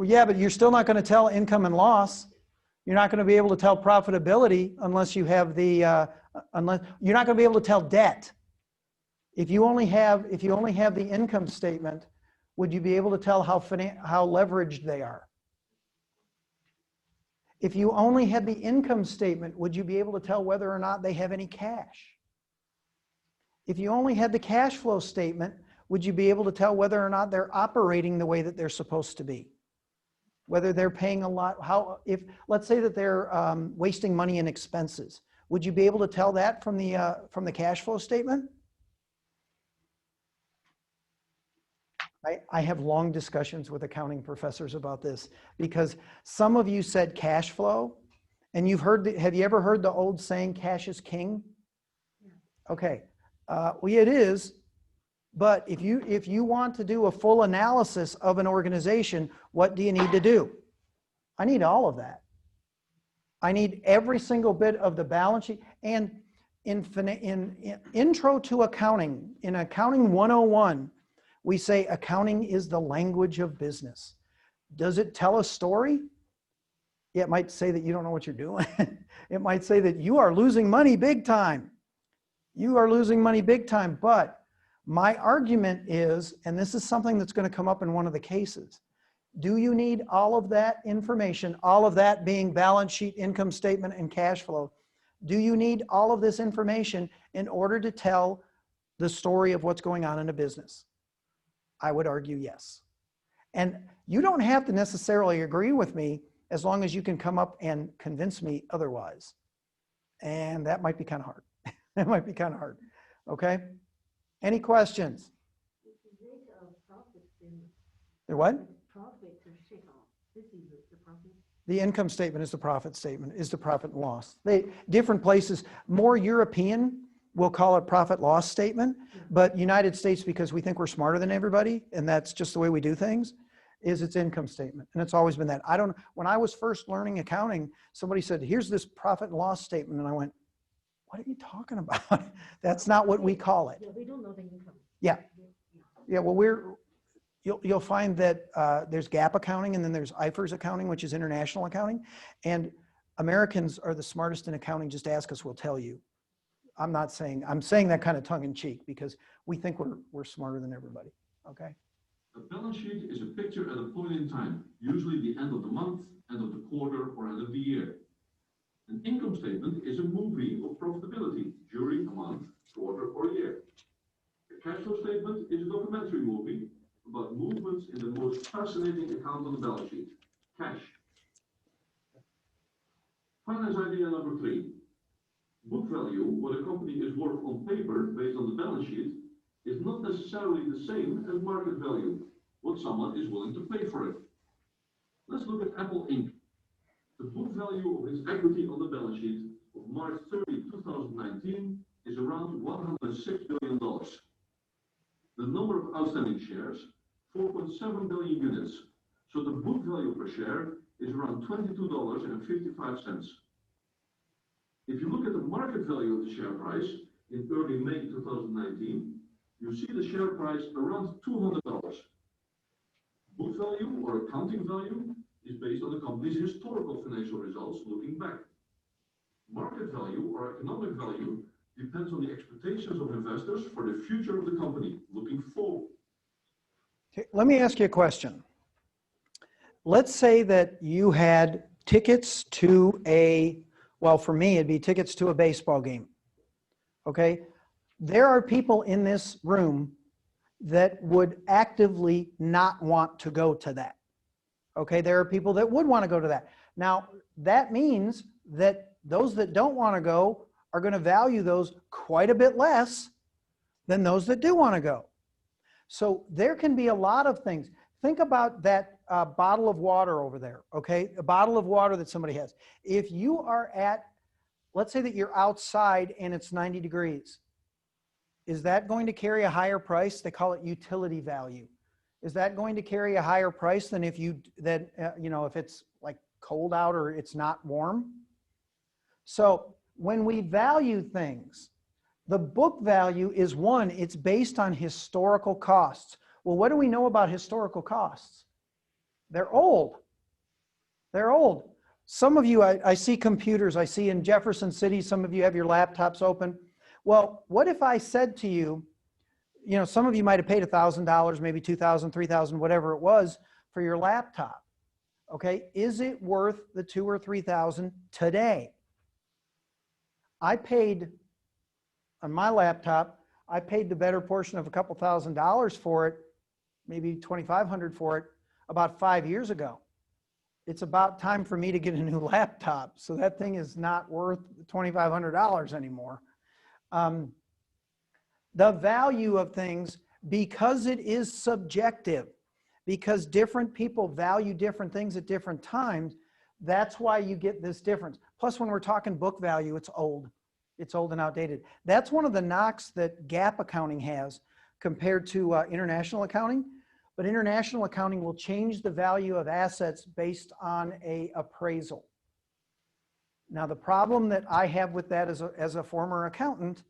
Yeah, but you're still not going to tell income and loss. You're not going to be able to tell profitability unless you have the, you're not going to be able to tell debt. If you only have the income statement, would you be able to tell how leveraged they are? If you only had the income statement, would you be able to tell whether or not they have any cash? If you only had the cash flow statement, would you be able to tell whether or not they're operating the way that they're supposed to be? Whether they're paying a lot, let's say that they're wasting money in expenses, would you be able to tell that from the cash flow statement? I have long discussions with accounting professors about this because some of you said cash flow, and have you ever heard the old saying, cash is king? Okay, well, it is, but if you want to do a full analysis of an organization, what do you need to do? I need all of that. I need every single bit of the balance sheet. And in Intro to Accounting, in Accounting 101, we say accounting is the language of business. Does it tell a story? Yeah, it might say that you don't know what you're doing. It might say that you are losing money big time. You are losing money big time. But my argument is, and this is something that's going to come up in one of the cases, do you need all of that information, all of that being balance sheet, income statement, and cash flow? Do you need all of this information in order to tell the story of what's going on in a business? I would argue yes. And you don't have to necessarily agree with me as long as you can come up and convince me otherwise. And that might be kind of hard. That might be kind of hard. Okay? Any questions? The what? The income statement is the profit statement, is the profit and loss. Different places, more European, we'll call it profit loss statement, but United States, because we think we're smarter than everybody, and that's just the way we do things, is its income statement. And it's always been that. When I was first learning accounting, somebody said, here's this profit and loss statement. And I went, what are you talking about? That's not what we call it. Yeah, we don't know the income. Yeah. Yeah, well, you'll find that there's GAAP accounting and then there's IFRS accounting, which is international accounting. And Americans are the smartest in accounting. Just ask us, we'll tell you. I'm saying that kind of tongue in cheek because we think we're smarter than everybody. Okay. A balance sheet is a picture at a point in time, usually the end of the month, end of the quarter, or end of the year. An income statement is a movie of profitability during a month, quarter, or year. A cash flow statement is a documentary movie about movements in the most fascinating account on the balance sheet, cash. Finance idea number 3. Book value, what a company is worth on paper based on the balance sheet, is not necessarily the same as market value, what someone is willing to pay for it. Let's look at Apple Inc. The book value of its equity on the balance sheet of March 30, 2019 is around $106 billion. The number of outstanding shares, 4.7 billion units. So the book value per share is around $22.55. If you look at the market value of the share price in early May 2019, you see the share price around $200. Book value or accounting value is based on the company's historical financial results looking back. Market value or economic value depends on the expectations of investors for the future of the company looking forward. Okay, let me ask you a question. Let's say that you had tickets to well, for me, it'd be tickets to a baseball game. Okay? There are people in this room that would actively not want to go to that. Okay? There are people that would want to go to that. Now, that means that those that don't want to go are going to value those quite a bit less than those that do want to go. So there can be a lot of things. Think about that bottle of water over there, okay? A bottle of water that somebody has. If you are let's say that you're outside and it's 90 degrees, is that going to carry a higher price? They call it utility value. Is that going to carry a higher price than if if it's like cold out or it's not warm? So when we value things, the book value is one, it's based on historical costs. Well, what do we know about historical costs? They're old. They're old. Some of you, I see computers. I see in Jefferson City, some of you have your laptops open. Well, what if I said to you, some of you might have paid $1,000, maybe $2,000, $3,000, whatever it was for your laptop. Okay, is it worth the $2,000 or $3,000 today? I paid, on my laptop, I paid the better portion of a couple $1,000s for it, maybe $2,500 for it, about 5 years ago. It's about time for me to get a new laptop. So that thing is not worth $2,500 anymore. The value of things, because it is subjective, because different people value different things at different times, that's why you get this difference. Plus, when we're talking book value, it's old. It's old and outdated. That's one of the knocks that GAAP accounting has compared to international accounting. But international accounting will change the value of assets based on an appraisal. Now, the problem that I have with that as a former accountant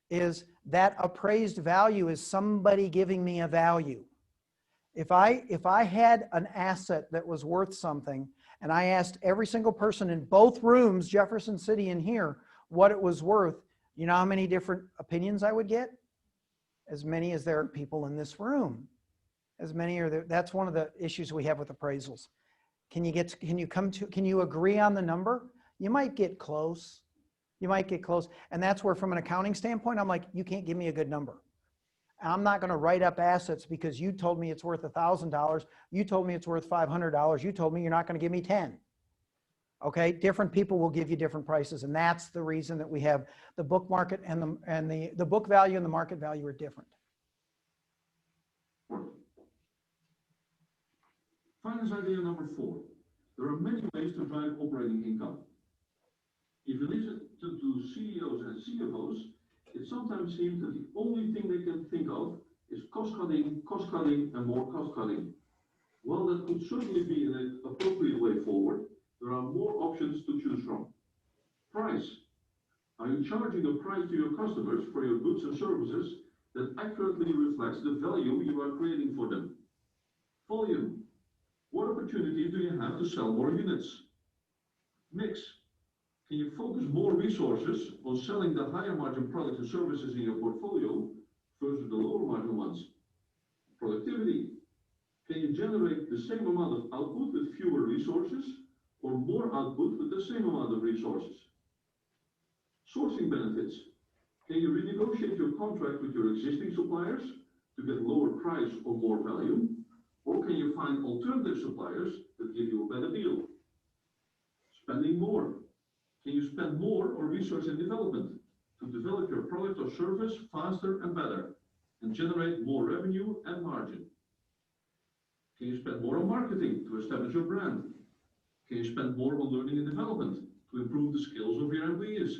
is that appraised value is somebody giving me a value. If I had an asset that was worth something and I asked every single person in both rooms, Jefferson City and here, what it was worth, you know how many different opinions I would get? As many as there are people in this room. As many are there. That's one of the issues we have with appraisals. Can you agree on the number? You might get close. You might get close. And that's where, from an accounting standpoint, I'm like, you can't give me a good number. I'm not going to write up assets because you told me it's worth $1,000. You told me it's worth $500. You told me you're not going to give me 10. Okay, different people will give you different prices, and that's the reason that we have the book market and the book value and the market value are different. Finance idea number 4. There are many ways to drive operating income. If you listen to CEOs and CFOs, it sometimes seems that the only thing they can think of is cost cutting, and more cost cutting. While that could certainly be an appropriate way forward, there are more options to choose from. Price. Are you charging a price to your customers for your goods and services that accurately reflects the value you are creating for them? Volume. What opportunities do you have to sell more units? Mix. Can you focus more resources on selling the higher margin products and services in your portfolio versus the lower margin ones? Productivity. Can you generate the same amount of output with fewer resources or more output with the same amount of resources? Sourcing benefits. Can you renegotiate your contract with your existing suppliers to get lower price or more value? Or can you find alternative suppliers that give you a better deal? Spending more. Can you spend more on research and development to develop your product or service faster and better and generate more revenue and margin? Can you spend more on marketing to establish your brand? Can you spend more on learning and development to improve the skills of your employees?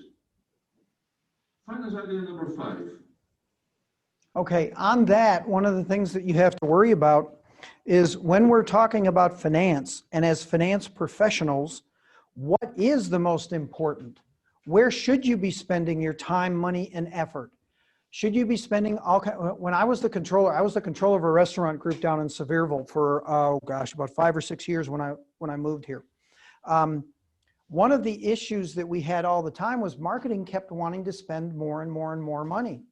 Finance idea number 5. Okay, on that, one of the things that you have to worry about is when we're talking about finance, and as finance professionals, what is the most important? Where should you be spending your time, money, and effort? Should you be spending when I was the controller of a restaurant group down in Sevierville for, oh gosh, about 5 or 6 years when I moved here. One of the issues that we had all the time was marketing kept wanting to spend more and more and more money.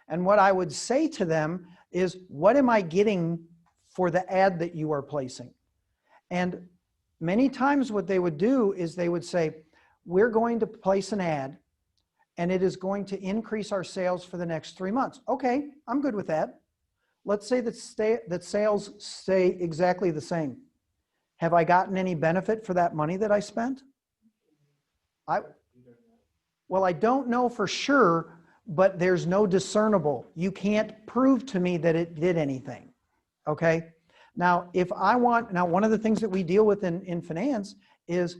And what I would say to them is, what am I getting for the ad that you are placing? And many times what they would do is they would say, we're going to place an ad and it is going to increase our sales for the next 3 months. Okay, I'm good with that. Let's say that sales stay exactly the same. Have I gotten any benefit for that money that I spent? Well, I don't know for sure, but there's no discernible. You can't prove to me that it did anything, okay? Now, one of the things that we deal with in finance is,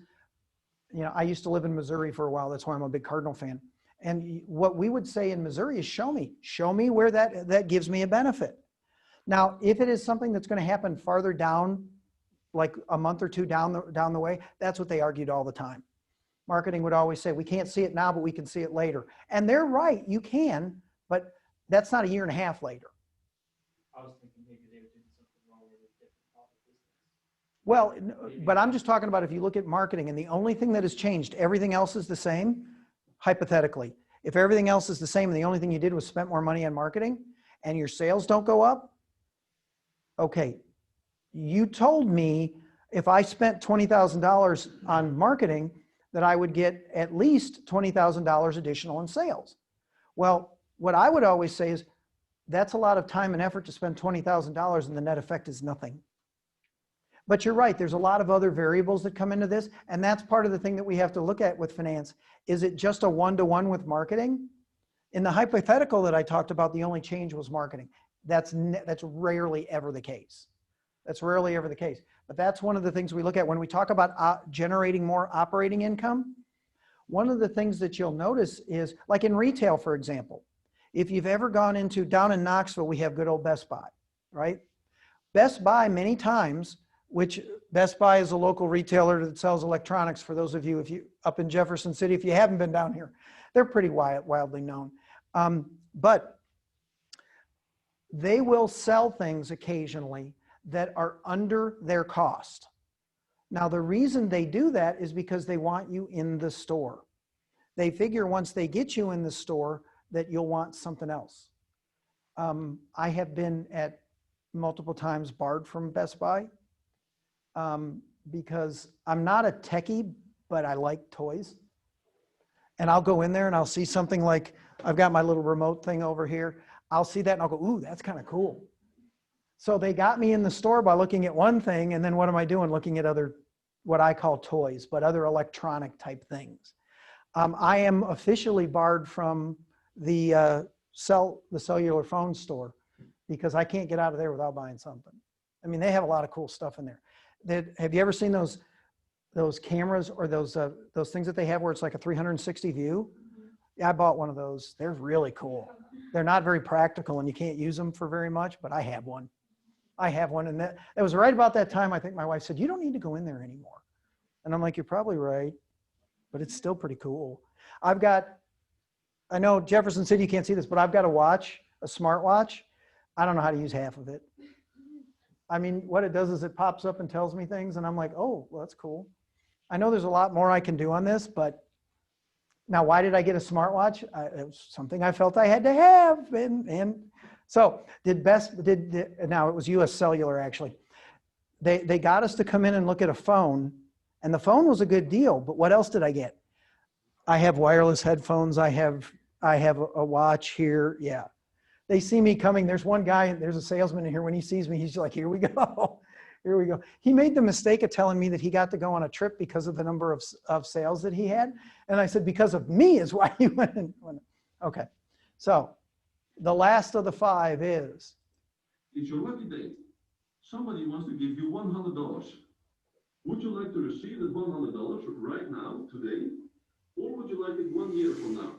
I used to live in Missouri for a while. That's why I'm a big Cardinal fan. And what we would say in Missouri is show me where that gives me a benefit. Now, if it is something that's going to happen farther down, like a month or two down the way, that's what they argued all the time. Marketing would always say, we can't see it now, but we can see it later. And they're right, you can, but that's not a year and a half later. I was thinking maybe they were doing something wrong with a different part of business. Well, but I'm just talking about if you look at marketing and the only thing that has changed, everything else is the same, hypothetically. If everything else is the same and the only thing you did was spent more money on marketing and your sales don't go up, okay, you told me if I spent $20,000 on marketing, that I would get at least $20,000 additional in sales. Well, what I would always say is that's a lot of time and effort to spend $20,000 and the net effect is nothing. But you're right, there's a lot of other variables that come into this, and that's part of the thing that we have to look at with finance. Is it just a one-to-one with marketing? In the hypothetical that I talked about, the only change was marketing. That's rarely ever the case. That's rarely ever the case. But that's one of the things we look at when we talk about generating more operating income. One of the things that you'll notice is, like in retail, for example, if you've ever gone down in Knoxville, we have good old Best Buy, right? Best Buy many times, which Best Buy is a local retailer that sells electronics. For those of you, up in Jefferson City, if you haven't been down here, they're pretty wildly known. But they will sell things occasionally that are under their cost. Now, the reason they do that is because they want you in the store. They figure once they get you in the store that you'll want something else. I have been at multiple times barred from Best Buy because I'm not a techie, but I like toys. And I'll go in there and I'll see something like, I've got my little remote thing over here. I'll see that and I'll go, ooh, that's kind of cool. So they got me in the store by looking at one thing, and then what am I doing? Looking at other, what I call toys, but other electronic type things. I am officially barred from the cellular phone store because I can't get out of there without buying something. I mean, they have a lot of cool stuff in there. Have you ever seen those cameras or those things that they have where it's like a 360 view? Yeah, I bought one of those. They're really cool. They're not very practical and you can't use them for very much, but I have one. And that was right about that time. I think my wife said, you don't need to go in there anymore. And I'm like, you're probably right, but it's still pretty cool. I know Jefferson City, you can't see this, but I've got a watch, a smartwatch. I don't know how to use half of it. I mean, what it does is it pops up and tells me things and I'm like, oh, well, that's cool. I know there's a lot more I can do on this, but now why did I get a smartwatch? It was something I felt I had to have. And so now it was US Cellular actually. they got us to come in and look at a phone, and the phone was a good deal, but what else did I get? I have wireless headphones. I have a watch here. Yeah. They see me coming. There's one guy, there's a salesman in here. When he sees me, he's like, here we go. Here we go. He made the mistake of telling me that he got to go on a trip because of the number of sales that he had. And I said, because of me is why he went. Okay. So the last of the 5 is. It's your lucky day. Somebody wants to give you $100. Would you like to receive that $100 right now, today? Or would you like it 1 year from now?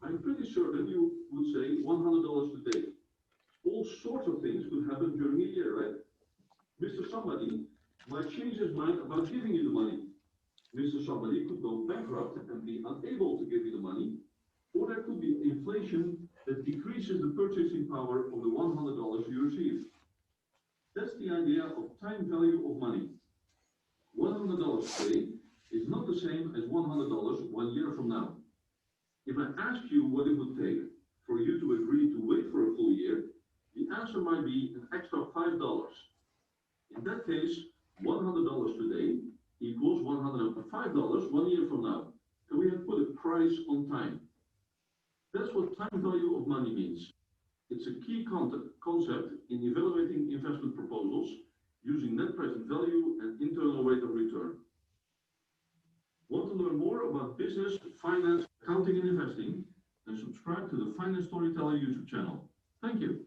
I'm pretty certain you would say $100 today. All sorts of things could happen during a year, right? Mr. Somebody might change his mind about giving you the money. Mr. Somebody could go bankrupt and be unable to give you the money. Or there could be inflation that decreases the purchasing power of the $100 you receive. That's the idea of time value of money. $100 today is not the same as $100 1 year from now. If I ask you what it would take for you to agree to wait for a full year, the answer might be an extra $5. In that case, $100 today equals $105 1 year from now. And we have put a price on time. That's what time value of money means. It's a key concept in evaluating investment proposals using net present value and internal rate of return. Want to learn more about business, finance, accounting, and investing? Then subscribe to the Finance Storyteller YouTube channel. Thank you.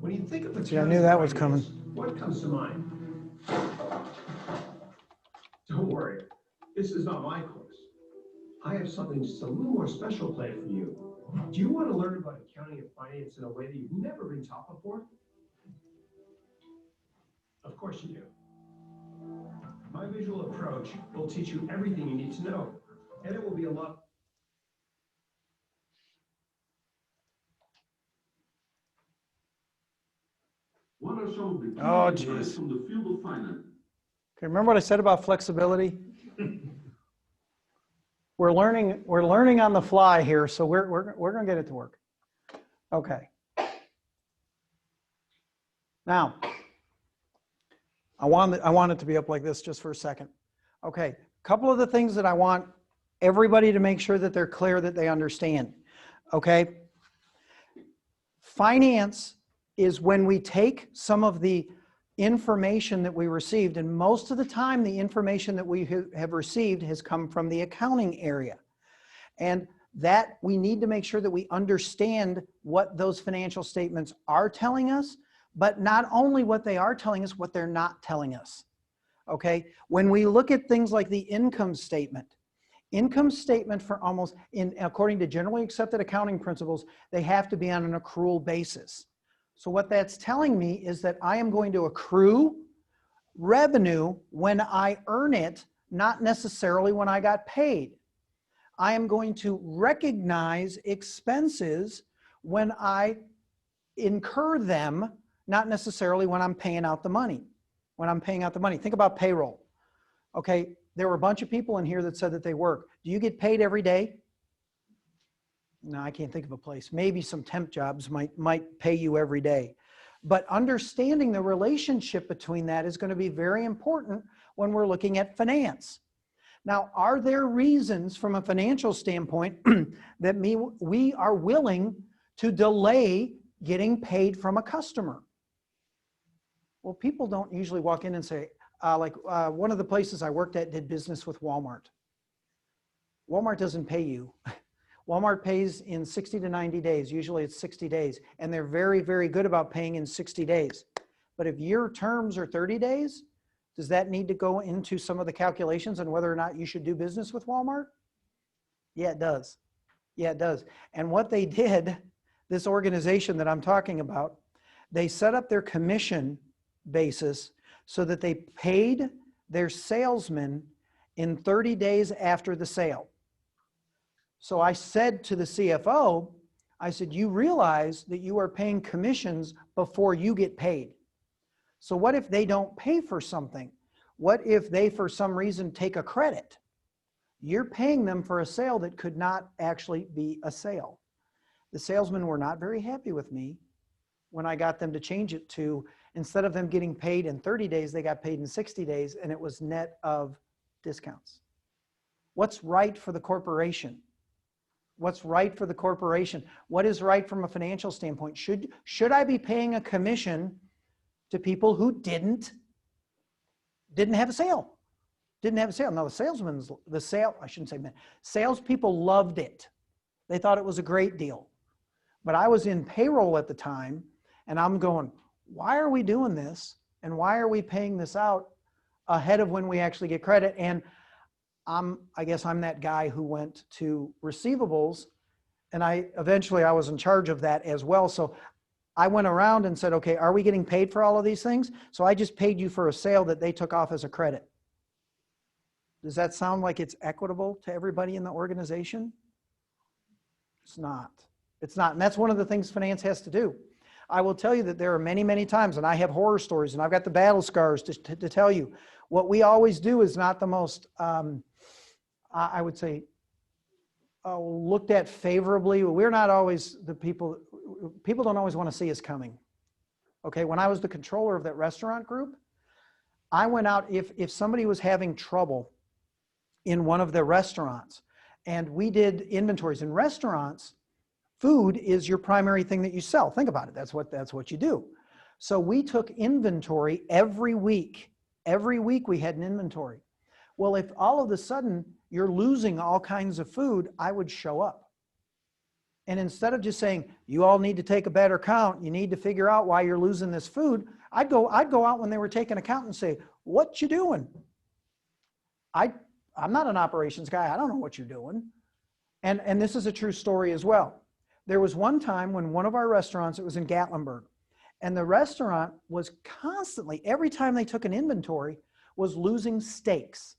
When you think of See, I knew that was coming. What comes to mind? Don't worry, this is not my course. I have something just a little more special planned for you. Do you want to learn about accounting and finance in a way that you've never been taught before? Of course you do. My visual approach will teach you everything you need to know, and it will be a lot. What are some of the key Oh, insights geez. from the field of finance? Okay, remember what I said about flexibility? We're learning on the fly here, so we're going to get it to work. Okay. Now, I want it to be up like this just for a second. Okay, a couple of the things that I want everybody to make sure that they're clear, that they understand. Okay? Finance is when we take some of the information that we received, and most of the time the information that we have received has come from the accounting area. And that we need to make sure that we understand what those financial statements are telling us, but not only what they are telling us, what they're not telling us. Okay? When we look at things like the income statement for almost, according to generally accepted accounting principles, they have to be on an accrual basis. So what that's telling me is that I am going to accrue revenue when I earn it, not necessarily when I got paid. I am going to recognize expenses when I incur them, not necessarily when I'm paying out the money. Think about payroll. Okay, there were a bunch of people in here that said that they work. Do you get paid every day? No, I can't think of a place. Maybe some temp jobs might pay you every day. But understanding the relationship between that is going to be very important when we're looking at finance. Now, are there reasons from a financial standpoint that we are willing to delay getting paid from a customer? Well, people don't usually walk in and say, one of the places I worked at did business with Walmart. Walmart doesn't pay you. Walmart pays in 60 to 90 days. Usually it's 60 days. And they're very, very good about paying in 60 days. But if your terms are 30 days, does that need to go into some of the calculations on whether or not you should do business with Walmart? Yeah, it does. Yeah, it does. And what they did, this organization that I'm talking about, they set up their commission basis so that they paid their salesmen in 30 days after the sale. So I said to the CFO, I said, you realize that you are paying commissions before you get paid. So what if they don't pay for something? What if they, for some reason, take a credit? You're paying them for a sale that could not actually be a sale. The salesmen were not very happy with me when I got them to change it to, instead of them getting paid in 30 days, they got paid in 60 days, and it was net of discounts. What's right for the corporation? What's right for the corporation? What is right from a financial standpoint? Should I be paying a commission to people who didn't have a sale? Didn't have a sale. Now I shouldn't say men, salespeople loved it. They thought it was a great deal. But I was in payroll at the time, and I'm going, why are we doing this? And why are we paying this out ahead of when we actually get credit? And I guess I'm that guy who went to receivables, and eventually I was in charge of that as well. So I went around and said, okay, are we getting paid for all of these things? So I just paid you for a sale that they took off as a credit. Does that sound like it's equitable to everybody in the organization? It's not. It's not. And that's one of the things finance has to do. I will tell you that there are many, many times, and I have horror stories, and I've got the battle scars to tell you. What we always do is not the most, I would say, looked at favorably. We're not always the people don't always want to see us coming. Okay, when I was the controller of that restaurant group, I went out, if somebody was having trouble in one of the restaurants, and we did inventories in restaurants, food is your primary thing that you sell. Think about it. That's what you do. So we took inventory every week. Every week we had an inventory. Well, if all of a sudden you're losing all kinds of food, I would show up. And instead of just saying, you all need to take a better count, you need to figure out why you're losing this food, I'd go out when they were taking a count and say, what you doing? I'm not an operations guy. I don't know what you're doing. And this is a true story as well. There was one time when one of our restaurants, it was in Gatlinburg, and the restaurant was constantly, every time they took an inventory, was losing steaks.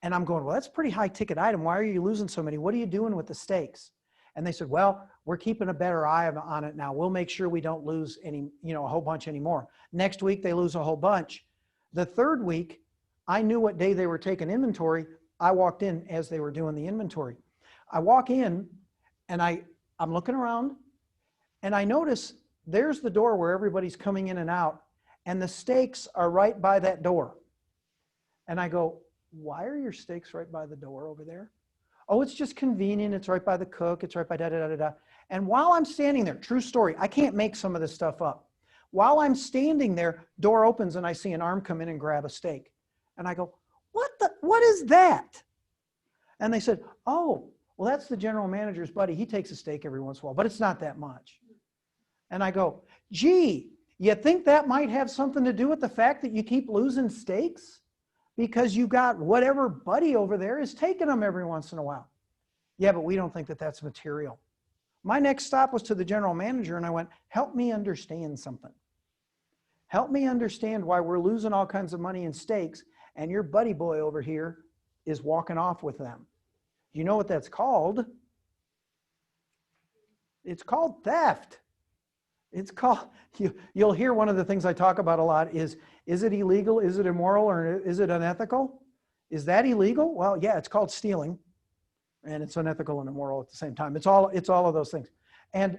And I'm going, well, that's a pretty high ticket item. Why are you losing so many? What are you doing with the steaks? And they said, well, we're keeping a better eye on it now. We'll make sure we don't lose a whole bunch anymore. Next week, they lose a whole bunch. The third week, I knew what day they were taking inventory. I walked in as they were doing the inventory. I walk in and I'm looking around and I notice there's the door where everybody's coming in and out, and the steaks are right by that door. And I go, why are your steaks right by the door over there? Oh, it's just convenient. It's right by the cook. It's right by da-da-da-da-da. And while I'm standing there, true story, I can't make some of this stuff up. While I'm standing there, door opens and I see an arm come in and grab a steak. And I go, what is that? And they said, oh, well, that's the general manager's buddy. He takes a steak every once in a while, but it's not that much. And I go, gee, you think that might have something to do with the fact that you keep losing steaks? Because you got whatever buddy over there is taking them every once in a while. Yeah, but we don't think that that's material. My next stop was to the general manager, and I went, help me understand something. Help me understand why we're losing all kinds of money in steaks, and your buddy boy over here is walking off with them. You know what that's called? It's called theft. It's called, you'll hear one of the things I talk about a lot is it illegal? Is it immoral? Or is it unethical? Is that illegal? Well, yeah, it's called stealing. And it's unethical and immoral at the same time. It's all of those things. And,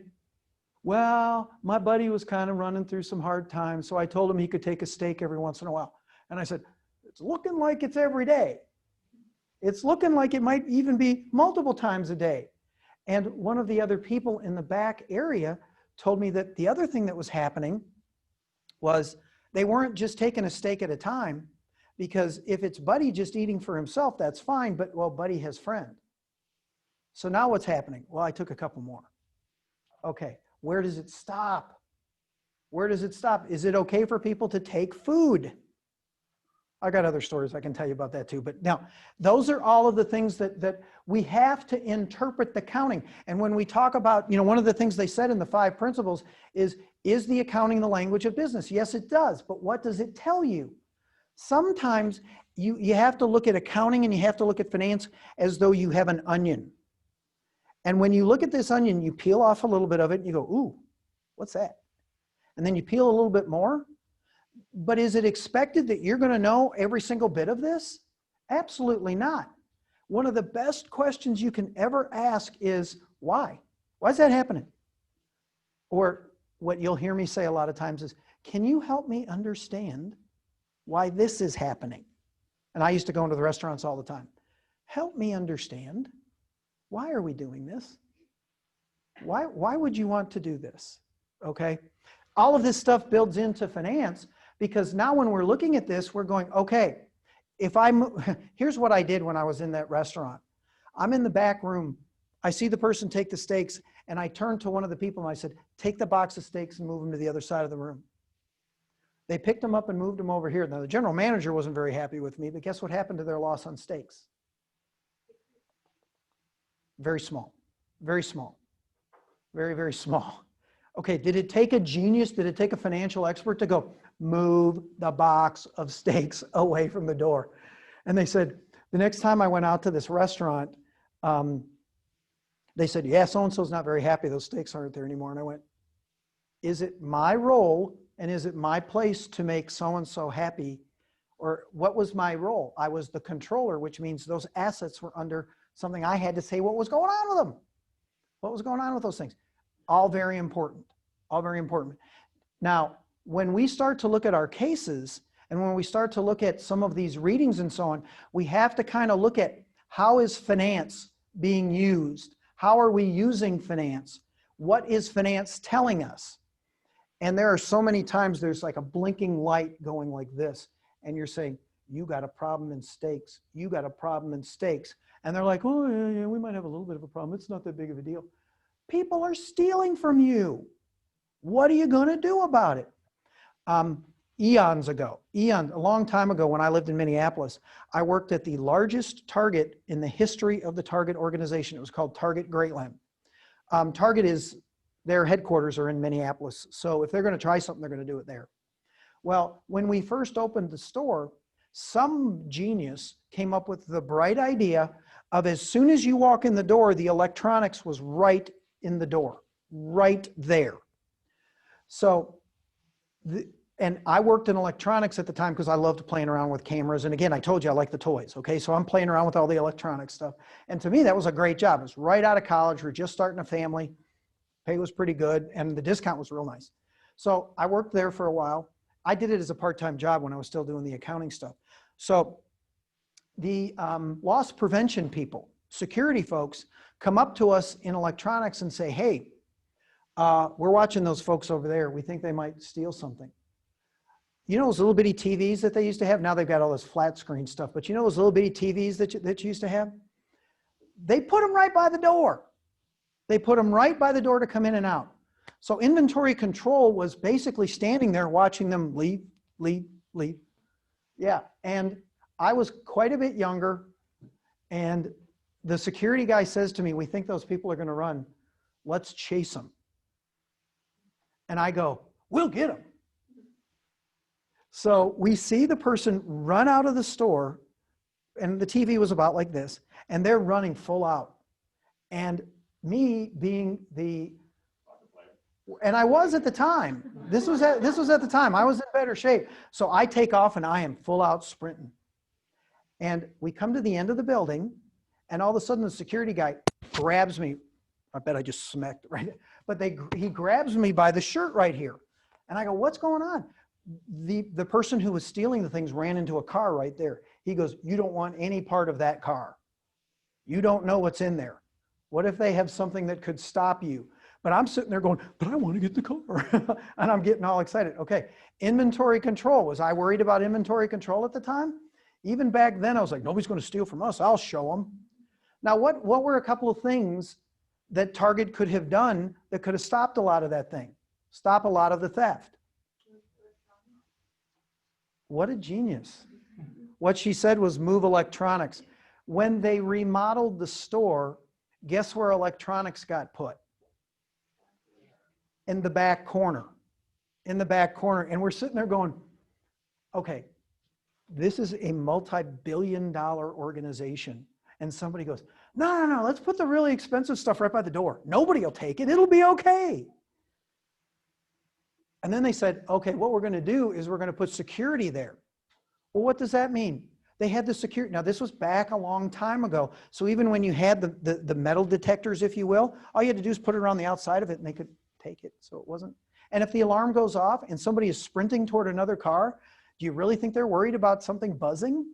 well, my buddy was kind of running through some hard times, so I told him he could take a steak every once in a while. And I said, it's looking like it's every day. It's looking like it might even be multiple times a day. And one of the other people in the back area told me that the other thing that was happening was they weren't just taking a steak at a time, because if it's Buddy just eating for himself, that's fine, but well, Buddy has friend. So now what's happening? Well, I took a couple more. Okay, where does it stop? Where does it stop? Is it okay for people to take food? I got other stories I can tell you about that too. But now, those are all of the things that we have to interpret the counting. And when we talk about, one of the things they said in the 5 principles is the accounting the language of business? Yes, it does. But what does it tell you? Sometimes you have to look at accounting and you have to look at finance as though you have an onion. And when you look at this onion, you peel off a little bit of it and you go, ooh, what's that? And then you peel a little bit more. But is it expected that you're going to know every single bit of this? Absolutely not. One of the best questions you can ever ask is why? Why is that happening? Or what you'll hear me say a lot of times is, can you help me understand why this is happening? And I used to go into the restaurants all the time. Help me understand. Why are we doing this? Why would you want to do this? Okay. All of this stuff builds into finance because now when we're looking at this, we're going, okay, if here's what I did when I was in that restaurant. I'm in the back room. I see the person take the steaks and I turned to one of the people and I said, take the box of steaks and move them to the other side of the room. They picked them up and moved them over here. Now the general manager wasn't very happy with me, but guess what happened to their loss on steaks? Very small, very small, very, very small. Okay, did it take a genius? Did it take a financial expert to go, move the box of steaks away from the door? And they said, the next time I went out to this restaurant, they said, yeah, so-and-so's not very happy. Those steaks aren't there anymore. And I went, is it my role and is it my place to make so-and-so happy? Or what was my role? I was the controller, which means those assets were under something I had to say what was going on with them. What was going on with those things? All very important, all very important. Now, when we start to look at our cases and when we start to look at some of these readings and so on, we have to kind of look at how is finance being used? How are we using finance? What is finance telling us? And there are so many times there's like a blinking light going like this, and you're saying, you got a problem in steaks. You got a problem in steaks. And they're like, oh, yeah, we might have a little bit of a problem. It's not that big of a deal. People are stealing from you. What are you going to do about it? Eons ago, a long time ago when I lived in Minneapolis, I worked at the largest Target in the history of the Target organization. It was called Target Greatland. Target is, their headquarters are in Minneapolis. So if they're going to try something, they're going to do it there. Well, when we first opened the store, some genius came up with the bright idea of as soon as you walk in the door, the electronics was right in the door, right there. So, and I worked in electronics at the time because I loved playing around with cameras. And again, I told you I like the toys, okay? So I'm playing around with all the electronic stuff. And to me, that was a great job. It was right out of college. We're just starting a family. Pay was pretty good, and the discount was real nice. So I worked there for a while. I did it as a part-time job when I was still doing the accounting stuff. So the loss prevention people, security folks, come up to us in electronics and say, hey, we're watching those folks over there. We think they might steal something. You know those little bitty TVs that they used to have? Now they've got all this flat screen stuff, but you know those little bitty TVs that you used to have? They put them right by the door. They put them right by the door to come in and out. So inventory control was basically standing there watching them leave, leave, leave. Yeah, and I was quite a bit younger, and the security guy says to me, we think those people are going to run. Let's chase them. And I go, we'll get them. So we see the person run out of the store, and the TV was about like this, and they're running full out. And me being the, and I was at the time, this was at the time, I was in better shape. So I take off and I am full out sprinting. And we come to the end of the building, and all of a sudden the security guy grabs me. I bet I just smacked it right. But he grabs me by the shirt right here. And I go, what's going on? The person who was stealing the things ran into a car right there. He goes, you don't want any part of that car. You don't know what's in there. What if they have something that could stop you? But I'm sitting there going, but I want to get the car. And I'm getting all excited. Okay, inventory control. Was I worried about inventory control at the time? Even back then, I was like, nobody's going to steal from us. I'll show them. Now, what were a couple of things that Target could have done that could have stopped a lot of that thing? Stop a lot of the theft. What a genius. What she said was move electronics. When they remodeled the store, guess where electronics got put? In the back corner. In the back corner. And we're sitting there going, okay, this is a multi-billion-dollar organization. And somebody goes, no, let's put the really expensive stuff right by the door. Nobody will take it. It'll be okay. And then they said, okay, what we're going to do is we're going to put security there. Well, what does that mean? They had the security. Now, this was back a long time ago. So even when you had the metal detectors, if you will, all you had to do is put it around the outside of it and they could take it. So it wasn't. And if the alarm goes off and somebody is sprinting toward another car, do you really think they're worried about something buzzing?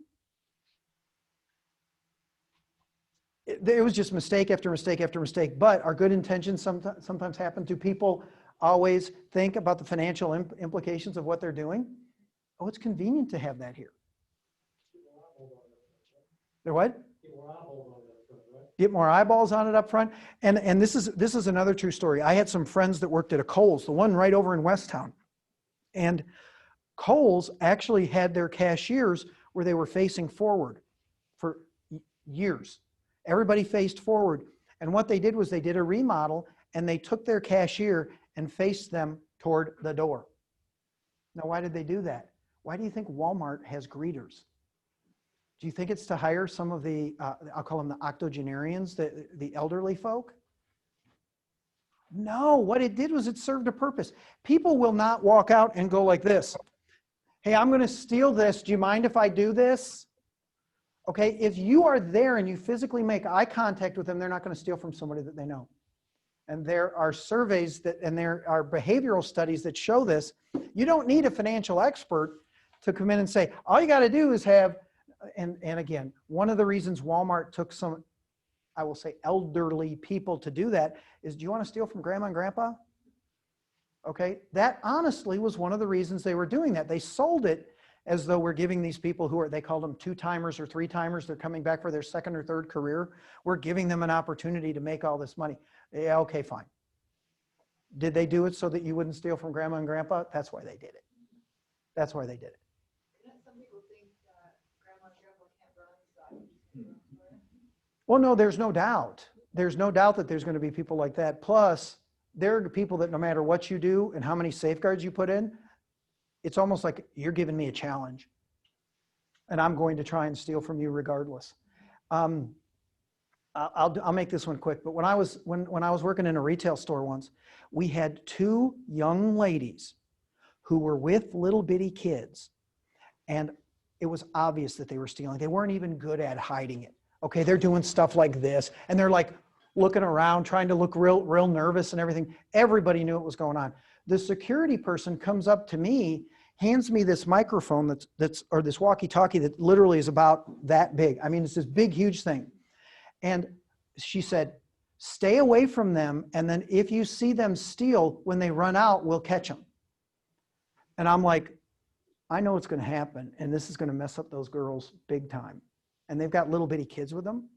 It was just mistake after mistake after mistake. But our good intentions sometimes happen. Do people always think about the financial implications of what they're doing? Oh, it's convenient to have that here. They're what? Get more eyeballs on it up front. And this is another true story. I had some friends that worked at a Kohl's, the one right over in Westtown. And Kohl's actually had their cashiers where they were facing forward for years. Everybody faced forward. And what they did was they did a remodel and they took their cashier and faced them toward the door. Now, why did they do that? Why do you think Walmart has greeters? Do you think it's to hire some of the, I'll call them the octogenarians, the elderly folk? No, what it did was it served a purpose. People will not walk out and go like this. Hey, I'm going to steal this. Do you mind if I do this? Okay, if you are there and you physically make eye contact with them, they're not going to steal from somebody that they know. And there are surveys and there are behavioral studies that show this. You don't need a financial expert to come in and say, all you got to do is have, and again, one of the reasons Walmart took some, I will say, elderly people to do that is, do you want to steal from grandma and grandpa? Okay, that honestly was one of the reasons they were doing that. They sold it as though we're giving these people who are, they called them 2-timers or 3-timers, they're coming back for their second or third career. We're giving them an opportunity to make all this money. Yeah, okay, fine. Did they do it so that you wouldn't steal from grandma and grandpa? That's why they did it. That's why they did it. Some people think grandma and grandpa can't run inside. Well, no, there's no doubt. There's no doubt that there's going to be people like that. Plus, there are people that no matter what you do and how many safeguards you put in, it's almost like you're giving me a challenge. And I'm going to try and steal from you regardless. I'll make this one quick. But when I was working in a retail store once, we had 2 young ladies who were with little bitty kids. And it was obvious that they were stealing. They weren't even good at hiding it. Okay, they're doing stuff like this. And they're like looking around, trying to look real nervous and everything. Everybody knew what was going on. The security person comes up to me, hands me this microphone or this walkie-talkie that literally is about that big. I mean, it's this big, huge thing. And she said, stay away from them. And then if you see them steal, when they run out, we'll catch them. And I'm like, I know what's going to happen. And this is going to mess up those girls big time. And they've got little bitty kids with them.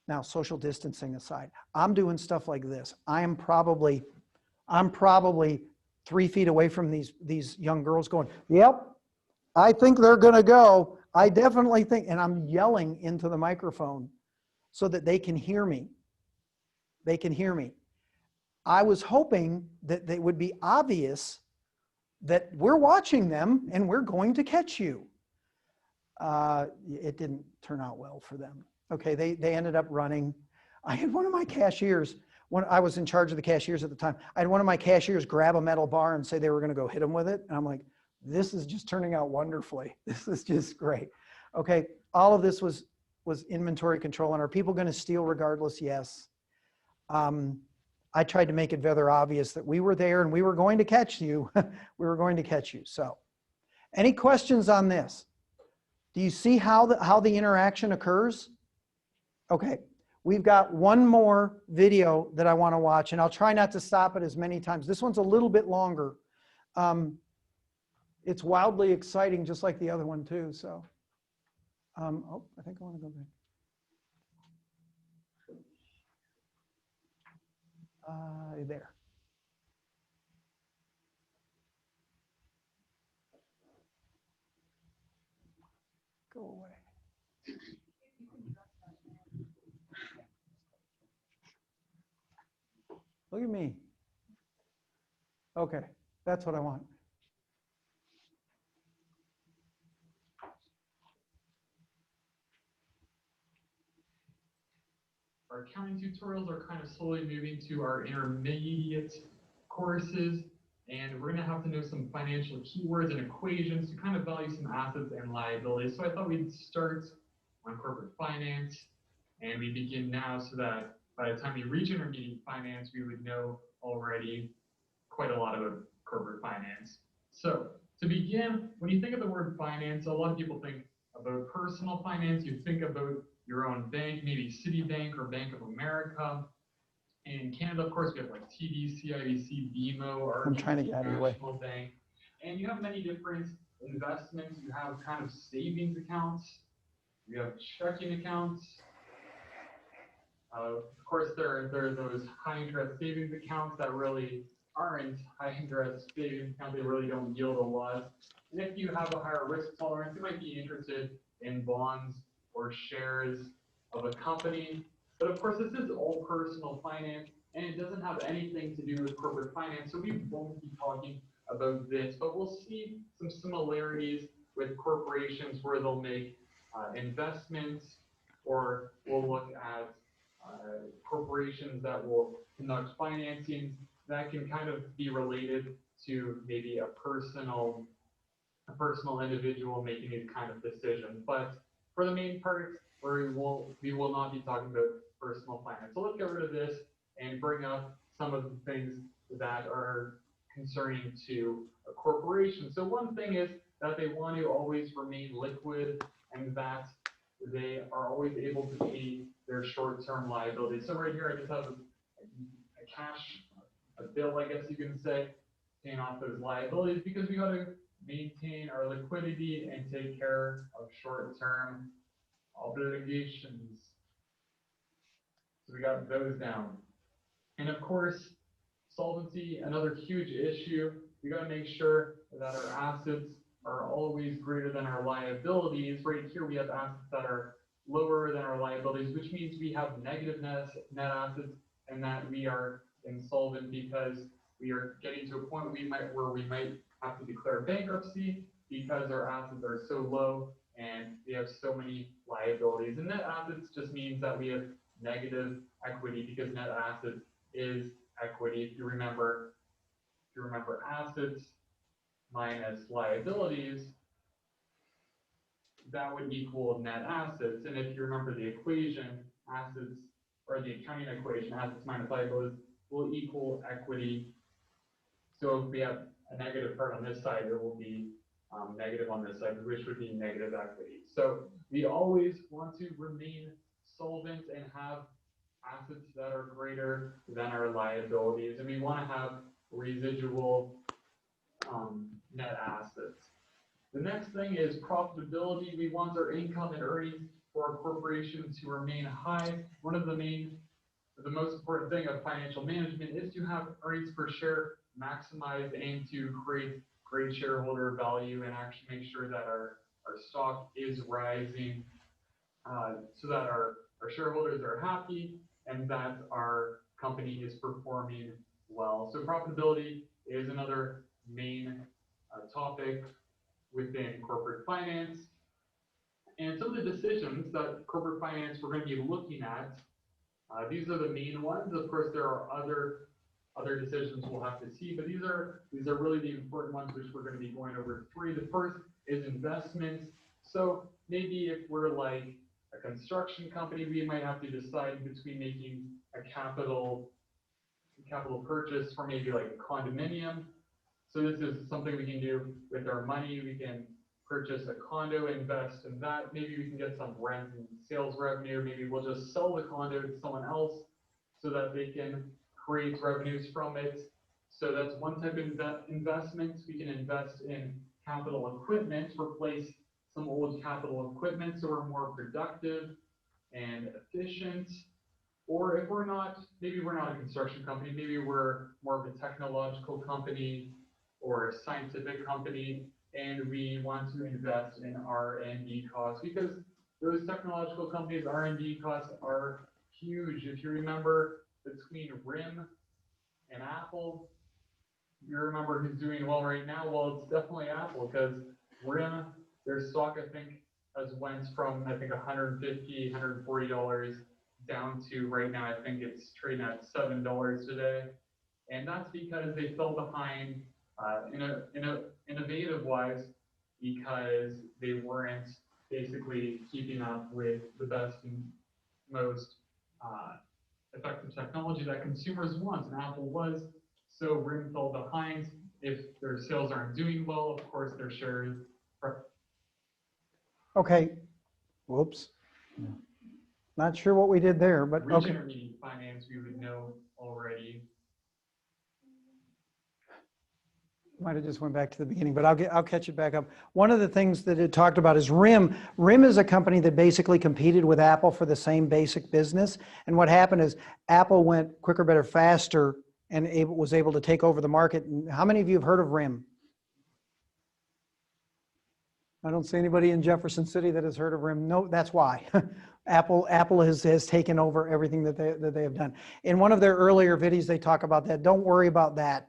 Now, social distancing aside, I'm doing stuff like this. I'm probably 3 feet away from these young girls going, yep, I think they're going to go. I definitely think, and I'm yelling into the microphone so that they can hear me. They can hear me. I was hoping that they would be obvious that we're watching them and we're going to catch you. It didn't turn out well for them. Okay, they ended up running. I had one of my cashiers, when I was in charge of the cashiers at the time, I had one of my cashiers grab a metal bar and say they were going to go hit them with it. And I'm like, this is just turning out wonderfully. This is just great. Okay, all of this was inventory control. And are people going to steal regardless? Yes. I tried to make it rather obvious that we were there and we were going to catch you. We were going to catch you. So any questions on this? Do you see how the interaction occurs? Okay, we've got one more video that I want to watch, and I'll try not to stop it as many times. This one's a little bit longer. It's wildly exciting, just like the other one too. So, oh, I think I want to go back. There. Go away. Look at me. Okay, that's what I want. Our accounting tutorials are kind of slowly moving to our intermediate courses, And we're gonna have to know some financial keywords and equations to kind of value some assets and liabilities. So I thought we'd start on corporate finance, and we begin now so that by the time we reach intermediate finance, we would know already quite a lot about corporate finance. So to begin, when you think of the word finance, a lot of people think about personal finance. You think about your own bank, maybe Citibank or Bank of America. In Canada, of course, we have like TD, CIBC, BMO, or I'm trying to get out of your way. National Bank. And you have many different investments. You have kind of savings accounts. You have checking accounts. Of course, there are those high interest savings accounts that really aren't high interest savings accounts. They really don't yield a lot. And if you have a higher risk tolerance, you might be interested in bonds or shares of a company. But of course, this is all personal finance, and it doesn't have anything to do with corporate finance. So we won't be talking about this, but we'll see some similarities with corporations where they'll make investments, or we'll look at corporations that will conduct financing that can kind of be related to maybe a personal individual making these kind of decisions. But for the main part, we will not be talking about personal finance. So let's get rid of this and bring up some of the things that are concerning to a corporation. So one thing is that they want to always remain liquid and that they are always able to pay their short-term liabilities. So right here, I just have a bill, I guess you can say, paying off those liabilities because we got to maintain our liquidity and take care of short-term obligations. So we got those down. And of course, solvency, another huge issue. We got to make sure that our assets are always greater than our liabilities. Right here, we have assets that are lower than our liabilities, which means we have negative net assets and that we are insolvent because we are getting to a point where we might have to declare bankruptcy because our assets are so low and we have so many liabilities. And net assets just means that we have negative equity because net assets is equity. If you remember assets minus liabilities, that would equal net assets. And if you remember the equation, assets, or the accounting equation, assets minus liabilities will equal equity. So if we have a negative part on this side, there will be negative on this side, which would be negative equity. So we always want to remain solvent and have assets that are greater than our liabilities. And we want to have residual net assets. The next thing is profitability. We want our income and earnings for our corporation to remain high. One of the most important thing of financial management is to have earnings per share maximized and to create great shareholder value and actually make sure that our stock is rising so that our shareholders are happy and that our company is performing well. So profitability is another main topic within corporate finance. And some of the decisions that corporate finance we're going to be looking at, these are the main ones. Of course, there are other decisions we'll have to see, but these are really the important ones which we're going to be going over three. The first is investments. So maybe if we're like a construction company, we might have to decide between making a capital purchase for maybe like a condominium. So this is something we can do with our money. We can purchase a condo, invest in that. Maybe we can get some rent and sales revenue. Maybe we'll just sell the condo to someone else so that they can create revenues from it. So that's one type of investment. We can invest in capital equipment, replace some old capital equipment so we're more productive and efficient. Or if maybe we're not a construction company, maybe we're more of a technological company or a scientific company, and we want to invest in R&D costs because those technological companies' R&D costs are huge. If you remember between RIM and Apple, you remember who's doing well right now? Well, it's definitely Apple because RIM, their stock, I think, has went from, $150, $140 down to right now, I think it's trading at $7 today. And that's because they fell behind Innovative wise, because they weren't basically keeping up with the best and most effective technology that consumers want, and Apple was. So RIM fell behind. If their sales aren't doing well, of course their shares. Okay, whoops. Not sure what we did there, but okay. Intermediate finance, we would know already. Might have just went back to the beginning, but I'll catch it back up. One of the things that it talked about is RIM. RIM is a company that basically competed with Apple for the same basic business. And what happened is Apple went quicker, better, faster, and was able to take over the market. And how many of you have heard of RIM? I don't see anybody in Jefferson City that has heard of RIM. No, that's why. Apple has taken over everything that they have done. In one of their earlier videos, they talk about that. Don't worry about that.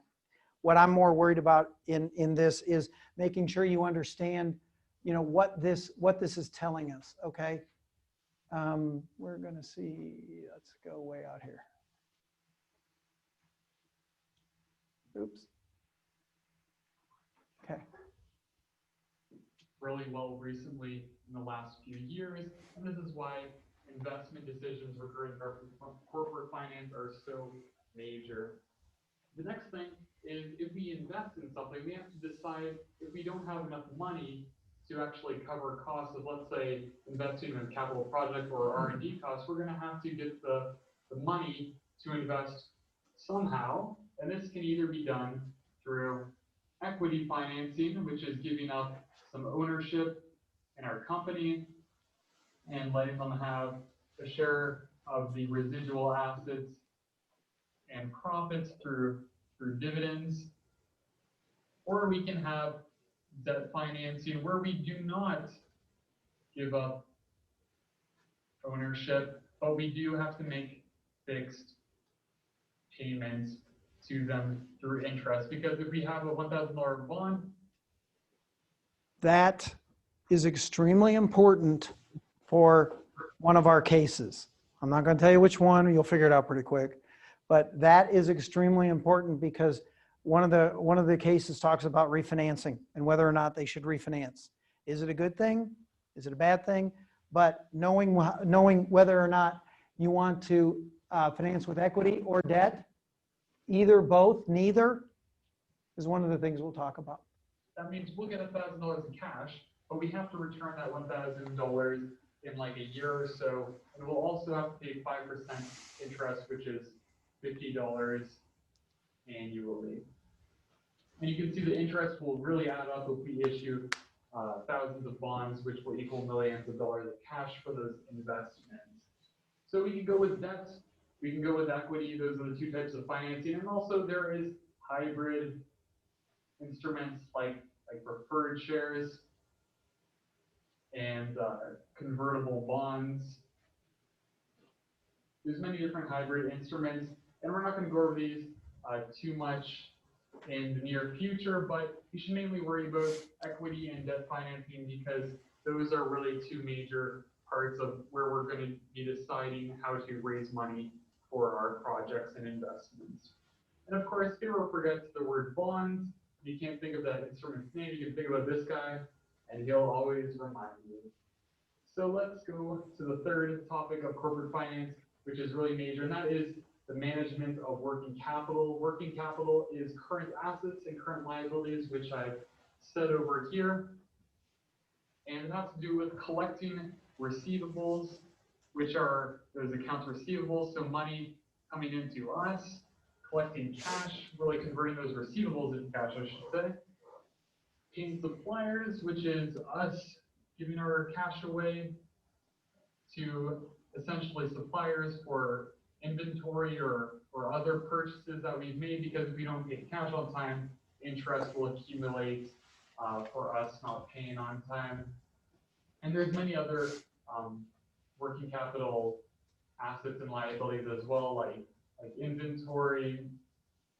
What I'm more worried about in this is making sure you understand, what this is telling us. Okay, we're going to see. Let's go way out here. Oops. Okay. Really well recently in the last few years, and this is why investment decisions regarding corporate finance are so major. The next thing is, if we invest in something, we have to decide if we don't have enough money to actually cover costs of, let's say, investing in a capital project or R&D costs, we're going to have to get the money to invest somehow, and this can either be done through equity financing, which is giving up some ownership in our company and letting them have a share of the residual assets and profits through dividends. Or we can have debt financing where we do not give up ownership, but we do have to make fixed payments to them through interest. Because if we have a $1,000 bond, that is extremely important for one of our cases. I'm not going to tell you which one, you'll figure it out pretty quick. But that is extremely important because one of the cases talks about refinancing and whether or not they should refinance. Is it a good thing? Is it a bad thing? But knowing whether or not you want to finance with equity or debt, either, both, neither, is one of the things we'll talk about. that means we'll get $1,000 in cash, but we have to return that $1,000 in like a year or so, and we'll also have to pay 5% interest, which is $50 annually. And you can see the interest will really add up if we issue thousands of bonds, which will equal millions of dollars of cash for those investments. So we can go with debt, we can go with equity. Those are the two types of financing. And also there is hybrid instruments like preferred shares and convertible bonds. There's many different hybrid instruments, and we're not going to go over these too much in the near future, but you should mainly worry about equity and debt financing because those are really two major parts of where we're going to be deciding how to raise money for our projects and investments. And of course, never forget the word bonds. You can't think of that instrument's name, you can think about this guy, and he'll always remind you. So let's go to the third topic of corporate finance, which is really major, and that is the management of working capital. Working capital is current assets and current liabilities, which I've said over here. And it has to do with collecting receivables, which are those accounts receivable, so money coming into us, collecting cash, really converting those receivables into cash, I should say. Paying suppliers, which is us giving our cash away to essentially suppliers for inventory or other purchases that we've made, because if we don't pay cash on time, interest will accumulate for us not paying on time. And there's many other working capital assets and liabilities as well, like inventory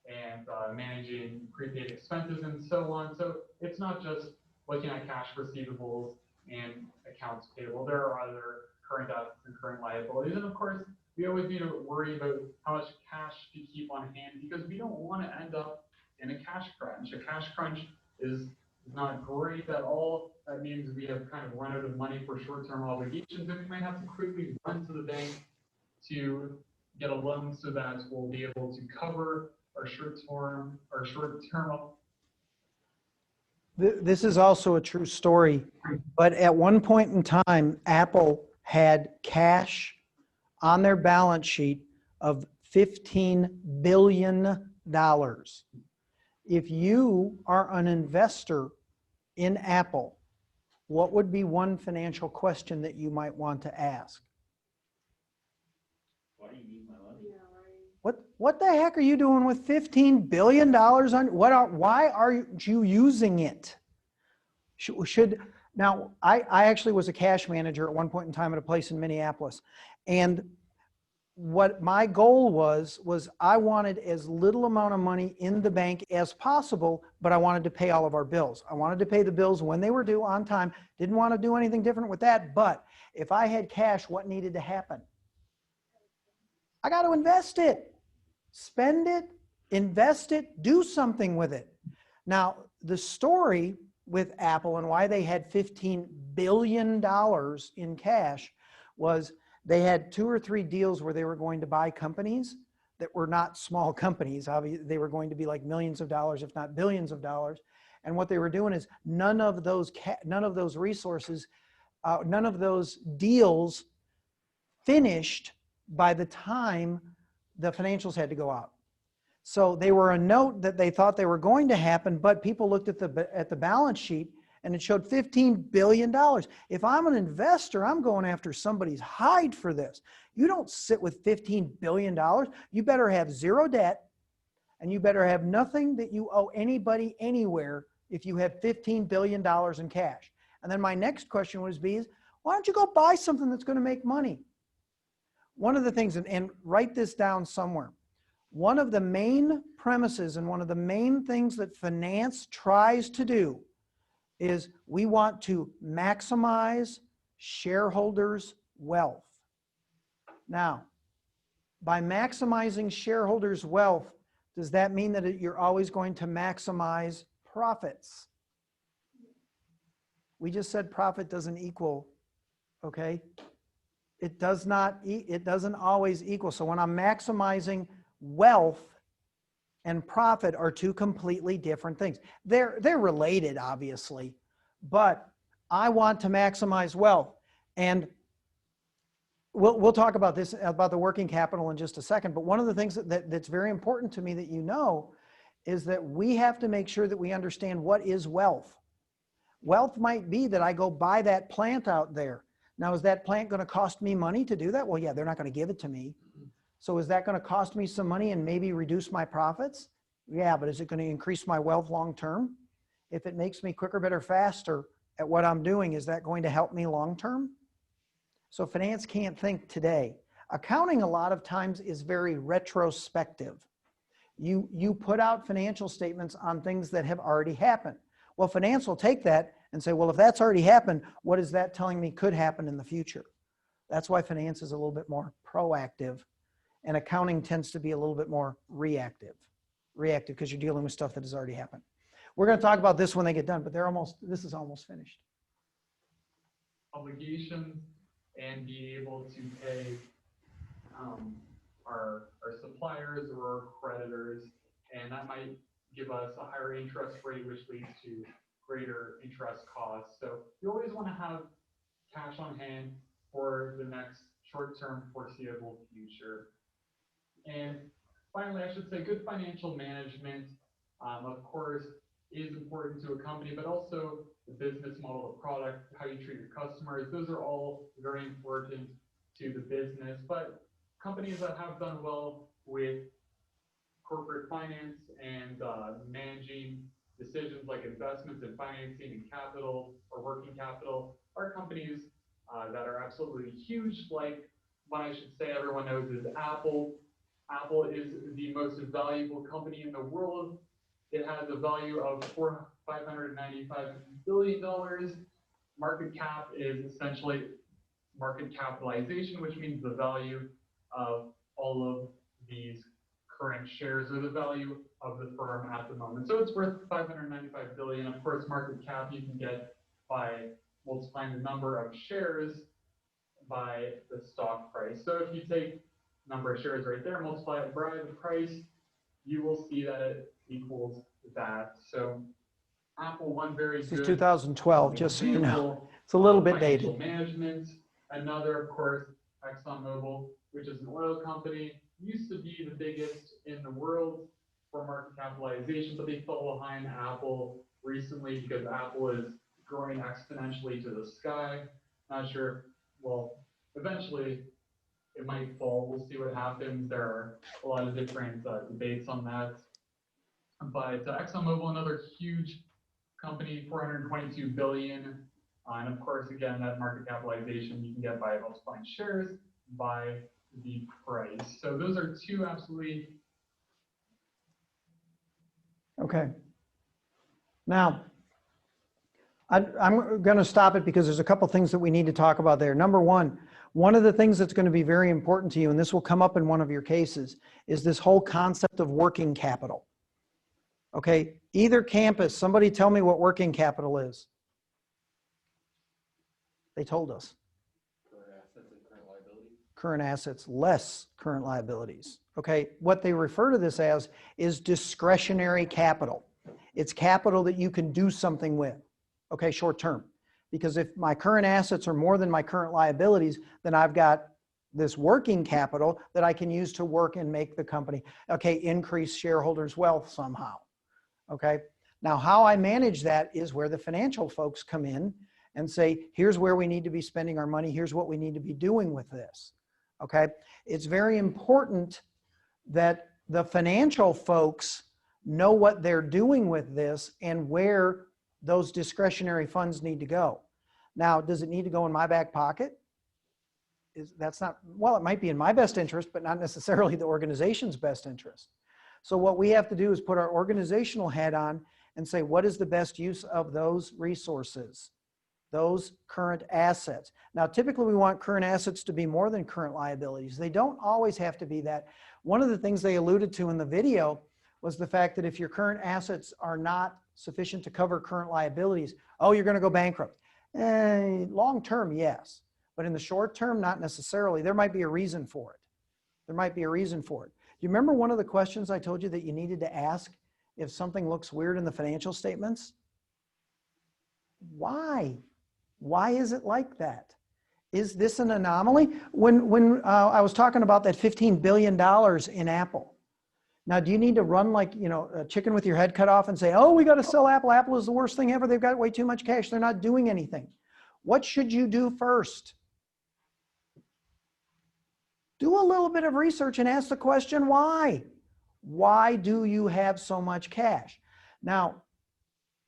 and managing prepaid expenses and so on. So it's not just looking at cash receivables and accounts payable. There are other current assets and current liabilities. And of course, we always need to worry about how much cash to keep on hand because we don't want to end up in a cash crunch. A cash crunch is not great at all. That means we have kind of run out of money for short-term obligations, and we might have to quickly run to the bank to get a loan so that we'll be able to cover our short-term This is also a true story, but at one point in time, Apple had cash on their balance sheet of $15 billion. If you are an investor in Apple, what would be one financial question that you might want to ask? Why do you need my money? What the heck are you doing with $15 billion on, why are you using it? Now, I actually was a cash manager at one point in time at a place in Minneapolis. And what my goal was I wanted as little amount of money in the bank as possible, but I wanted to pay all of our bills. I wanted to pay the bills when they were due on time. Didn't want to do anything different with that. But if I had cash, what needed to happen? I got to invest it, spend it, invest it, do something with it. Now, the story with Apple and why they had $15 billion in cash was they had 2 or 3 deals where they were going to buy companies that were not small companies. Obviously, they were going to be like millions of dollars, if not billions of dollars. And what they were doing is none of those resources, none of those deals finished by the time the financials had to go out. So they were a note that they thought they were going to happen, but people looked at the balance sheet and it showed $15 billion. If I'm an investor, I'm going after somebody's hide for this. You don't sit with $15 billion. You better have 0 debt, and you better have nothing that you owe anybody anywhere if you have $15 billion in cash. And then my next question would be, why don't you go buy something that's going to make money? One of the things, and write this down somewhere, one of the main premises and one of the main things that finance tries to do is we want to maximize shareholders' wealth. Now, by maximizing shareholders' wealth, does that mean that you're always going to maximize profits? We just said profit doesn't equal, okay? It doesn't always equal. So when I'm maximizing wealth and profit are 2 completely different things. They're related, obviously, but I want to maximize wealth. And we'll talk about this, about the working capital in just a second, but one of the things that's very important to me that you know is that we have to make sure that we understand what is wealth. Wealth might be that I go buy that plant out there. Now, is that plant going to cost me money to do that? Well, yeah, they're not going to give it to me. So is that going to cost me some money and maybe reduce my profits? Yeah, but is it going to increase my wealth long term? If it makes me quicker, better, faster at what I'm doing, is that going to help me long term? So finance can't think today. Accounting a lot of times is very retrospective. You put out financial statements on things that have already happened. Well, finance will take that and say, well, if that's already happened, what is that telling me could happen in the future? That's why finance is a little bit more proactive, and accounting tends to be a little bit more reactive because you're dealing with stuff that has already happened. We're going to talk about this when they get done, but this is almost finished. Obligations and be able to pay our suppliers or our creditors, and that might give us a higher interest rate, which leads to greater interest costs. So you always want to have cash on hand for the next short-term foreseeable future. And finally, I should say good financial management, of course, is important to a company, but also the business model, the product, how you treat your customers. Those are all very important to the business. But companies that have done well with corporate finance and managing decisions like investments and financing and capital or working capital are companies that are absolutely huge. Like one I should say everyone knows is Apple. Apple is the most valuable company in the world. It has a value of $595 billion. Market cap is essentially market capitalization, which means the value of all of these current shares or the value of the firm at the moment. So it's worth 595 billion. Of course, market cap you can get by multiplying the number of shares by the stock price. So if you take number of shares right there, multiply it by the price, you will see that it equals that. So Apple, one very This is good 2012, just so you know. example It's a little of bit financial dated. management. Another, of course, ExxonMobil, which is an oil company, used to be the biggest in the world for market capitalization, but they fell behind Apple recently because Apple is growing exponentially to the sky. Not sure, well, eventually it might fall. We'll see what happens. There are a lot of different debates on that. But ExxonMobil, another huge company, 422 billion. And of course, again, that market capitalization you can get by multiplying shares by the price. So those are two absolutely. Okay. Now, I'm going to stop it because there's a couple things that we need to talk about there. Number one of the things that's going to be very important to you, and this will come up in one of your cases, is this whole concept of working capital. Okay, either campus, somebody tell me what working capital is. They told us. Current assets and current liabilities. Current assets, less current liabilities. Okay, what they refer to this as is discretionary capital. It's capital that you can do something with, okay, short term. Because if my current assets are more than my current liabilities, then I've got this working capital that I can use to work and make the company, okay, increase shareholders' wealth somehow, okay? Now, how I manage that is where the financial folks come in and say, here's where we need to be spending our money, here's what we need to be doing with this, okay? It's very important that the financial folks know what they're doing with this and where those discretionary funds need to go. Now, does it need to go in my back pocket? That's not, well, it might be in my best interest, but not necessarily the organization's best interest. So what we have to do is put our organizational hat on and say, what is the best use of those resources, those current assets? Now, typically we want current assets to be more than current liabilities. They don't always have to be that. One of the things they alluded to in the video was the fact that if your current assets are not sufficient to cover current liabilities, oh, you're going to go bankrupt. Long term, yes. But in the short term, not necessarily. There might be a reason for it. There might be a reason for it. Do you remember one of the questions I told you that you needed to ask if something looks weird in the financial statements? Why? Why is it like that? Is this an anomaly? When I was talking about that $15 billion in Apple, now, do you need to run like, you know, a chicken with your head cut off and say, oh, we got to sell Apple. Apple is the worst thing ever. They've got way too much cash. They're not doing anything. What should you do first? Do a little bit of research and ask the question, why? Why do you have so much cash? Now,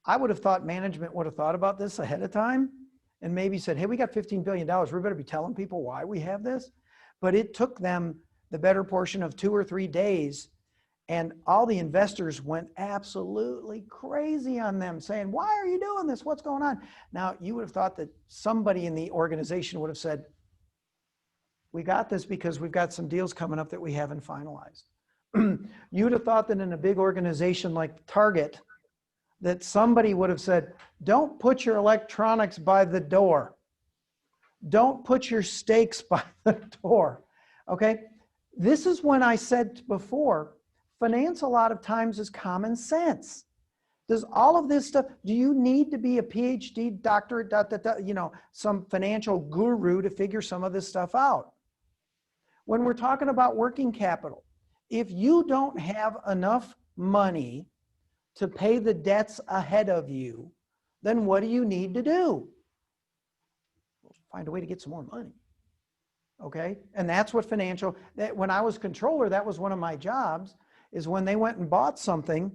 I would have thought management would have thought about this ahead of time and maybe said, hey, we got $15 billion. We better be telling people why we have this. But it took them the better portion of 2 or 3 days. And all the investors went absolutely crazy on them saying, why are you doing this? What's going on? Now, you would have thought that somebody in the organization would have said, we got this because we've got some deals coming up that we haven't finalized. You would have thought that in a big organization like Target, that somebody would have said, don't put your electronics by the door. Don't put your steaks by the door, okay? This is when I said before, finance a lot of times is common sense. Does all of this stuff, do you need to be a PhD, doctorate, you know, some financial guru to figure some of this stuff out? When we're talking about working capital, if you don't have enough money to pay the debts ahead of you, then what do you need to do? Find a way to get some more money. Okay? And that's what financial, when I was controller, that was one of my jobs, is when they went and bought something,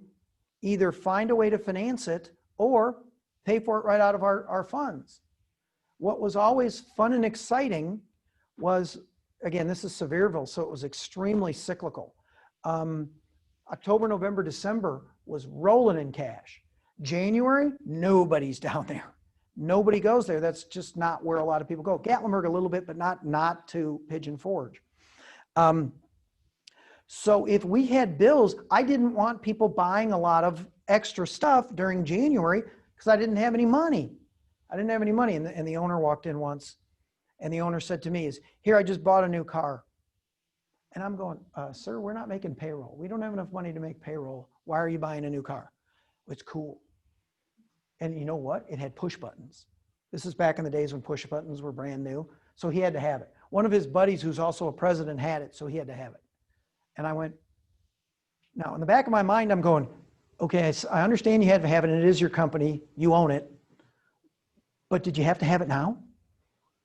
either find a way to finance it or pay for it right out of our funds. What was always fun and exciting was, again, this is Sevierville, so it was extremely cyclical. October, November, December was rolling in cash. January, nobody's down there. Nobody goes there. That's just not where a lot of people go. Gatlinburg a little bit, but not to Pigeon Forge. So if we had bills, I didn't want people buying a lot of extra stuff during January because I didn't have any money. I didn't have any money. And the owner walked in once and the owner said to me here, I just bought a new car. And I'm going, sir, we're not making payroll. We don't have enough money to make payroll. Why are you buying a new car? It's cool. And you know what? It had push buttons. This is back in the days when push buttons were brand new. So he had to have it. One of his buddies who's also a president had it, so he had to have it. And I went, now in the back of my mind, I'm going, okay, I understand you had to have it and it is your company, you own it. But did you have to have it now?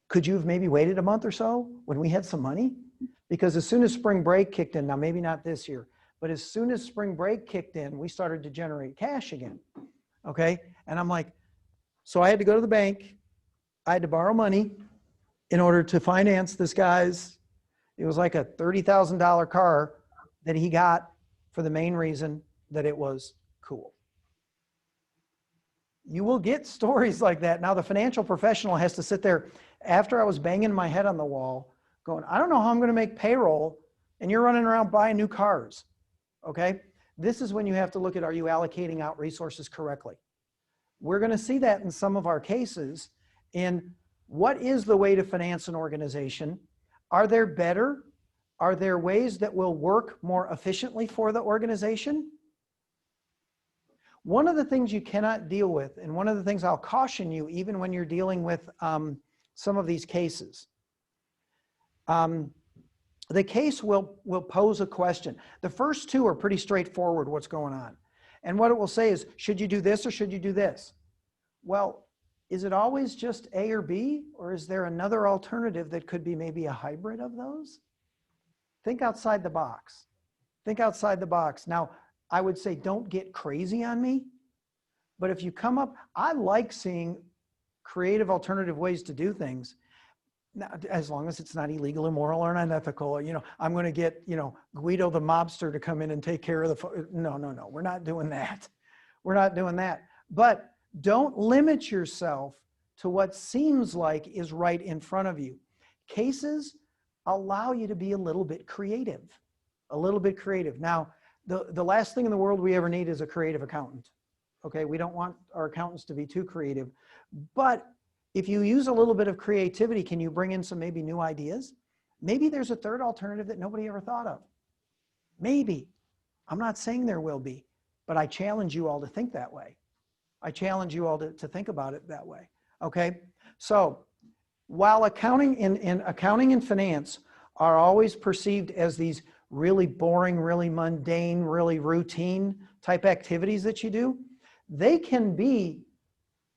Could you have maybe waited a month or so when we had some money? Because as soon as spring break kicked in, now maybe not this year, but as soon as spring break kicked in, we started to generate cash again. Okay. And I'm like, so I had to go to the bank. I had to borrow money in order to finance this guy's, it was like a $30,000 car that he got for the main reason that it was cool. You will get stories like that. Now the financial professional has to sit there after I was banging my head on the wall going, I don't know how I'm going to make payroll and you're running around buying new cars. Okay. This is when you have to look at, are you allocating out resources correctly? We're going to see that in some of our cases in what is the way to finance an organization? Are there ways that will work more efficiently for the organization? One of the things you cannot deal with, and one of the things I'll caution you, even when you're dealing with some of these cases, the case will pose a question. The first two are pretty straightforward, what's going on. And what it will say is, should you do this or should you do this? Well, is it always just A or B, or is there another alternative that could be maybe a hybrid of those? Think outside the box. Think outside the box. Now, I would say don't get crazy on me, but if you come up, I like seeing creative alternative ways to do things. Now, as long as it's not illegal, immoral, or unethical, you know, I'm going to get, you know, Guido the mobster to come in and take care of the, no, we're not doing that. We're not doing that. But don't limit yourself to what seems like is right in front of you. Cases allow you to be a little bit creative, a little bit creative. Now, the last thing in the world we ever need is a creative accountant. Okay, we don't want our accountants to be too creative, but if you use a little bit of creativity, can you bring in some maybe new ideas? Maybe there's a third alternative that nobody ever thought of. Maybe. I'm not saying there will be, but I challenge you all to think that way. I challenge you all to think about it that way. Okay? So while accounting and finance are always perceived as these really boring, really mundane, really routine type activities that you do, they can be,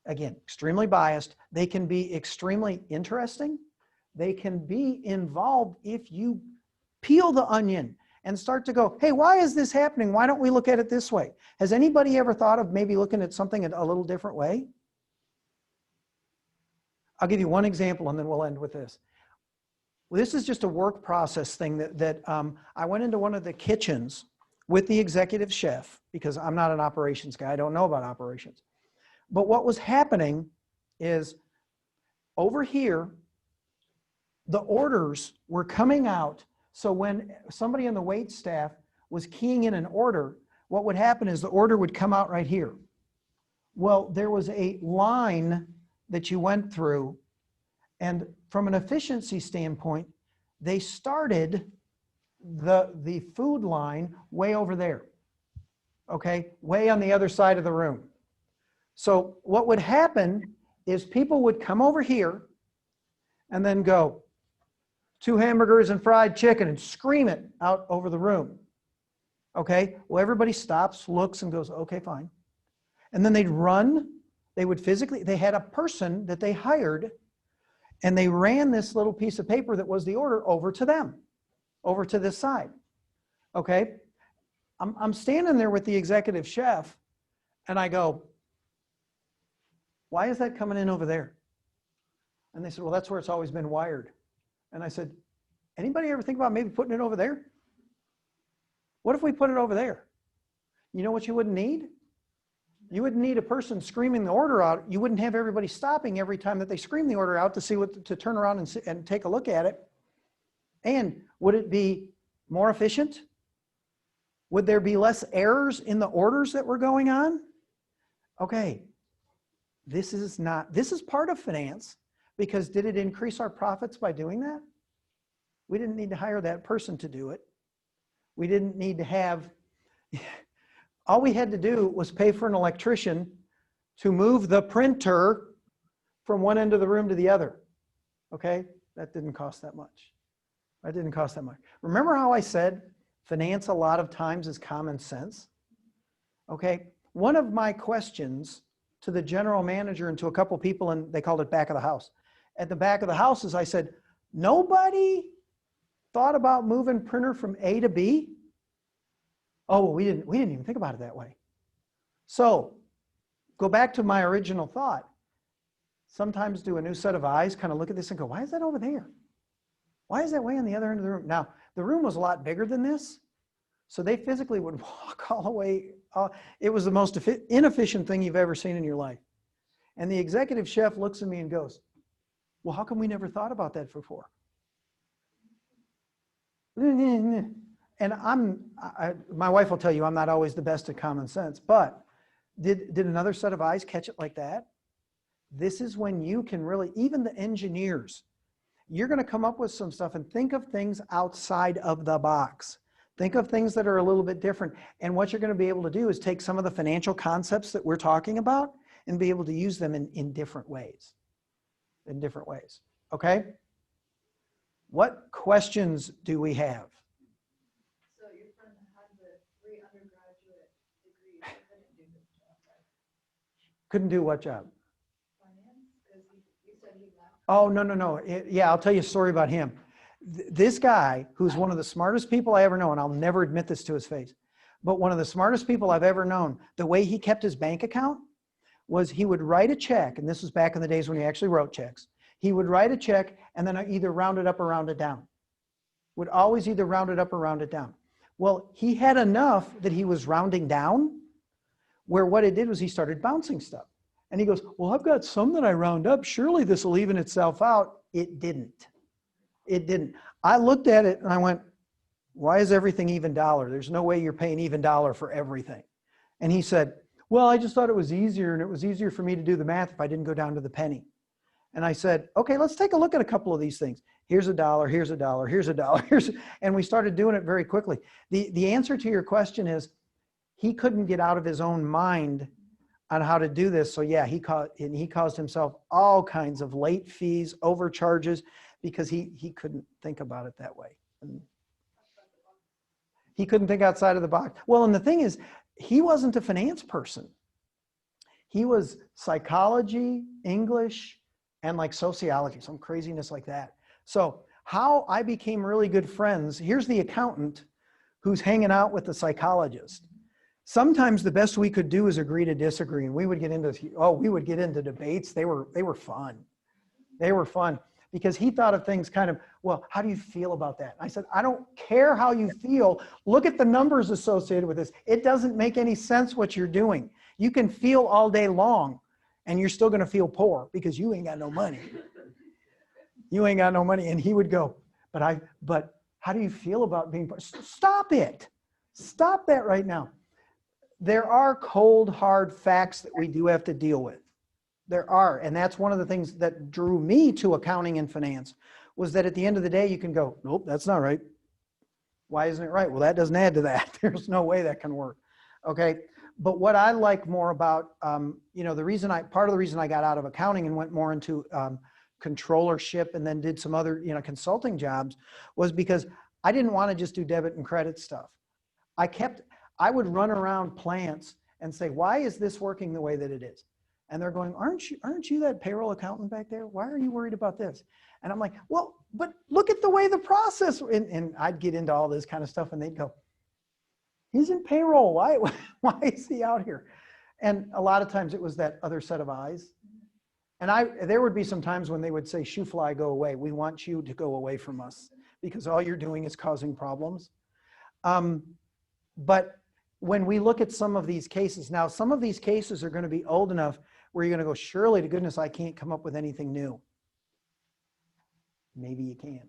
again, extremely biased. They can be extremely interesting. They can be involved if you peel the onion and start to go, hey, why is this happening? Why don't we look at it this way? Has anybody ever thought of maybe looking at something a little different way? I'll give you one example and then we'll end with this. Well, this is just a work process thing that I went into one of the kitchens with the executive chef because I'm not an operations guy. I don't know about operations. But what was happening is over here, the orders were coming out. So when somebody on the wait staff was keying in an order, what would happen is the order would come out right here. Well, there was a line that you went through, and from an efficiency standpoint, they started the food line way over there, okay, way on the other side of the room. So what would happen is people would come over here and then go, 2 hamburgers and fried chicken, and scream it out over the room. Okay, well, everybody stops, looks, and goes, okay, fine. And then they'd run, they would physically, they had a person that they hired, and they ran this little piece of paper that was the order over to them, over to this side. Okay, I'm standing there with the executive chef, and I go, why is that coming in over there? And they said, well, that's where it's always been wired. And I said, anybody ever think about maybe putting it over there? What if we put it over there? You know what you wouldn't need? You wouldn't need a person screaming the order out. You wouldn't have everybody stopping every time that they scream the order out to see what, to turn around and take a look at it. And would it be more efficient? Would there be less errors in the orders that were going on? Okay, this is part of finance, because did it increase our profits by doing that? We didn't need to hire that person to do it. We didn't need to have, all we had to do was pay for an electrician to move the printer from one end of the room to the other. Okay, that didn't cost that much. That didn't cost that much. Remember how I said finance a lot of times is common sense? Okay, one of my questions to the general manager and to a couple people, and they called it back of the house. At the back of the house is I said, nobody thought about moving printer from A to B? Oh, we didn't even think about it that way. So go back to my original thought. Sometimes do a new set of eyes, kind of look at this and go, why is that over there? Why is that way on the other end of the room? Now, the room was a lot bigger than this, so they physically would walk all the way. It was the most inefficient thing you've ever seen in your life. And the executive chef looks at me and goes, well, how come we never thought about that before? And my wife will tell you I'm not always the best at common sense, but did another set of eyes catch it like that? This is when you can really, even the engineers, you're going to come up with some stuff and think of things outside of the box. Think of things that are a little bit different. And what you're going to be able to do is take some of the financial concepts that we're talking about and be able to use them in different ways. In different ways. Okay? What questions do we have? So your friend had the 3 undergraduate degrees, but couldn't do this job, right? Couldn't do what job? Finance? Because you said he left. Oh, no. Yeah, I'll tell you a story about him. This guy, who's one of the smartest people I ever know, and I'll never admit this to his face, but one of the smartest people I've ever known, the way he kept his bank account was he would write a check, and this was back in the days when he actually wrote checks. He would write a check and then either round it up or round it down. Would always either round it up or round it down. Well, he had enough that he was rounding down, where what it did was he started bouncing stuff. And he goes, well, I've got some that I round up. Surely this will even itself out. It didn't. It didn't. I looked at it and I went, why is everything even dollar? There's no way you're paying even dollar for everything. And he said, well, I just thought it was easier, and it was easier for me to do the math if I didn't go down to the penny. And I said, okay, let's take a look at a couple of these things. Here's $1, here's $1, here's $1, and we started doing it very quickly. The answer to your question is he couldn't get out of his own mind on how to do this. So yeah, he caused himself all kinds of late fees, overcharges, because he couldn't think about it that way. And he couldn't think outside of the box. Well, and the thing is, he wasn't a finance person. He was psychology, English, and like sociology, some craziness like that. So how I became really good friends, here's the accountant who's hanging out with the psychologist. Sometimes the best we could do is agree to disagree, and we would get into debates. They were fun. They were fun because he thought of things kind of, well, how do you feel about that? I said, I don't care how you feel. Look at the numbers associated with this. It doesn't make any sense what you're doing. You can feel all day long, and you're still going to feel poor because you ain't got no money. You ain't got no money. And he would go, but how do you feel about being poor? Stop it. Stop that right now. There are cold, hard facts that we do have to deal with. There are. And that's one of the things that drew me to accounting and finance, was that at the end of the day, you can go, nope, that's not right. Why isn't it right? Well, that doesn't add to that. There's no way that can work. Okay. But what I like more about, part of the reason I got out of accounting and went more into controllership and then did some other, consulting jobs, was because I didn't want to just do debit and credit stuff. I would run around plants and say, why is this working the way that it is? And they're going, aren't you that payroll accountant back there? Why are you worried about this? And I'm like, well, but look at the way the process, and I'd get into all this kind of stuff, and they'd go, he's in payroll. Why is he out here? And a lot of times it was that other set of eyes. And there would be some times when they would say, shoo fly, go away. We want you to go away from us because all you're doing is causing problems. But when we look at some of these cases, now some of these cases are going to be old enough where you're going to go, surely to goodness, I can't come up with anything new. Maybe you can.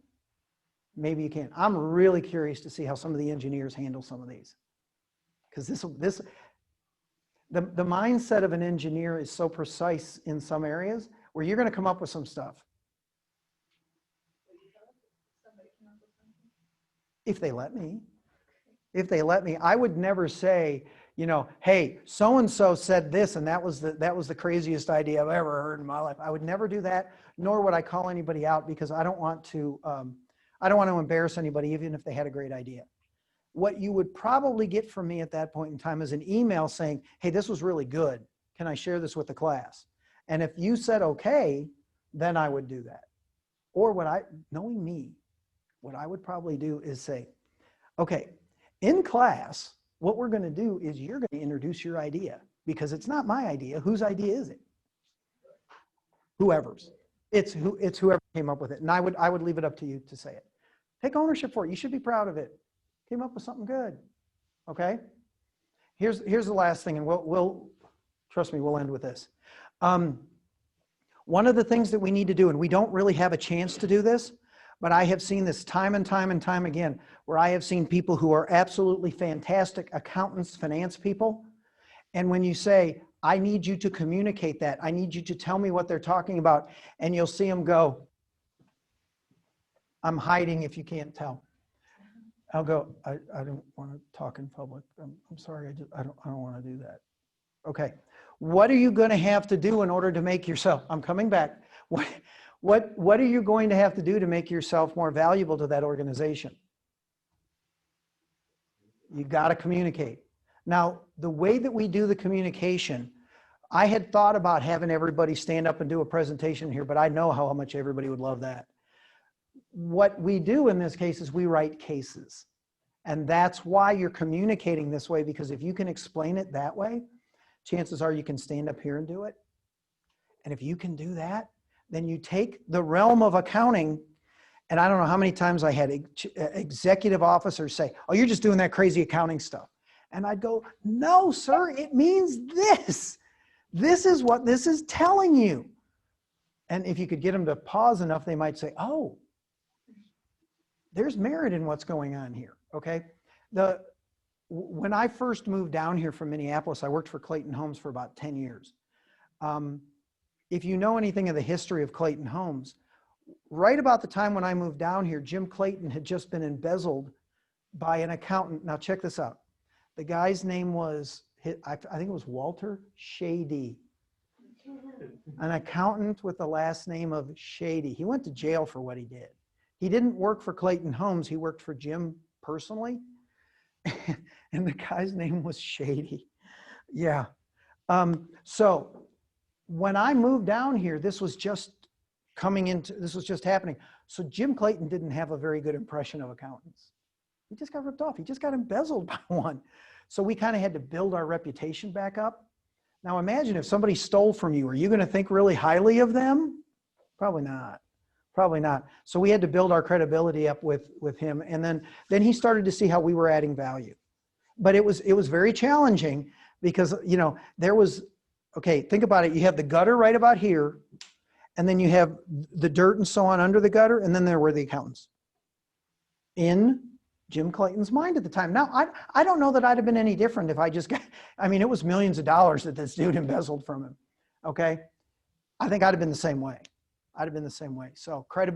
Maybe you can. I'm really curious to see how some of the engineers handle some of these. because the mindset of an engineer is so precise in some areas where you're going to come up with some stuff. If they let me. If they let me. I would never say, you know, hey, so-and-so said this and that was the craziest idea I've ever heard in my life. I would never do that, nor would I call anybody out, because I don't want to embarrass anybody even if they had a great idea. What you would probably get from me at that point in time is an email saying, hey, this was really good. Can I share this with the class? And if you said okay, then I would do that. Or knowing me, what I would probably do is say, okay, in class, what we're going to do is you're going to introduce your idea, because it's not my idea. Whose idea is it? Whoever's. It's whoever came up with it. And I would leave it up to you to say it. Take ownership for it. You should be proud of it. Came up with something good. Okay? Here's the last thing, and we'll trust me, we'll end with this. One of the things that we need to do, and we don't really have a chance to do this, but I have seen this time and time and time again, where I have seen people who are absolutely fantastic accountants, finance people, and when you say, I need you to communicate that, I need you to tell me what they're talking about, and you'll see them go, I'm hiding if you can't tell. I'll go, I don't want to talk in public. I'm sorry, I don't want to do that. Okay, what are you going to have to do in order to make yourself, I'm coming back, what are you going to have to do to make yourself more valuable to that organization? You got to communicate. Now, the way that we do the communication, I had thought about having everybody stand up and do a presentation here, but I know how much everybody would love that. What we do in this case is we write cases. And that's why you're communicating this way, because if you can explain it that way, chances are you can stand up here and do it. And if you can do that, then you take the realm of accounting, and I don't know how many times I had executive officers say, oh, you're just doing that crazy accounting stuff. And I'd go, no, sir, it means this. This is what this is telling you. And if you could get them to pause enough, they might say, oh, there's merit in what's going on here, okay? When I first moved down here from Minneapolis, I worked for Clayton Homes for about 10 years. If you know anything of the history of Clayton Homes, right about the time when I moved down here, Jim Clayton had just been embezzled by an accountant. Now check this out. The guy's name was, I think it was Walter Shady. An accountant with the last name of Shady. He went to jail for what he did. He didn't work for Clayton Homes. He worked for Jim personally. And the guy's name was Shady. Yeah. So when I moved down here, this was just happening. So Jim Clayton didn't have a very good impression of accountants. He just got ripped off. He just got embezzled by one. So we kind of had to build our reputation back up. Now imagine if somebody stole from you, are you going to think really highly of them? Probably not. Probably not. So we had to build our credibility up with him. And then he started to see how we were adding value. But it was very challenging because, you know, there was, okay, think about it. You have the gutter right about here, and then you have the dirt and so on under the gutter, and then there were the accountants. In Jim Clayton's mind at the time. Now, I don't know that I'd have been any different if I just got, I mean, it was millions of dollars that this dude embezzled from him, okay? I think I'd have been the same way. I'd have been the same way. So credibility.